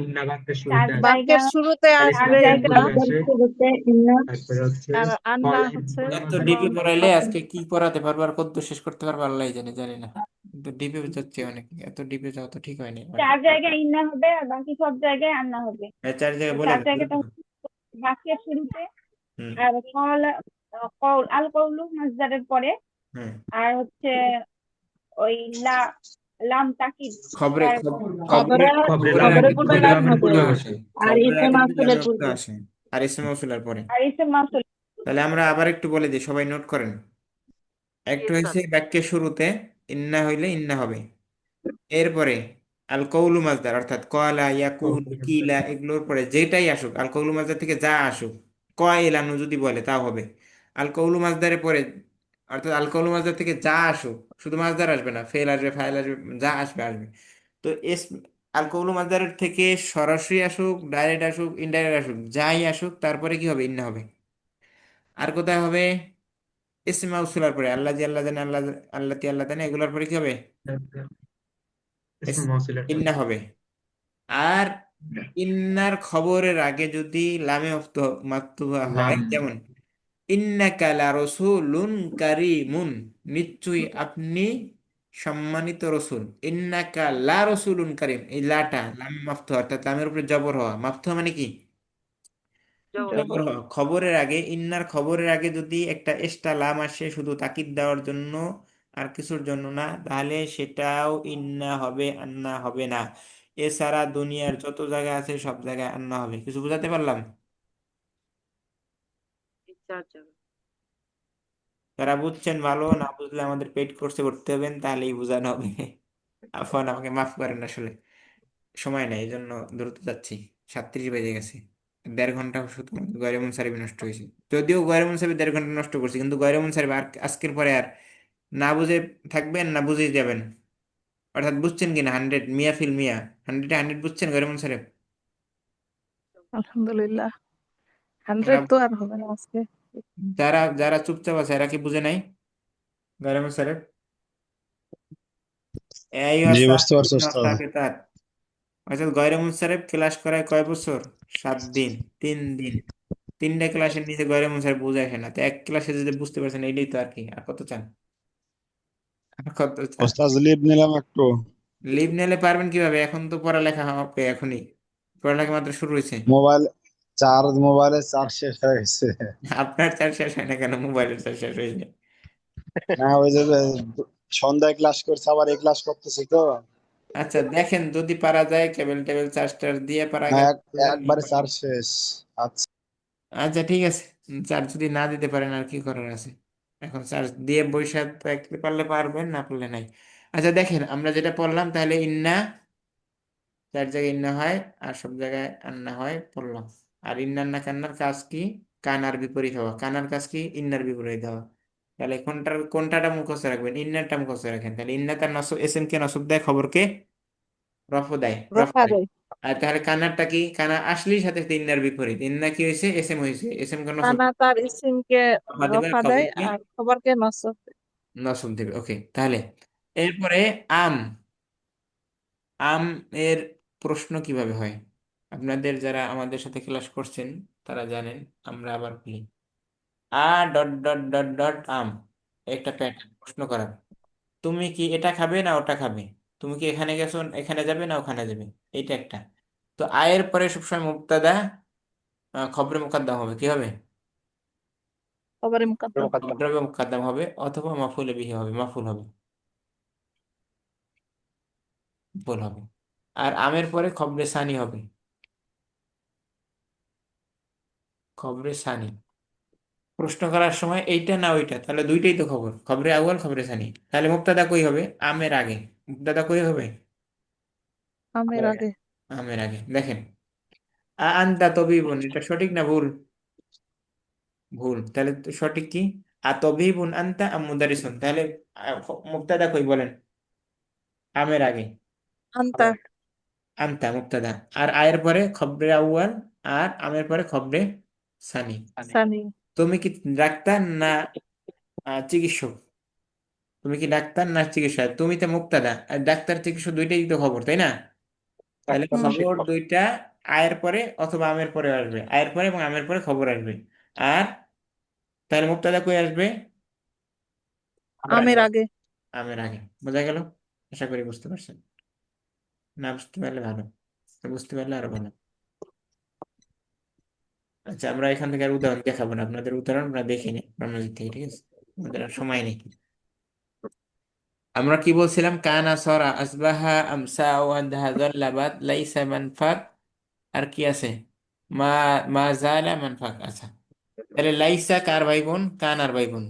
ইন্না বাক্যের চার শুরুতে আসে। জায়গা, বাক্যের শুরুতে আলিফ চার আসবে লাম জায়গা ইন্না। শুরুতে আসে। শুরুতে ইন্না। তারপরে হচ্ছে আর আন্না হচ্ছে এত ডিপে পড়াইলে আজকে কি পড়াতে পারবো আর কত শেষ করতে পারবো আল্লাহ জানে, জানি না। কিন্তু ডিপে যাচ্ছে অনেক, এত ডিপে যাওয়া তো ঠিক হয়নি। চার জায়গায় ইন্না হবে আর বাকি সব জায়গায় আন্না হবে। এই 4 তো জায়গায় বলে চার দেন। জায়গাটা হচ্ছে বাক্যের শুরুতে, হুম। আর আল কওলু মাসদারের পরে, হুম। আর হচ্ছে ওই লা লাম তাকিদ খবরে তার খবরে খবরের খবরে খবরের লাম আগে খবরের কিন্তু পূর্বে খবরে লাম লামে লামের হবে মক্ত পূর্বে আসে, আর খবরের ইসে আগে কিন্তু মাসুলের লামে মক্ত পূর্বে। আসে আর ইসমে মৌসুলার পরে। আর ইসে মাসুল। তাহলে আমরা আবার একটু বলে দিই, সবাই নোট করেন। জি একটু স্যার। হয়েছে বাক্যের শুরুতে ইন্না হইলে ইন্না হবে, এরপরে আল কৌলু মাজদার অর্থাৎ কলা ইয়াকুল কিলা এগুলোর পরে যেটাই আসুক, আল কৌলু মাজদার থেকে যা আসুক, কয়লানু যদি বলে তাও হবে। আল কৌলু মাজদারের পরে অর্থাৎ আল কৌলু মাজদার থেকে যা আসুক, শুধু মাজদার আসবে না, ফেল আসবে, ফাইল আসবে, যা আসবে আসবে। তো এস আল কৌলু মাজদারের থেকে সরাসরি আসুক, ডাইরেক্ট আসুক, ইনডাইরেক্ট আসুক, যাই আসুক তারপরে কি হবে, ইন্না হবে। আর কোথায় হবে, ইসমে মাউসুলার পরে আল্লাহ জি আল্লাহ জানে, আল্লাহ আল্লাহ তি আল্লাহ জানে, এগুলোর পরে কি হবে, ইসমে মৌসুলের পরে। ইন্না হবে। আর ইন্নার খবরের আগে যদি লামে মাকতুবা হয়, লাম যেমন ইন্নাকা লা রাসূলুন কারীমুন, নিশ্চয়ই আপনি সম্মানিত রসুল। ইন্নাকা লা রাসূলুন কারীম, এই লাটা লামে মাফতুহা অর্থাৎ লামের উপরে জবর হওয়া, মাফতুহা মানে কি, জবর। জবর হওয়া। খবরের আগে, ইন্নার খবরের আগে যদি একটা এক্সট্রা লাম আসে শুধু তাকিদ দেওয়ার জন্য, আর কিছুর জন্য না, তাহলে সেটাও ইন্না হবে, আন্না হবে না। এছাড়া দুনিয়ার যত জায়গা আছে সব জায়গায় আন্না হবে। কিছু বুঝাতে পারলাম? ইচ্ছা আছে। যারা বুঝছেন ভালো, না বুঝলে আমাদের পেইড কোর্সে করতে হবেন, তাহলেই বোঝানো হবে। আফওয়ান, আমাকে মাফ করেন, আসলে সময় নেই, এই জন্য দ্রুত যাচ্ছি। 37 বেজে গেছে, 1.5 ঘন্টা শুধু গয়রে মুনসারিফ নষ্ট হয়েছে। যদিও গয়রে মুনসারিফ 1.5 ঘন্টা নষ্ট করছি, কিন্তু গয়রে মুনসারিফ আর আজকের পরে আর না বুঝে থাকবেন না বুঝে যাবেন। অর্থাৎ বুঝছেন কিনা 100, মিয়া ফিল মিয়া, 100-100 বুঝছেন গয়রে মুনসারিফ? আলহামদুলিল্লাহ, ওরা 100 তো আর হবে না আজকে। যারা যারা চুপচাপ আছে এরা কি বুঝে নাই গয়রে মুনসারিফ? এই জি, ওয়াসা বুঝতে পারছি ওস্তাদ। সাকিতাত। অর্থাৎ গয়রে মুনসারিফ ক্লাস করায় কয় বছর, 7 দিন, 3 দিন। 3টা ক্লাসের নিচে গয়রে মুনসারিফ বুঝে আসে না, তো এক ক্লাসে যদি বুঝতে পারছেন এইটাই তো, আর কি, আর কত চান, আর কত চান? ওস্তাদ লিভ নিলাম একটু। লিভ নিলে পারবেন কিভাবে, এখন তো পড়ালেখা হবে, এখনই পড়ালেখা মাত্র শুরু হয়েছে। মোবাইলে চার্জ শেষ হয়ে গেছে। আপনার চার্জ শেষ হয় না কেন, মোবাইলের চার্জ শেষ হয়ে যায়? না, ওই যে সন্ধ্যায় ক্লাস করছে, আবার এই ক্লাস করতেছি তো। আচ্ছা দেখেন, যদি পারা যায় কেবল টেবিল চার্জ টার্জ দিয়ে পারা না, গেলে করবেন, না একবারে পারলে- চার্জ শেষ। আচ্ছা। আচ্ছা ঠিক আছে, চার্জ যদি না দিতে পারেন আর কি করার আছে, এখন চার্জ দিয়ে বৈশাখ থাকতে পারলে পারবেন, না পারলে নাই। আচ্ছা দেখেন, আমরা যেটা পড়লাম, তাহলে ইন্না 4 জায়গায় ইন্না হয়, আর সব জায়গায় আন্না হয় পড়লাম। আর ইন্নার না কান্নার কাজ কি, কানার বিপরীত হওয়া। কানার কাজ কি, ইন্নার বিপরীত হওয়া। তাহলে কোনটাটা মুখস্থ রাখবেন, ইন্নারটা মুখস্থ রাখেন। তাহলে ইন্না তার নসব, এসএম কে নসব দেয়, খবরকে রফ দেয়, রফ রফা দেয়। দেয়। আর তাহলে কানারটা কি, কানা আসলেই সাথে সাথে ইন্নার বিপরীত। ইন্না কি হয়েছে, এসএম হয়েছে, এসএম কে নসব কানা তার ইসিমকে রফা দেবে, আর রফা দেয় খবরকে আর খবরকে নসব দেয়। নসব দেবে। ওকে, তাহলে এরপরে আম। আম এর প্রশ্ন কিভাবে হয়, আপনাদের যারা আমাদের সাথে ক্লাস করছেন তারা জানেন। আমরা আবার বলি, আ ডট ডট ডট ডট আম, একটা প্যাটার্ন প্রশ্ন করার। তুমি কি এটা খাবে না ওটা খাবে, তুমি কি এখানে গেছো, এখানে যাবে না ওখানে যাবে, এইটা একটা। তো আয়ের পরে সবসময় মুবতাদা খবরে মুকদ্দম হবে, কি হবে, খবরে মুকদ্দম। মোকাদ্দম। খবরে মুকদ্দম হবে, অথবা মাফুলে বিহি হবে, মাফুল হবে, ভুল হবে। আর আমের পরে খবরে সানি হবে, খবরে সানি। প্রশ্ন করার সময় এইটা না ওইটা, তাহলে দুইটাই তো খবর, খবরে আউয়াল খবরে সানি। তাহলে মুবতাদা কই হবে, আমের আগে। মুবতাদা কই হবে, আমের আগে। আমের আগে। দেখেন, আনতা তবিবুন, এটা সঠিক না ভুল? ভুল। তাহলে তো সঠিক কি, তবিবুন আনতা আম মুদারিসুন। তাহলে মুবতাদা কই বলেন, আমের আগে, আন্তা। আনতা মুবতাদা। আর আয়ের পরে খবরে আউয়াল, আর আমের পরে খবরে সানি। সানি। তুমি কি ডাক্তার না চিকিৎসক, তুমি কি ডাক্তার না চিকিৎসক, তুমি তো মুক্তাদা, আর ডাক্তার চিকিৎসক দুইটাই তো খবর, তাই না? তাহলে ডাক্তার বা হুম। খবর শিক্ষক। দুইটা আয়ের পরে অথবা আমের পরে আসবে, আয়ের পরে এবং আমের পরে খবর আসবে। আর তাহলে মুক্তাদা কই আসবে, আমরা আমের আগে। আমের আগে। বোঝা গেল? আশা করি বুঝতে পারছেন। না বুঝতে পারলে ভালো, বুঝতে পারলে আরো ভালো। আচ্ছা, আমরা এখান থেকে আর উদাহরণ দেখাবো না, আপনাদের উদাহরণ আমরা দেখিনি প্রণালী থেকে, ঠিক আছে? আমাদের আর সময় নেই। আমরা কি বলছিলাম? কানা সরা আসবাহা আমসা ওয়াদাহা যাল্লাবাদ লাইসা মানফাক, আর কি আছে? মা মা জালা মানফাক। আচ্ছা, তাহলে লাইসা কার ভাই বোন? কানার ভাই বোন।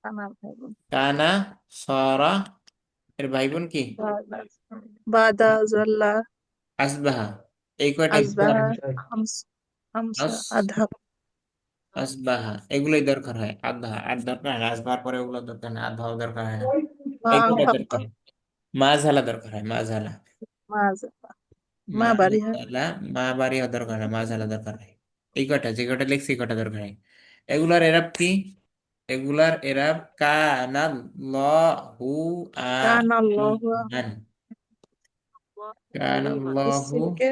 কানার ভাই বোন। কানা সরা এর ভাই বোন কি? বাদা জাল্লা আসবাহা। এই কয়টা আসবাহা আমসা আমসা আস আধা আসবাহা এগুলোই দরকার হয়। আধা আর দরকার হয় না। আসবাহার পরে ওগুলো দরকার হয় না, আধাও দরকার হয় না। মা এই কয়টা হাক্কা দরকার হয়। মাঝালা দরকার হয়, মাঝালা। মা জাল্লা মা বাড়ি হয় মাঝালা, মা বাড়িও দরকার হয়, মাঝালা দরকার হয়। এই কয়টা, যে কয়টা লিখছি এই কয়টা দরকার হয়। এগুলার এরাব কি? এগুলার এরাব কানা লহু কান আল্লাহু আলিমান। কানা লহু ইসিমকে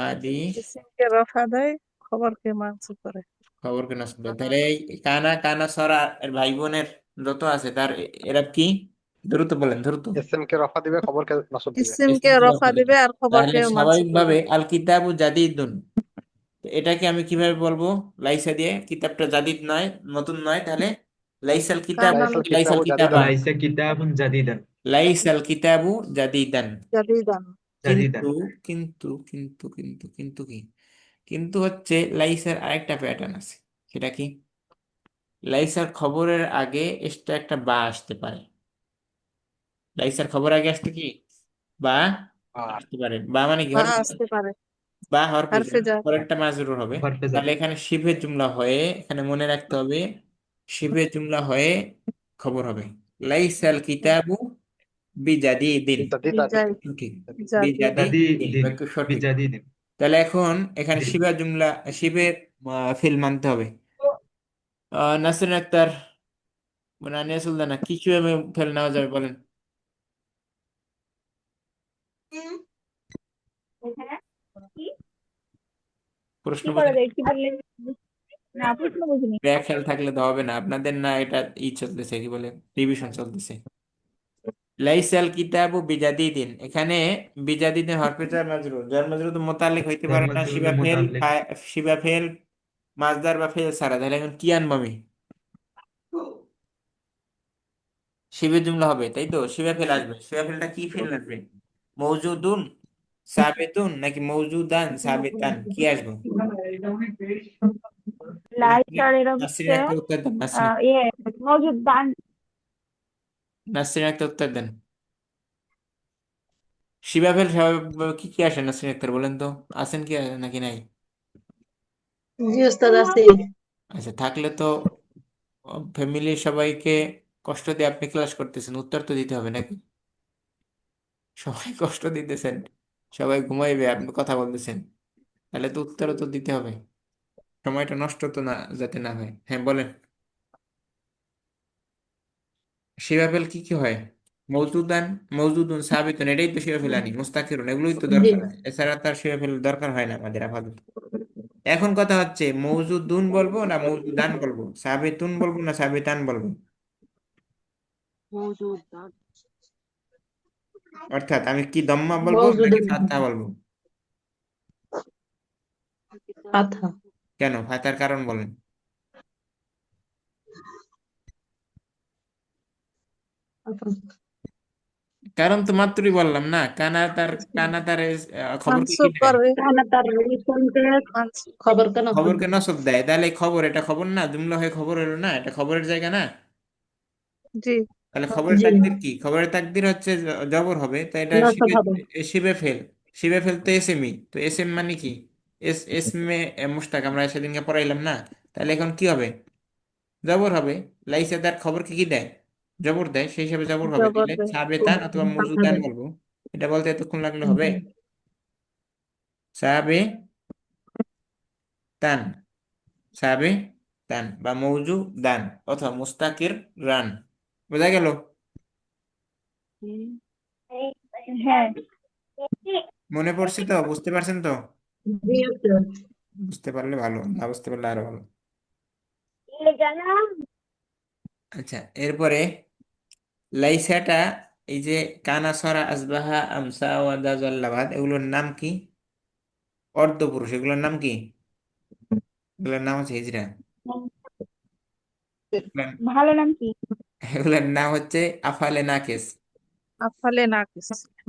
আদি। ইসিমকে রফা দেয়, খবরকে মানসুব করে। খবর কেন শুনবে? তাহলে এই কানা কানা সরা এর ভাই বোনের যত আছে তার এরাব কি? দ্রুত বলেন, দ্রুত। এস এম কে রফা দিবে, খবরকে নসব দিবে। ইসিমকে এসএমকে রফা রফা দিবে। দিবে আর খবরকে তাহলে মানসুব করবে। স্বাভাবিকভাবে আল কিতাবু জাদিদুন, তো এটাকে আমি কিভাবে বলবো? লাইসা দিয়ে। কিতাবটা জাদিদ নয়, নতুন নয়, তাহলে লাইসাল কিতাবু কানাল লাইসাল কি লাইসাল কিতাবু কিতাবা? জাদিদান। লাইসা কিতাবুন জাদিদান লাইসাল কিতাবু জাদিদান। জাদিদান কিন্তু জাদিদান কিন্তু কি? কিন্তু হচ্ছে লাইসার আরেকটা প্যাটার্ন আছে। সেটা কি? লাইসার খবরের আগে এক্সট্রা একটা বা আসতে পারে। লাইসার খবর আগে আসতে কি? বা আর আসতে পারে। বা মানে কি? বা আসতে পারে বা হওয়ার প্রয়োজন হারফে না, যা পরেরটা মাজরুর হবে। হরফে জার তাহলে এখানে শিবে জুমলা হয়ে, এখানে মনে রাখতে হবে শিবে জুমলা হয়ে খবর হবে। লাইসাল কিতাবু বিজাদিদিন। জাদিদান। বিজাই সঠিক। জাদিদান বিজাদিদিন জাদিদিন বাক্য সঠিক। বিজাদিদিন তাহলে এখন এখানে দিন শিবা জুমলা, শিবের ফিল মানতে হবে। নাসরিন আক্তার, আনিয়া সুলতানা, কিছু ফেল নেওয়া যাবে বলেন? এখানে কি প্রশ্ন কি করা বুঝেন? যায় কি বললেন? না, প্রশ্ন বুঝিনি। খেয়াল থাকলে তো হবে না আপনাদের, না এটা চলতেছে, কি বলে, রিভিশন চলতেছে। লাইসাল কিতাবু বিজাদিদিন, এখানে বিজাদিদিন হরফে জার মাজরুর। জার মাজরুর তো মোতালেক হইতে জার পারে না। মাজরুর শিবা ফেল, মুতাল্লিক শিবা ফেল মাজদার বা ফেল সারা। তাহলে এখন কি আনবো আমি? শিবের জুমলা হবে, তাই তো? শিবা ফেল আসবে। শিবা ফেলটা কি ফেল আসবে? মৌজুদুন সাবেতুন নাকি মৌজুদান সাবেতান, কি আসবে? লাইটার এরা নাসরিন হচ্ছে একটা উত্তর দেন, নাসরিন। ইয়ে মজুদ দান। নাসরিন একটা উত্তর দেন। শিবা ফেল স্বাভাবিকভাবে কি কি আসে? নাসরিন আক্তার বলেন তো, আছেন কি নাকি নাই? জি ওস্তাদ আছে। আচ্ছা, থাকলে তো ফ্যামিলির সবাইকে কষ্ট দিয়ে আপনি ক্লাস করতেছেন, উত্তর তো দিতে হবে নাকি? সবাই কষ্ট দিতেছেন, সবাই ঘুমাইবে, আপনি কথা বলতেছেন, তাহলে তো উত্তরও তো দিতে হবে। সময়টা নষ্ট তো না, যাতে না হয়। হ্যাঁ বলেন। শিবাফেল কি কি হয়? মৌজুদান, মৌজুদুন, সাবিতুন, এটাই তো শিবাফেল আনি, মুস্তাকিরুন, এগুলোই তো জি দরকার হয়। এছাড়া তার শিবাফেল দরকার হয় না আমাদের আপাতত। এখন কথা হচ্ছে মৌজুদুন বলবো না মৌজুদান বলবো, সাবিতুন বলবো না সাবিতান বলবো? অর্থাৎ আমি কি দম্মা বলবো নাকি মওজুদুন ফাতহা বলবো? ফাতহা। কেন ফাতার কারণ বলেন? কারণ তো মাত্রই বললাম না, কানা তার খবরকে কি মানসুব দেয়? করবে কানা তার রিসেন্টে মানসুব খবর কেন খবরকে নসব দেয়। তাহলে খবর, এটা খবর না? জুমলা হয়ে খবর হলো না? এটা খবরের জায়গা না? জি তাহলে খবরের জি তাকদির কি? খবরের তাকদির হচ্ছে জবর হবে, তো এটা নসব শিবে, হবে। শিবে ফেল। শিবে ফেল তো এসএমই, তো এসএম মানে কি? এসমে মুশতাক, আমরা সেদিনকে পড়াইলাম না? তাহলে এখন কি হবে? জবর হবে। লাইসা তার খবরকে কি দেয়? জবর দেয়, সেই হিসাবে জবর হবে। জবর তাহলে দেয়। সাবেতান অথবা মৌজুদান পাঠাবে। বলবো। এটা বলতে এতক্ষণ লাগলে হবে? সাবে তান, সাবে তান বা মৌজু দান অথবা মুস্তাকির রান। বোঝা গেল? হ্যাঁ, মনে পড়ছে তো? বুঝতে পারছেন তো? জি ওস্তাদ। বুঝতে পারলে ভালো, না বুঝতে পারলে আরো ভালো। আচ্ছা, এরপরে লাইসাটা, এই যে কানা সরা আসবাহা আমসা ওয়াদা জাল্লাবাদ, এগুলোর নাম কি? অর্ধ পুরুষ, এগুলোর নাম কি? এগুলোর নাম হচ্ছে হিজরা। ভালো নাম কি? এগুলোর নাম হচ্ছে আফালে নাকেস। আফালে নাকিস।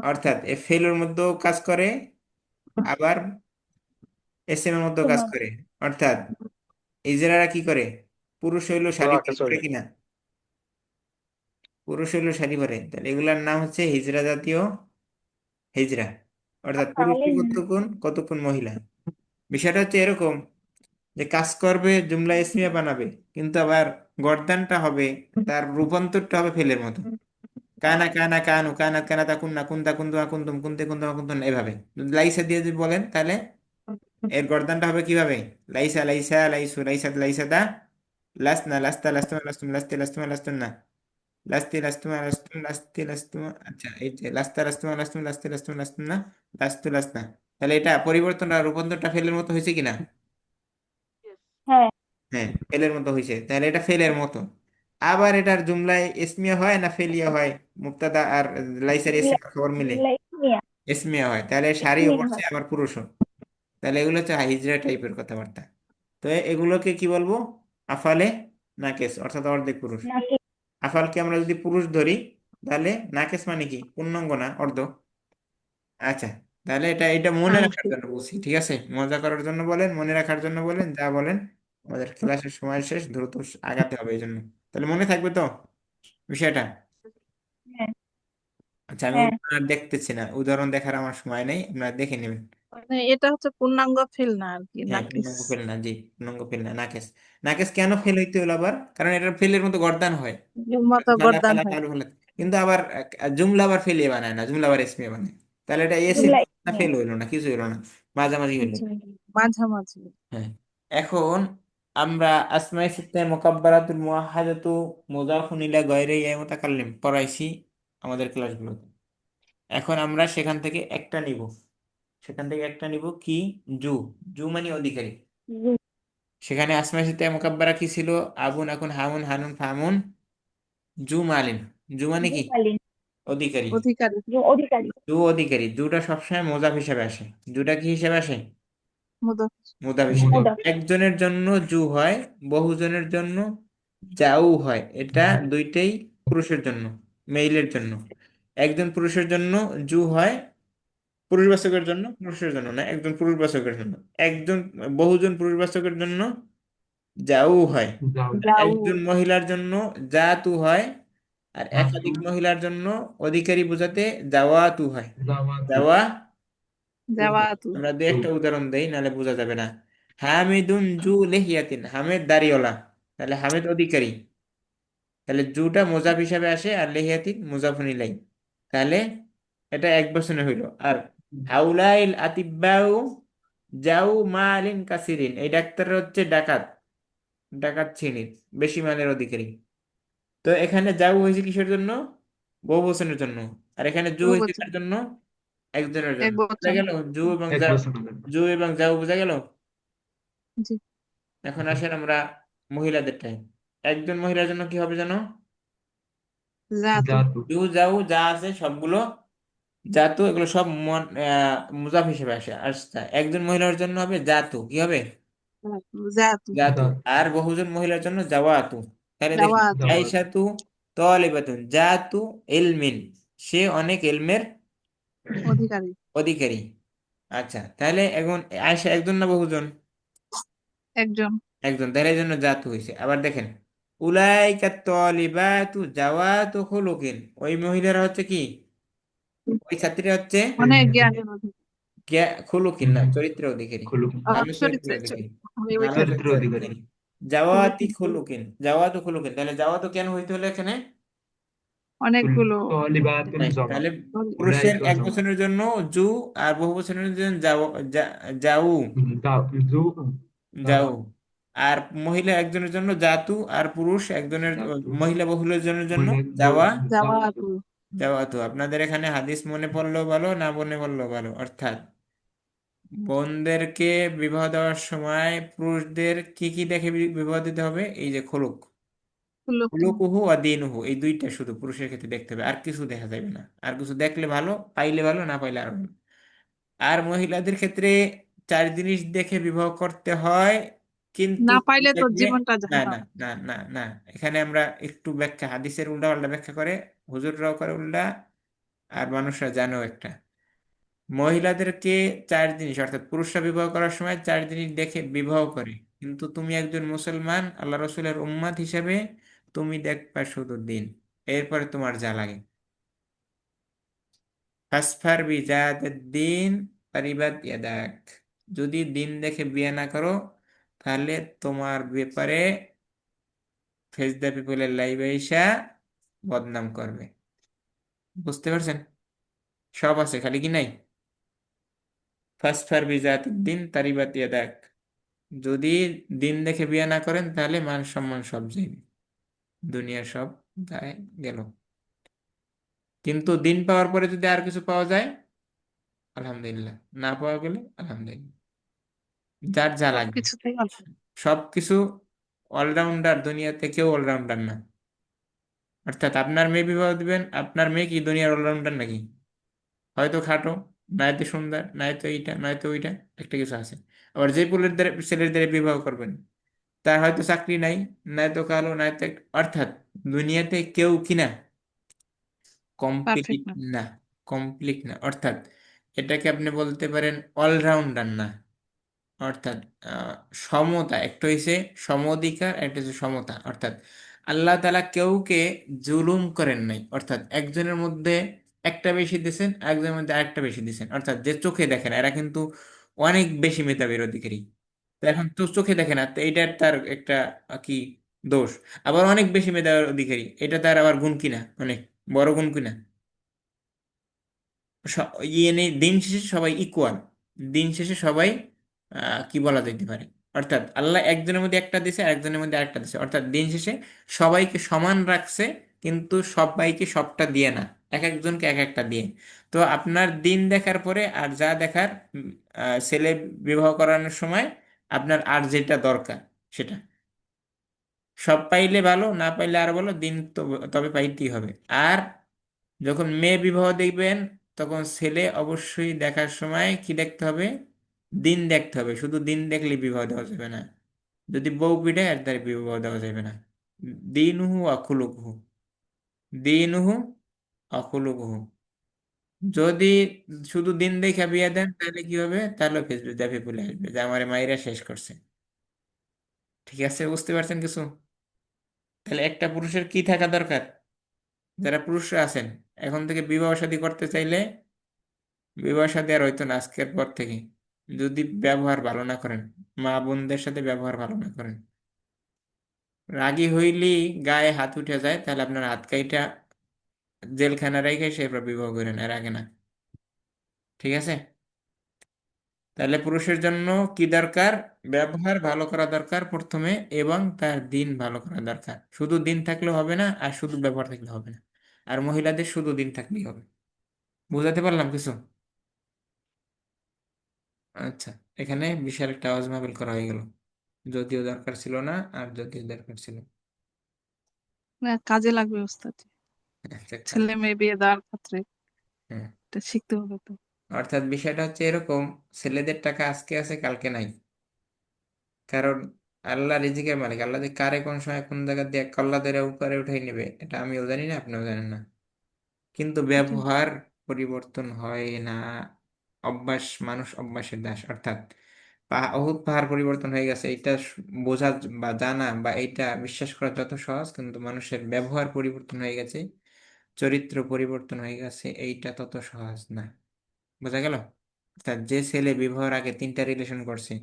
অর্থাৎ এ ফেলুর মধ্যেও কাজ করে, আবার এসএম এর মধ্যেও কাজ করে। অর্থাৎ ইজরারা কি করে? পুরুষ হইলো শাড়ি নাকেস পরে হইলো। কিনা? পুরুষ হইলো শাড়ি পরে, তাহলে এগুলার নাম হচ্ছে হিজরা জাতীয় হিজরা। অর্থাৎ তাহলে পুরুষই কতক্ষণ কতক্ষণ মহিলা। বিষয়টা হচ্ছে এরকম যে কাজ করবে, জুমলা ইসমিয়া বানাবে, কিন্তু আবার গর্দানটা হবে, তার রূপান্তরটা হবে ফেলের মতো। কানা কানা কানু কানা কানা তাকুন না কুন্তা কুন্তু কুন্তুম কুন্তে কুন্তুম কুন্তুন, এভাবে। লাইসা দিয়ে যদি বলেন তাহলে এর গর্দানটা হবে কিভাবে? লাইসা লাইসা লাইসু লাইসা লাইসা দা লাসনা লাস্তা লাস্তুমা লাস্তুম লাস্তি লাস্তুমা লাস্তুন না লাস্তি লাস্তুমা লাস্তুম লাস্তি লাস্তুমা। আচ্ছা, এই যে লাস্তা লাস্তুমা লাস্তুম লাস্তি লাস্তুম লাস্তুম না লাস্তু লাসনা, তাহলে এটা পরিবর্তনটা রূপান্তরটা ফেলের মতো হয়েছে কিনা? হ্যাঁ, হ্যাঁ, ফেলের মতো হয়েছে, তাহলে এটা ফেলের মতো। আবার এটার জুমলায় ইসমিয়া হয় না ফেলিয়া হয়? মুক্তাদা আর লাইসার ইসিম খবর মিলে জুমলা ইসমিয়া। ইসমিয়া হয়, তাহলে শাড়িও ইসমিয়া পড়ছে হয় আবার পুরুষও। তাহলে এগুলো হচ্ছে হিজড়া টাইপের কথাবার্তা। তো এগুলোকে কি বলবো? আফালে নাকেস, অর্থাৎ অর্ধেক পুরুষ। নাকি। আফালকে আমরা যদি পুরুষ ধরি, তাহলে নাকেস মানে কি? পূর্ণাঙ্গ না, অর্ধ। আচ্ছা, তাহলে এটা এটা মনে রাখার জন্য বলছি, ঠিক আছে? মজা করার জন্য বলেন, মনে রাখার জন্য বলেন, যা বলেন। আমাদের ক্লাসের সময় শেষ, দ্রুত আগাতে হবে এই জন্য। তাহলে মনে থাকবে তো বিষয়টা? হ্যাঁ, আচ্ছা, আমি হ্যাঁ। উদাহরণ আর দেখতেছি না, উদাহরণ দেখার আমার সময় নেই, আপনারা দেখে নেবেন। মানে এটা হচ্ছে পূর্ণাঙ্গ ফেল না আর কি, হ্যাঁ, নাকিস। পূর্ণাঙ্গ ফেল না, জি, পূর্ণাঙ্গ ফেল না, নাকেস। নাকেস কেন ফেল হইতে হলো আবার? কারণ এটা ফেলের মতো গর্দান হয়, মতো ফালা গর্দান ফালা হয়। ফালা ফালা। কিন্তু আবার জুমলা আবার ফেলিয়ে বানায় না, জুমলা আবার এসমিয়ে বানায়। তাহলে এটা এসে জুমলা না, ইসমিয়া। ফেল হইলো না, কিছু হইলো না, মাঝামাঝি হইলো। আচ্ছা, মাঝামাঝি। হ্যাঁ। এখন আমরা আসমাই সিত্তে মুকাব্বারাতুল মুওয়াহহাদাতু মুযাফুন ইলা গায়রি ইয়া মুতাকাল্লিম পড়াইছি আমাদের ক্লাসগুলোতে। এখন আমরা সেখান থেকে একটা নিব, সেখান থেকে একটা নিব কি? জু। জু মানে অধিকারী। সেখানে আসমাই সিত্তে মুকাব্বারা কি ছিল? আবুন, এখন হামুন, হানুন, ফামুন, জু মালিন। জু মানে কি? জুমালিন। অধিকারী। অধিকারী। অধিকারী। জু অধিকারী, জুটা সবসময় মোজাফ হিসেবে আসে। জুটা কি হিসেবে আসে? মুদা। মুদাফ হিসেবে। মুদাফ। একজনের জন্য জু হয়, বহুজনের জন্য যাও হয়। এটা দুইটাই পুরুষের জন্য, মেইলের জন্য। একজন পুরুষের জন্য জু হয়, পুরুষবাচকের জন্য, পুরুষের জন্য না, একজন পুরুষবাচকের জন্য। একজন বহুজন পুরুষবাচকের জন্য যাও হয়। যাও। যাও। একজন মহিলার জন্য জাতু হয়, আর জাতু। একাধিক মহিলার জন্য অধিকারী বোঝাতে যাওয়াতু হয়। জাওয়াতু। যাওয়া তু হয়। জাওয়াতু। আমরা দু তু। একটা উদাহরণ দেই, নাহলে বোঝা যাবে না। হামিদুন জু লেহিয়াতিন, হামিদ দাড়িওয়ালা, তাহলে হামিদ অধিকারী, তাহলে জুটা মোজাফ হিসাবে আসে, আর লেহিয়াতিন মুজাফুন ইলাই। তাহলে এটা এক বচনে হইল। আর হাউলাইল আতিব্বাউ যাও মালিন কাসিরিন, এই ডাক্তার হচ্ছে ডাকাত, ডাকাত শ্রেণীর, বেশি মালের অধিকারী। তো এখানে যাও হয়েছে কিসের জন্য? বহু বচনের জন্য। আর এখানে জু হয়েছে বহুবচন। কার জন্য? একজনের এক জন্য। বোঝা বচন। গেল? জু এবং এক যাও, বছর হবে। জু এবং যাও বোঝা গেল। জি। এখন আসেন আমরা মহিলাদের টাইম। একজন মহিলার জন্য কি হবে জানো? জাতু। জাতু। জু যাও যা আছে সবগুলো জাতু, এগুলো সব মুজাফ হিসেবে আসে। আচ্ছা, একজন মহিলার জন্য হবে জাতু, কি হবে? জাতু। জাতু। জাতু। আর বহুজন মহিলার জন্য জাওয়াতু। তাহলে দেখি, জাওয়াতু। জাওয়াতু। আইসাতু তালিবাতুন জাতু ইলমিন, সে অনেক ইলমের অধিকারী। অধিকারী। আচ্ছা, তাহলে এখন আয়সা একজন না বহুজন? একজন। একজন, তাহলে এই জন্য জাতু হয়েছে। আবার দেখেন, উলাইকা তালিবাতু জাওয়াতু খুলুকিন, ওই মহিলারা হচ্ছে কি? ওই ছাত্রীরা হচ্ছে অনেক জ্ঞানের অধিকারী। খুলুকিন না, চরিত্রের অধিকারী, খুলুক। ভালো চরিত্র। চরিত্রের অধিকারী, আমি ভালো ওইটা চরিত্র চরিত্রের অধিকারী। অধিকারী। জাওয়াতি খুলুকিন, জাওয়াতু খুলুকিন, তাহলে জাওয়াতু কেন হইতে হলো এখানে? অনেকগুলো। তলিবাতুন তাই, জমা। তাহলে পুরুষের উলাইকা এক জমা। বছরের জন্য জু, আর বহু বছরের জন্য যাও, যাও, যাও। জু। যাও। যাও। আর মহিলা একজনের জন্য জাতু, আর পুরুষ একজনের, জাতু। মহিলা বহুলের জনের জন্য মহিলা যাওয়া। জাওয়াতু। জাওয়াতু। যাওয়াতু। আপনাদের এখানে হাদিস মনে পড়লেও ভালো, না মনে পড়লেও ভালো। অর্থাৎ বোনদেরকে বিবাহ দেওয়ার সময় পুরুষদের কি কি দেখে বিবাহ দিতে হবে? এই যে খলুক, কুলুকিন। খলুকুহু আর দিনুহু, এই দুইটা শুধু পুরুষের ক্ষেত্রে দেখতে হবে, আর কিছু দেখা যাবে না। আর কিছু দেখলে ভালো, পাইলে ভালো, না পাইলে আরো ভালো। আর মহিলাদের ক্ষেত্রে চার জিনিস দেখে বিবাহ করতে হয়, কিন্তু না তুমি পাইলে তোর দেখবে, জীবনটা না না জাহান্নাম। না না না, এখানে আমরা একটু ব্যাখ্যা, হাদিসের উল্টা পাল্টা ব্যাখ্যা করে, হুজুররাও করে উল্টা, আর মানুষরা জানেও একটা। মহিলাদেরকে 4 জিনিস, অর্থাৎ পুরুষরা বিবাহ করার সময় 4 জিনিস দেখে বিবাহ করে, কিন্তু তুমি একজন মুসলমান আল্লাহ রসুলের উম্মাত হিসেবে তুমি দেখবা শুধু দিন, এরপরে তোমার যা লাগে। ফাসফার বিজাতিদ্দিন তারিবাত ইয়াদাক, যদি দিন দেখে বিয়ে না করো তাহলে তোমার ব্যাপারে ফেস দ্য পিপলের লাইভে এসা বদনাম করবে। বুঝতে পারছেন? সব আছে, খালি কি নাই? ফাসফার বিজাতিদ্দিন তারিবাত ইয়াদাক, যদি দিন দেখে বিয়ে না করেন তাহলে মান সম্মান সব যাইবে, দুনিয়ার সব যায় গেল। কিন্তু দিন পাওয়ার পরে যদি আর কিছু পাওয়া যায় আলহামদুলিল্লাহ, না পাওয়া গেলে আলহামদুলিল্লাহ, যার যা লাগবে। সবকিছুতেই অল্প। সবকিছু অলরাউন্ডার, দুনিয়াতে কেউ অলরাউন্ডার না। অর্থাৎ আপনার মেয়ে বিবাহ দিবেন, আপনার মেয়ে কি দুনিয়ার অলরাউন্ডার নাকি? হয়তো খাটো, নয়তো সুন্দর, নয়তো এইটা, নয়তো ওইটা, একটা কিছু আছে। আবার যে ছেলের দ্বারা বিবাহ করবেন তার হয়তো চাকরি নাই, নয়তো কালো, নয়তো অর্থাৎ দুনিয়াতে কেউ কিনা কমপ্লিট পারফেক্ট না। না, কমপ্লিট না, অর্থাৎ এটাকে আপনি বলতে পারেন অলরাউন্ডার না। অর্থাৎ আহ, সমতা একটা হইছে, সম অধিকার, একটা হচ্ছে সমতা। অর্থাৎ আল্লাহ তাআলা কেউকে জুলুম করেন নাই, অর্থাৎ একজনের মধ্যে একটা বেশি দিয়েছেন, একজনের মধ্যে আরেকটা বেশি দিয়েছেন। অর্থাৎ যে চোখে দেখে না এরা কিন্তু অনেক বেশি মেধাবীর অধিকারী, তো এখন তো চোখে দেখে না, তো এটা তার একটা কি দোষ। আবার অনেক বেশি মেধাবীর অধিকারী, এটা তার আবার গুণ কিনা, অনেক বড় গুণ কিনা। ইয়ে নেই, দিন শেষে সবাই ইকুয়াল, দিন শেষে সবাই কি বলা যেতে পারে, অর্থাৎ আল্লাহ একজনের মধ্যে একটা দিছে, একজনের মধ্যে আরেকটা দিছে, অর্থাৎ দিন শেষে সবাইকে সমান রাখছে, কিন্তু সবাইকে সবটা দিয়ে না, এক একজনকে এক একটা দিয়ে। তো আপনার দিন দেখার পরে আর যা দেখার, ছেলে বিবাহ করানোর সময় আপনার আর যেটা দরকার সেটা সব পাইলে ভালো, না পাইলে আর বলো দিন তো, তবে পাইতেই হবে। আর যখন মেয়ে বিবাহ দেখবেন তখন ছেলে অবশ্যই দেখার সময় কি দেখতে হবে? দিন দেখতে হবে, শুধু দিন দেখলে বিবাহ দেওয়া যাবে না। যদি বউ পিঠে আর তার বিবাহ দেওয়া যাবে না। দিনুহু অখুলুকহু, দিনুহু অখুলুকহু, যদি শুধু দিন দেখে বিয়ে দেন তাহলে কি হবে? তাহলে ফেসবুক দেখে বলে আসবে যে আমার মায়েরা শেষ করছে। ঠিক আছে, বুঝতে পারছেন কিছু? তাহলে একটা পুরুষের কি থাকা দরকার? যারা পুরুষরা আছেন এখন থেকে বিবাহ শাদী করতে চাইলে, বিবাহ শাদী আর হইতো না আজকের পর থেকে, যদি ব্যবহার ভালো না করেন, মা বোনদের সাথে ব্যবহার ভালো না করেন, রাগী হইলি গায়ে হাত উঠে যায়, তাহলে আপনার হাত কাইটা জেলখানা রেখে সেরপর বিবাহ করেন, এর আগে না। ঠিক আছে? তাহলে পুরুষের জন্য কি দরকার? ব্যবহার ভালো করা দরকার প্রথমে, এবং তার দিন ভালো করা দরকার। শুধু দিন থাকলে হবে না, আর শুধু ব্যবহার থাকলে হবে না। আর মহিলাদের শুধু দিন থাকলেই হবে। বুঝাতে পারলাম কিছু? আচ্ছা, এখানে বিশাল একটা আওয়াজ মাহফিল করা হয়ে গেল, যদিও দরকার ছিল না, আর যদিও দরকার ছিল। না, কাজে লাগবে ওস্তাদ। আচ্ছা, ছেলে মেয়ে বিয়ে দেওয়ার ক্ষেত্রে হ্যাঁ। এটা শিখতে হবে তো। অর্থাৎ বিষয়টা হচ্ছে এরকম, ছেলেদের টাকা আজকে আছে কালকে নাই, কারণ আল্লাহ রিজিকের মালিক। আল্লাহ যে কারে কোন সময় কোন জায়গা দিয়ে কল্লা ধরে উপরে উঠাই নেবে এটা আমিও জানি না, আপনিও জানেন না। কিন্তু এটাই। ব্যবহার পরিবর্তন হয় না, অভ্যাস, মানুষ অভ্যাসের দাস। অর্থাৎ অহুত পাহাড় পরিবর্তন হয়ে গেছে, এটা বোঝা বা জানা বা এটা বিশ্বাস করা যত সহজ, কিন্তু মানুষের ব্যবহার পরিবর্তন হয়ে গেছে, চরিত্র পরিবর্তন হয়ে গেছে, এইটা তত সহজ না। বোঝা গেল? অর্থাৎ যে ছেলে বিবাহের আগে 3টা রিলেশন করছে,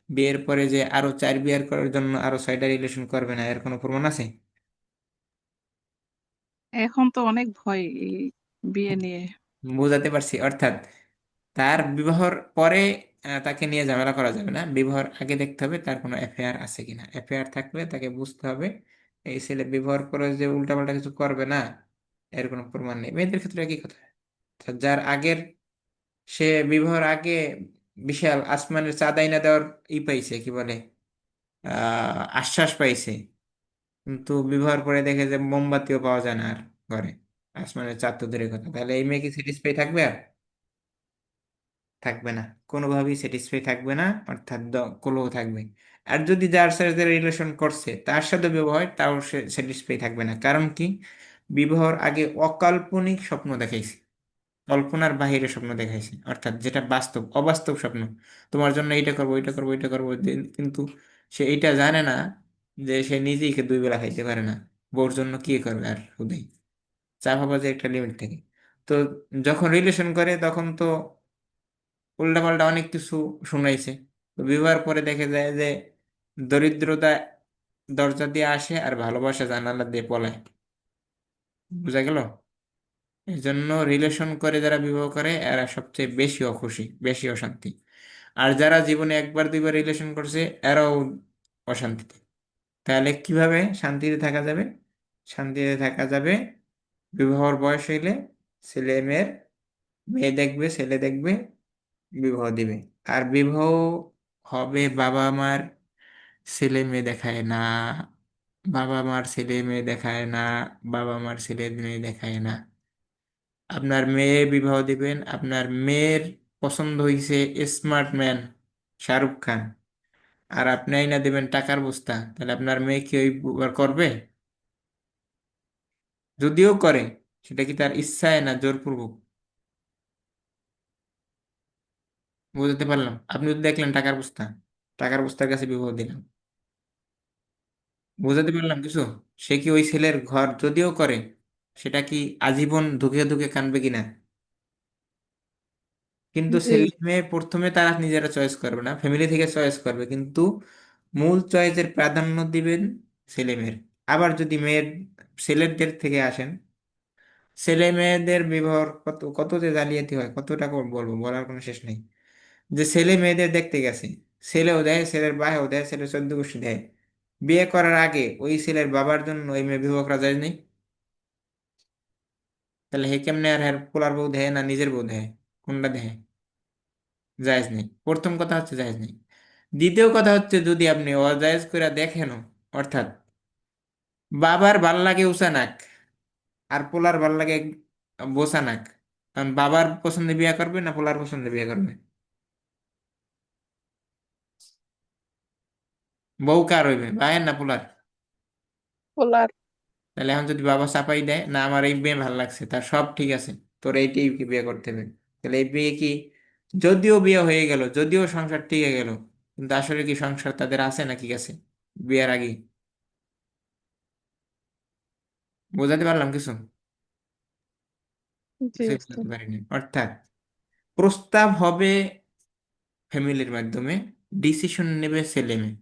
বিয়ের পরে যে আরো 4 বিয়ের করার জন্য আরো 6টা রিলেশন করবে না, এর কোনো প্রমাণ আছে? এখন তো অনেক ভয় এই বিয়ে নিয়ে। বোঝাতে পারছি? অর্থাৎ তার বিবাহর পরে তাকে নিয়ে ঝামেলা করা যাবে না, বিবাহর আগে দেখতে হবে তার কোনো অ্যাফেয়ার আছে কিনা। অ্যাফেয়ার থাকলে তাকে বুঝতে হবে এই ছেলে বিবাহের পরে যে উল্টাপাল্টা কিছু করবে না, এর কোনো প্রমাণ নেই। মেয়েদের ক্ষেত্রে একই কথা। অর্থাৎ যার আগের, সে বিবাহের আগে বিশাল আসমানের চাঁদ আইনা দেওয়ার পাইছে, কি বলে, আশ্বাস পাইছে, কিন্তু বিবাহের পরে দেখে যে মোমবাতিও পাওয়া যায় না আর ঘরে, আসমানের চাঁদ তো দূরের কথা, তাহলে এই মেয়ে কি স্যাটিসফাই থাকবে? আর থাকবে না, কোনোভাবেই স্যাটিসফাই থাকবে না, অর্থাৎ কলহ থাকবে। আর যদি যার সাথে রিলেশন করছে তার সাথে বিবাহ হয়, তাও সে স্যাটিসফাই থাকবে না। কারণ কি? বিবাহর আগে অকাল্পনিক স্বপ্ন দেখাইছে, কল্পনার বাহিরে স্বপ্ন দেখাইছে, অর্থাৎ যেটা বাস্তব অবাস্তব স্বপ্ন। তোমার জন্য এইটা করবো, ওইটা করবো, ওইটা করবো, কিন্তু সে এইটা জানে না যে সে নিজেই দুই বেলা খাইতে পারে না, বউর জন্য কি করবে আর হুদাই। চা ভাবা যে একটা লিমিট থাকে। তো যখন রিলেশন করে তখন তো উল্টাপাল্টা অনেক কিছু শুনাইছে। তো বিবাহের পরে দেখে যায় যে দরিদ্রতা দরজা দিয়ে আসে আর ভালোবাসা জানালা দিয়ে পলায়। বুঝা গেল? এই জন্য রিলেশন করে যারা বিবাহ করে এরা সবচেয়ে বেশি অখুশি, বেশি অশান্তি। আর যারা জীবনে একবার দুইবার রিলেশন করছে এরাও অশান্তিতে। তাহলে কিভাবে শান্তিতে থাকা যাবে? শান্তিতে থাকা যাবে বিবাহর বয়স হইলে ছেলে মেয়ের, মেয়ে দেখবে ছেলে দেখবে, বিবাহ দিবে। আর বিবাহ হবে বাবা মার ছেলে মেয়ে দেখায় না, বাবা মার ছেলে মেয়ে দেখায় না, বাবা মার ছেলে মেয়ে দেখায় না। আপনার মেয়ে বিবাহ দিবেন, আপনার মেয়ের পছন্দ হইছে স্মার্ট ম্যান শাহরুখ খান, আর আপনি আইনা দিবেন টাকার বস্তা, তাহলে আপনার মেয়ে কি ওই করবে? যদিও করে, সেটা কি তার ইচ্ছায় না জোরপূর্বক? বুঝতে পারলাম? আপনি যদি দেখলেন টাকার বস্তা, টাকার বস্তার কাছে বিবাহ দিলেন, বুঝাতে পারলাম কিছু? সে কি ওই ছেলের ঘর যদিও করে, সেটা কি আজীবন ধুকে ধুকে কানবে কিনা? কিন্তু জি। ছেলে মেয়ে প্রথমে তারা নিজেরা চয়েস করবে না, ফ্যামিলি থেকে চয়েস করবে, কিন্তু মূল চয়েসের প্রাধান্য দিবেন ছেলে মেয়ের। আবার যদি মেয়ের ছেলেদের থেকে আসেন, ছেলে মেয়েদের বিবাহ কত কত যে জালিয়াতি হয়, কতটা বলবো, বলার কোনো শেষ নেই। যে ছেলে মেয়েদের দেখতে গেছে, ছেলেও দেয়, ছেলের ভাইও দেয়, ছেলের চোদ্দ গোষ্ঠী দেয়, বিয়ে করার আগে ওই ছেলের বাবার জন্য ওই মেয়ে বিবাহ করা যায় নেই? তাহলে হে কেমনে আর হ্যার পোলার বউ দেয় না নিজের বউ দেয়? কোনটা দেয়? জায়েজ নেই। প্রথম কথা হচ্ছে জায়েজ নেই। দ্বিতীয় কথা হচ্ছে যদি আপনি অজায়েজ করে দেখেন, অর্থাৎ বাবার ভাল লাগে উঁচা নাক আর পোলার ভাল লাগে বোসা নাক, কারণ বাবার পছন্দে বিয়ে করবে না পোলার পছন্দে বিয়ে করবে? বউ কার হইবে, ভাইয়ের না পোলার? পোলার। তাহলে এখন যদি বাবা চাপাই দেয় না আমার এই বিয়ে ভালো লাগছে, তার সব ঠিক আছে, তোর এইটাই কি বিয়ে করতে হবে, তাহলে এই বিয়ে কি, যদিও বিয়ে হয়ে গেল, যদিও সংসার টিকে গেল, কিন্তু আসলে কি সংসার তাদের আছে নাকি গেছে বিয়ের আগে? বোঝাতে পারলাম কিছু? জি কিছুই উস্তাদ। বোঝাতে পারিনি। অর্থাৎ প্রস্তাব হবে ফ্যামিলির মাধ্যমে, ডিসিশন নেবে ছেলে মেয়ে।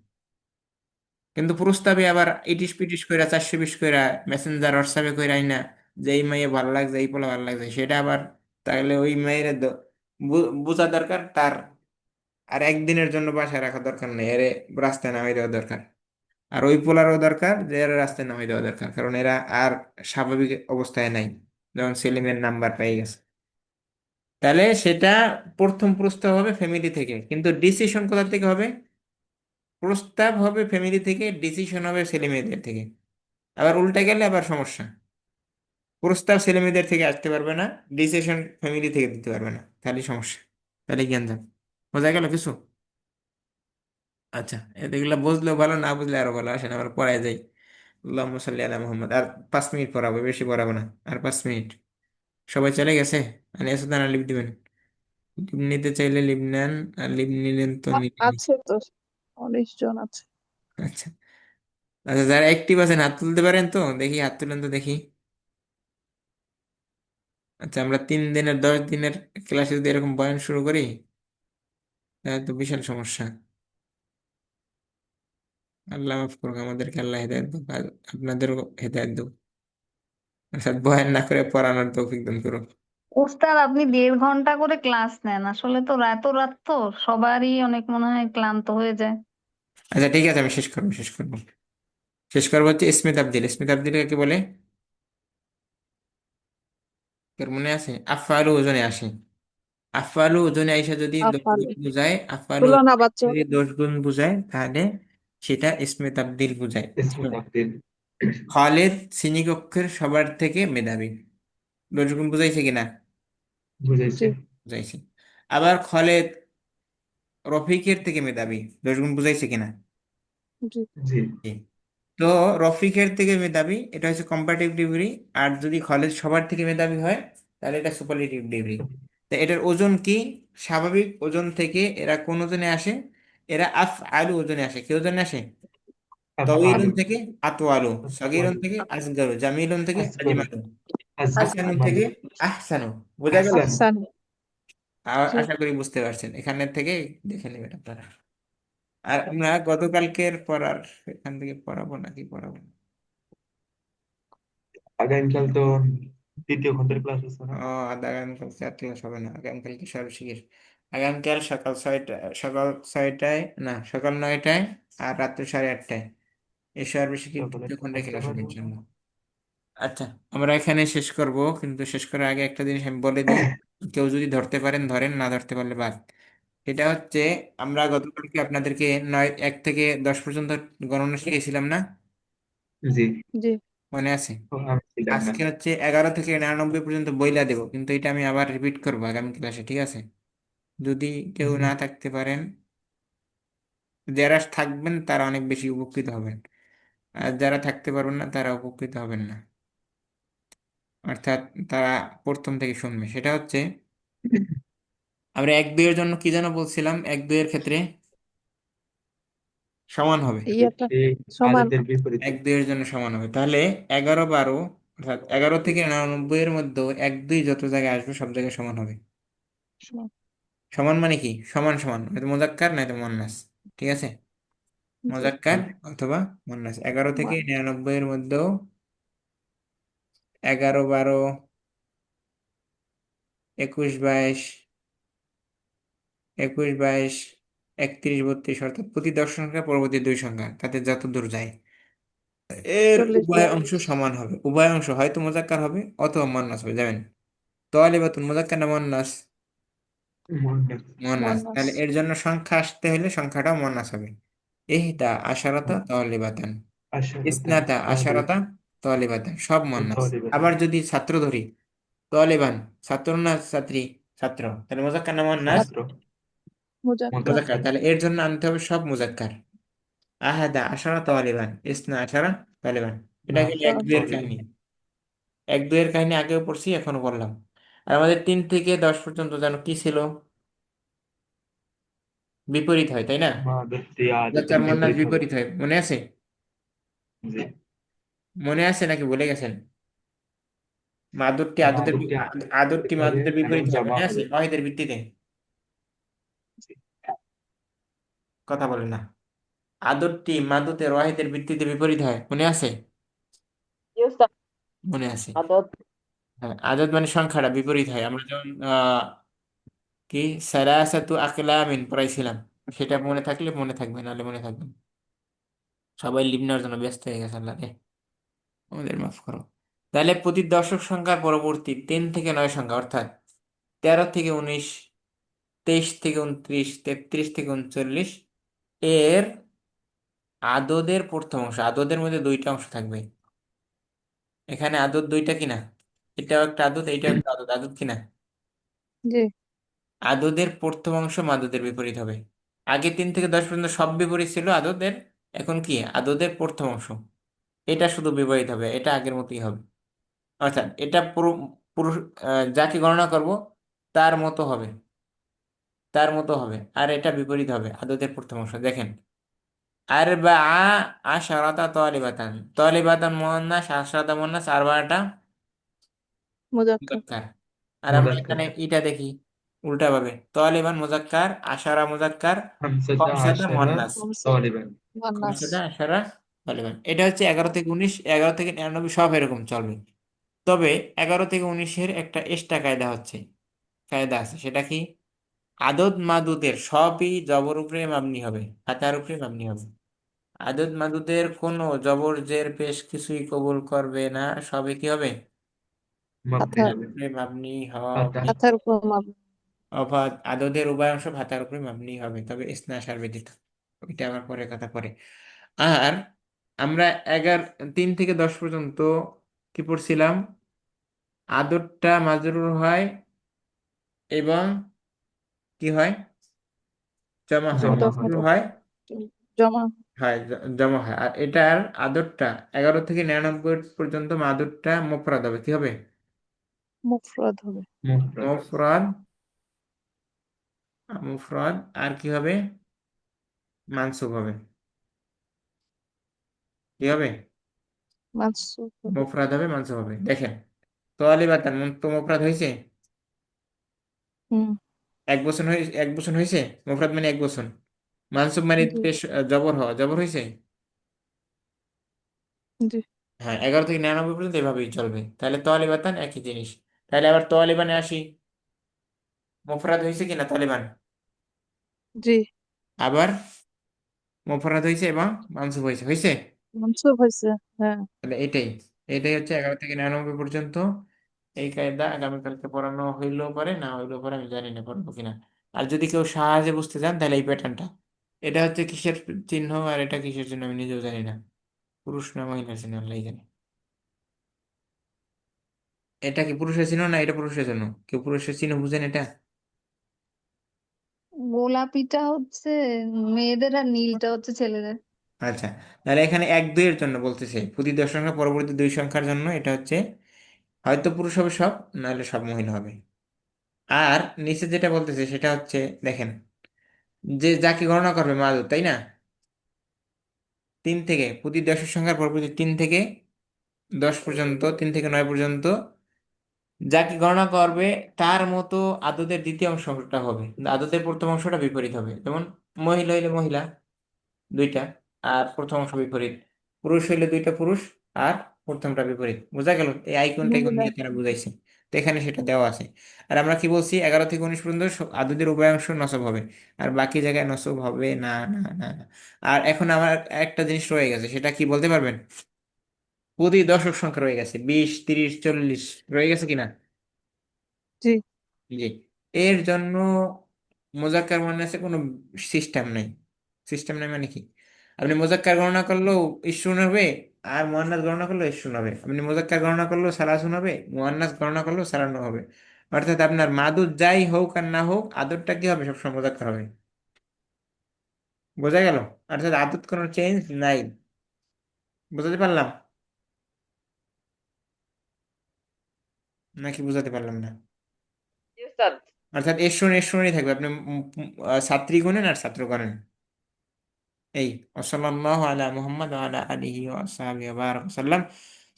কিন্তু প্রস্তাবে আবার ইটিস পিটিস কইরা 420 কইরা মেসেঞ্জার হোয়াটসঅ্যাপে কইরা আইনা যে এই মেয়ে ভালো লাগছে, এই পোলা ভালো লাগছে, সেটা আবার তাহলে ওই মেয়ের বোঝা দরকার তার। আর একদিনের জন্য বাসায় রাখা দরকার নেই, এর রাস্তায় নামিয়ে দেওয়া দরকার। আর ওই পোলারও দরকার যে এর রাস্তায় নামিয়ে দেওয়া দরকার, কারণ এরা আর স্বাভাবিক অবস্থায় নাই, যখন সেলিমের নাম্বার পেয়ে গেছে। তাহলে সেটা প্রথম প্রস্তাব হবে ফ্যামিলি থেকে, কিন্তু ডিসিশন কোথা থেকে হবে? প্রস্তাব হবে ফ্যামিলি থেকে, ডিসিশন হবে ছেলে মেয়েদের থেকে। আবার উল্টে গেলে আবার সমস্যা, প্রস্তাব ছেলে মেয়েদের থেকে আসতে পারবে না, ডিসিশন ফ্যামিলি থেকে দিতে পারবে না, তাহলে সমস্যা। তাহলে জ্ঞান যান। বোঝা গেল কিছু? আচ্ছা, এগুলো বুঝলেও ভালো, না বুঝলে আরো ভালো। আসেন আবার পড়ায় যাই। আল্লাহুম্মা সাল্লি আলা মুহাম্মদ। আর 5 মিনিট পড়াবো, বেশি পড়াবো না। আর 5 মিনিট। সবাই চলে গেছে? মানে এসে লিভ দিবেন, লিভ নিতে চাইলে লিভ নেন, আর লিভ নিলেন তো নিলেন। আছে তো, 19 জন আছে। আচ্ছা, আচ্ছা, যারা অ্যাক্টিভ আছেন হাত তুলতে পারেন তো, দেখি হাত তুলেন তো দেখি। আচ্ছা, আমরা 3 দিনের 10 দিনের ক্লাসে যদি এরকম বয়ান শুরু করি, তাহলে তো বিশাল সমস্যা। আল্লাহ মাফ করুক আমাদেরকে, আল্লাহ হেদায়েত দিক, আর আপনাদেরও হেদায়েত দিক। অর্থাৎ বয়ান না করে পড়ানোর তৌফিক দান করুক। ওস্তাদ আপনি 1.5 ঘন্টা করে ক্লাস নেন, আসলে তো এত রাত তো সবারই অনেক মনে হয় ক্লান্ত হয়ে যায়। আচ্ছা ঠিক আছে, আমি শেষ করবো, শেষ করবো। শেষ করবো হচ্ছে স্মিত আব্দিল। স্মিত আব্দিল কাকে বলে? তোর মনে আছে? আফআলু ওজনে আসে। আফআলু ওজনে আইসা যদি 10 গুণ আফালে বুঝায়, আফআলু তুলনা বাচক। যদি 10 গুণ বুঝায়, তাহলে সেটা স্মিত আব্দিল বুঝায়। इसमें तब्दील। খালেদ শ্রেণীকক্ষের সবার থেকে মেধাবী। 10 গুণ বুঝাইছে কিনা? জি। बुझाइছে। বুঝাইছে। আবার খালেদ রফিকের থেকে মেধাবী। 10 গুণ বুঝাইছে কিনা? জি জি জি। তো রফিকের থেকে মেধাবী এটা হচ্ছে কম্পারেটিভ ডিগ্রি, আর যদি খালেদ সবার থেকে মেধাবী হয় তাহলে এটা সুপারলেটিভ ডিগ্রি। তো এটার ওজন কি? স্বাভাবিক ওজন থেকে এরা কোন ওজনে আসে? এরা আফ আলু ওজনে আসে। কি ওজনে আসে? তগীরুন আফআলু থেকে আতওয়ালু, সগীরুন আফআলু থেকে আসগারু, জামিলুন থেকে আসগরু আজমালু, হাসানুন থেকে আজমালু আহসানু। বোঝা গেল? আহসানু আহসান জি আশা করি বুঝতে পারছেন, এখানে থেকে দেখে নেবেন আপনারা। আর আমরা গতকালকের পড়ার এখান থেকে পড়াবো নাকি পড়াবো না? আগামীকাল তো দ্বিতীয় খণ্ডের ক্লাস আছে না? ও, আগামীকাল চার হবে না, আগামীকাল কি সর্বশেষ? আগামীকাল সকাল 6টায়, সকাল 6টায় না, সকাল 9টায় আর রাত্রি 8:30টায় এই সর্বশেষ সকালে দ্বিতীয় খণ্ডে আসতে খেলা হবে পারবো না। ইনশাল্লাহ। আচ্ছা, আমরা এখানে শেষ করব, কিন্তু শেষ করার আগে একটা জিনিস আমি বলে দিই। কেউ যদি ধরতে পারেন ধরেন, না ধরতে পারলে বাদ। এটা হচ্ছে, আমরা গতকালকে আপনাদেরকে 1 থেকে 10 পর্যন্ত গণনা শিখেছিলাম না? জি জি ও, মনে আছে? আমি ছিলাম না। আজকে হচ্ছে 11 থেকে 99 পর্যন্ত বইলা দেবো, কিন্তু এটা আমি আবার রিপিট করবো আগামী ক্লাসে, ঠিক আছে? যদি কেউ জি না থাকতে পারেন, যারা থাকবেন তারা অনেক বেশি উপকৃত হবেন, আর যারা থাকতে পারবেন না তারা উপকৃত হবেন না। অর্থাৎ তারা প্রথম থেকে শুনবে। সেটা হচ্ছে, আমরা 1-2 এর জন্য কি যেন বলছিলাম, 1-2 এর ক্ষেত্রে সমান হবে। ইয়েটা এই সমান আদতের বিপরীতে 1-2 এর জন্য সমান হবে, তাহলে 11-12, অর্থাৎ 11 থেকে 99 এর মধ্যে 1-2 যত জায়গায় আসবে সব জায়গায় সমান হবে। সমান সমান মানে কি? সমান সমান, নয়তো মোজাক্কার নয়তো মুয়ান্নাস, ঠিক আছে? জি মোজাক্কার অথবা মুয়ান্নাস। 11 থেকে 99 এর মধ্যেও 11-12, 21-22, 21-22, 31-32, অর্থাৎ প্রতি 10 সংখ্যা পরবর্তী 2 সংখ্যা তাতে যত দূর যায় এর 40 উভয় অংশ 42 সমান হবে। উভয় অংশ হয়তো মোজাক্কার হবে অথবা মুয়ান্নাস হবে, যাবেন। তালিবাতুন মোজাক্কার না মুয়ান্নাস? মুহান্নাস মুয়ান্নাস। মুয়ান্নাস তাহলে এর জন্য সংখ্যা আসতে হলে সংখ্যাটাও মুয়ান্নাস হবে। ইহদা আশারাতা তালিবাতান, আশারাতান ইসনাতা তালিবান আশারাতা তালিবাতান, সব মুয়ান্নাস। তালিবাতান আবার যদি ছাত্র ধরি, তালিবান ছাত্র না ছাত্রী? ছাত্র, তাহলে মোজাক্কার না মুয়ান্নাস? ছাত্র মুজাক্কার মুজাক্কার। মুজাক্কার তাহলে এর জন্য আনতে হবে সব মুজাক্কার। আহাদা আশারা তালিবান, ইসনা আশারা তালিবান। এটা না গেল এক দুইয়ের তালিবান কাহিনী। 1-2 এর কাহিনী আগেও পড়ছি, এখনো বললাম। আর আমাদের 3 থেকে 10 পর্যন্ত যেন কি ছিল? বিপরীত হয়, তাই না? মাদুদ আদতের মুজাক্কার মুয়ান্নাস বিপরীত হবে। বিপরীত হয়, মনে আছে? জি মনে আছে নাকি ভুলে গেছেন? মাদুরটি আদতের মাদুদটি আদতটি বিপরীত হবে মাদুদের এবং বিপরীত হয়, জমা মনে আছে? হবে। ওয়াহিদের ভিত্তিতে। জি কথা বলে না। আদতটি মাদুদের ওয়াহিদের ভিত্তিতে বিপরীত হয়, মনে আছে? জি উস্তাদ। মনে আছে। আদত হ্যাঁ, আদত মানে সংখ্যাটা বিপরীত হয়। আমরা যেমন কি সালাসাতু আকলামিন পড়াইছিলাম, সেটা মনে থাকলে মনে থাকবে, নাহলে মনে থাকবে না। সবাই লিভ নেওয়ার জন্য ব্যস্ত হয়ে গেছে, আল্লাহ রে, আমাদের মাফ করো। তাহলে প্রতি দশক সংখ্যার পরবর্তী 3 থেকে 9 সংখ্যা, অর্থাৎ 13 থেকে 19, 23 থেকে 29, 33 থেকে 39 এর আদদের প্রথম অংশ। আদদের মধ্যে 2টা অংশ থাকবে। এখানে আদত 2টা কিনা? এটাও একটা আদত, এইটাও একটা আদত। আদত কিনা? জি আদদের প্রথম অংশ মাদদের বিপরীত হবে। আগে 3 থেকে 10 পর্যন্ত সব বিপরীত ছিল আদদের, এখন কি আদদের প্রথম অংশ, এটা শুধু বিপরীত হবে, এটা আগের মতোই হবে। অর্থাৎ এটা পুরো পুরো যাকে গণনা করব তার মতো হবে, তার মতো হবে। আর এটা বিপরীত হবে, আদতের প্রথম অংশ। দেখেন, আর বা আশারাতা তালিবাতান, তালিবাতান মুয়ান্নাস, আশরাতা মুয়ান্নাস, আর বাটা মুজাক্কার মুজাক্কার। আর আমরা মুজাক্কার এখানে এটা দেখি উল্টা ভাবে, তালিবান মুজাক্কার, আশারা মুজাক্কার, হামসাদা খমসাদা আশারা মুয়ান্নাস। তালিবান মুয়ান্নাস খমসাদা আশারা তালিবান। এটা হচ্ছে 11 থেকে 19, 11 থেকে 99 সব এরকম চলবে। তবে 11 থেকে 19-এর একটা এক্সট্রা কায়দা হচ্ছে, কায়দা আছে। সেটা কি? আদদ মাদুদের সবই জবর উপরে মাবনি হবে, হাতার উপরে মাবনি হবে। আদদ মাদুদের কোনো জবর জের পেশ কিছুই কবুল করবে না, সবই কি হবে? মাপতে হাতার হবে। উপরে মাবনি পাতা হবে। হাতার উপর মাপ অবাধ আদদের উভয় অংশ ভাতার উপরে মাবনি হবে, তবে ইসনা আসার ব্যতীত। ওইটা আবার পরে কথা পরে। আর আমরা 3 থেকে 10 পর্যন্ত কি পড়ছিলাম? আদরটা মাজরুর হয় এবং কি হয়? জমা হয়। জমা মুদাফা হয় মাজরুর হয়, জমা হয় জমা হয়। আর এটার আদরটা 11 থেকে 99 পর্যন্ত আদরটা মুফরাদ হবে, কি হবে? মুফরদ হবে। মুফরদ। মুফরাদ। মুফরাদ। আর কি হবে? মানসুব হবে। কি হবে? মানসুব হবে। মুফরাদ হবে, মানসুব হবে। দেখেন, তোয়ালিবাতান তো মুফরাদ হয়েছে। হুম। 1 বছর হয়েছে, 1 বছর হয়েছে। মুফরাদ মানে 1 বছর। মানসুব মানে জি পেশ জবর হওয়া, জবর হয়েছে। জি হ্যাঁ, 11 থেকে 99 পর্যন্ত এভাবেই চলবে। তাহলে তোয়ালিবাতান একই জিনিস। তাহলে আবার তোয়ালিবানে আসি, মুফরাদ হয়েছে কিনা তোয়ালিবান? জি। আবার মুফরাদ হয়েছে এবং মানসুব হয়েছে, হয়েছে। মানসুব হয়েছে। হ্যাঁ। তাহলে এটাই, এটাই হচ্ছে 11 থেকে 99 পর্যন্ত। এই কায়দা আগামীকালকে পড়ানো হইলেও পারে, না হইলেও পারে, আমি জানি না পড়াবো কিনা। আর যদি কেউ সহজে বুঝতে চান তাহলে এই প্যাটার্নটা, এটা হচ্ছে কিসের চিহ্ন আর এটা কিসের জন্য আমি নিজেও জানি না। পুরুষ না মহিলার চিহ্ন আল্লাহই জানে। এটা কি পুরুষের চিহ্ন না এটা পুরুষের জন্য? কেউ পুরুষের চিহ্ন বুঝেন এটা? গোলাপিটা হচ্ছে মেয়েদের আর নীলটা হচ্ছে ছেলেদের। আচ্ছা, তাহলে এখানে 1 2 এর জন্য বলতেছে, প্রতি দশ সংখ্যা পরবর্তী 2 সংখ্যার জন্য এটা হচ্ছে হয়তো পুরুষ হবে সব, নাহলে সব মহিলা হবে। আর নিচে যেটা বলতেছে সেটা হচ্ছে, দেখেন, যে যাকে গণনা করবে মাদুদ, তাই না? 3 থেকে প্রতি দশের সংখ্যার পরবর্তী 3 থেকে 10 পর্যন্ত, 3 থেকে 9 পর্যন্ত যাকে গণনা করবে তার মতো আদতের দ্বিতীয় অংশটা হবে, কিন্তু আদতের প্রথম অংশটা বিপরীত হবে। যেমন মহিলা হইলে মহিলা 2টা, আর প্রথম অংশ বিপরীত। পুরুষ হইলে 2টা পুরুষ, আর প্রথমটা বিপরীত। বোঝা গেল? এই আইকন টাইকন মহিলা। দিয়ে তারা বুঝাইছে। তো এখানে সেটা দেওয়া আছে। আর আমরা কি বলছি, 11 থেকে 19 পর্যন্ত আদতের উভয় অংশ নসব হবে, আর বাকি জায়গায় নসব হবে না, না, না, না। আর এখন আমার একটা জিনিস রয়ে গেছে, সেটা কি বলতে পারবেন? প্রতি দশক সংখ্যা রয়ে গেছে, 20 30 40 রয়ে গেছে কিনা? জি জি। এর জন্য মোজাক্কার মুয়ান্নাসে কোনো সিস্টেম নেই। সিস্টেম নেই মানে কি? আপনি মোজাক্কার গণনা করলেও ইস্যুন হবে, আর মুয়ান্নাস গণনা করলেও ইস্যুন হবে। আপনি মোজাক্কার গণনা করলেও সালাসুন হবে, মুয়ান্নাস গণনা করলেও সালানো হবে। অর্থাৎ আপনার মাদুদ যাই হোক আর না হোক, আদরটা কি হবে? সবসময় মোজাক্কার হবে। বোঝা গেল? অর্থাৎ আদত কোনো চেঞ্জ নাই। বুঝাতে পারলাম নাকি বুঝাতে পারলাম না? জি উস্তাদ। অর্থাৎ এর শুনেই থাকবে। আপনি ছাত্রী গুনেন আর ছাত্র গণেন। এই ওসল্লাল্লাহু আলা মুহাম্মদ ওয়া আলা আলিহি ওয়া আসহাবিহি ওয়া বারাক ওয়া সাল্লাম।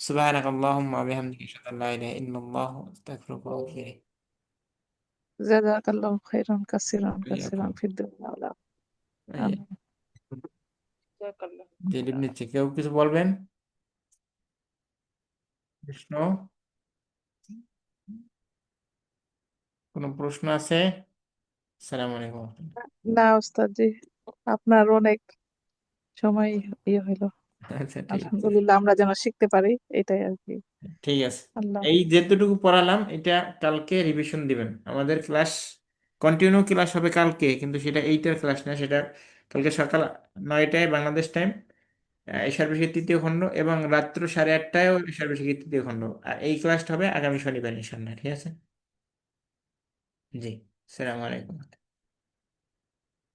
সুবহানাকাল্লাহুম্মা ওয়া বিহামদিকা আশহাদু আল্লা ইলাহা ইল্লাল্লাহ ওয়া আস্তাগফিরুকা ওয়া আতুবু ইলাইক। জাযাকাল্লাহু খাইরান কাসিরান ইয়াকুম। কাসিরান ফিদ দুনিয়া ওয়াল আখিরাহ। এই, আমিন। জাযাকাল্লাহ। যে নিচ্ছে কেউ কিছু বলবেন? প্রশ্ন? কোনো প্রশ্ন আছে? আসসালামু আলাইকুম। না ওস্তাদ জি, আপনার অনেক সময় ইয়ে হইলো। আচ্ছা, ঠিক আছে। আলহামদুলিল্লাহ, আমরা যেন শিখতে পারি এটাই আর কি। ঠিক আছে। আল্লাহ। এই যেতটুকু পড়ালাম এটা কালকে রিভিশন দিবেন। আমাদের ক্লাস কন্টিনিউ ক্লাস হবে কালকে, কিন্তু সেটা এইটার ক্লাস না, সেটা কালকে সকাল 9টায় বাংলাদেশ টাইম, এশার বিশেষের 3য় খণ্ড, এবং রাত্র 8:30টায়ও এশার বিশেষের 3য় খণ্ড। আর এই ক্লাসটা হবে আগামী শনিবার ইনশাআল্লাহ। ঠিক আছে? জি। আসসালামু আলাইকুম।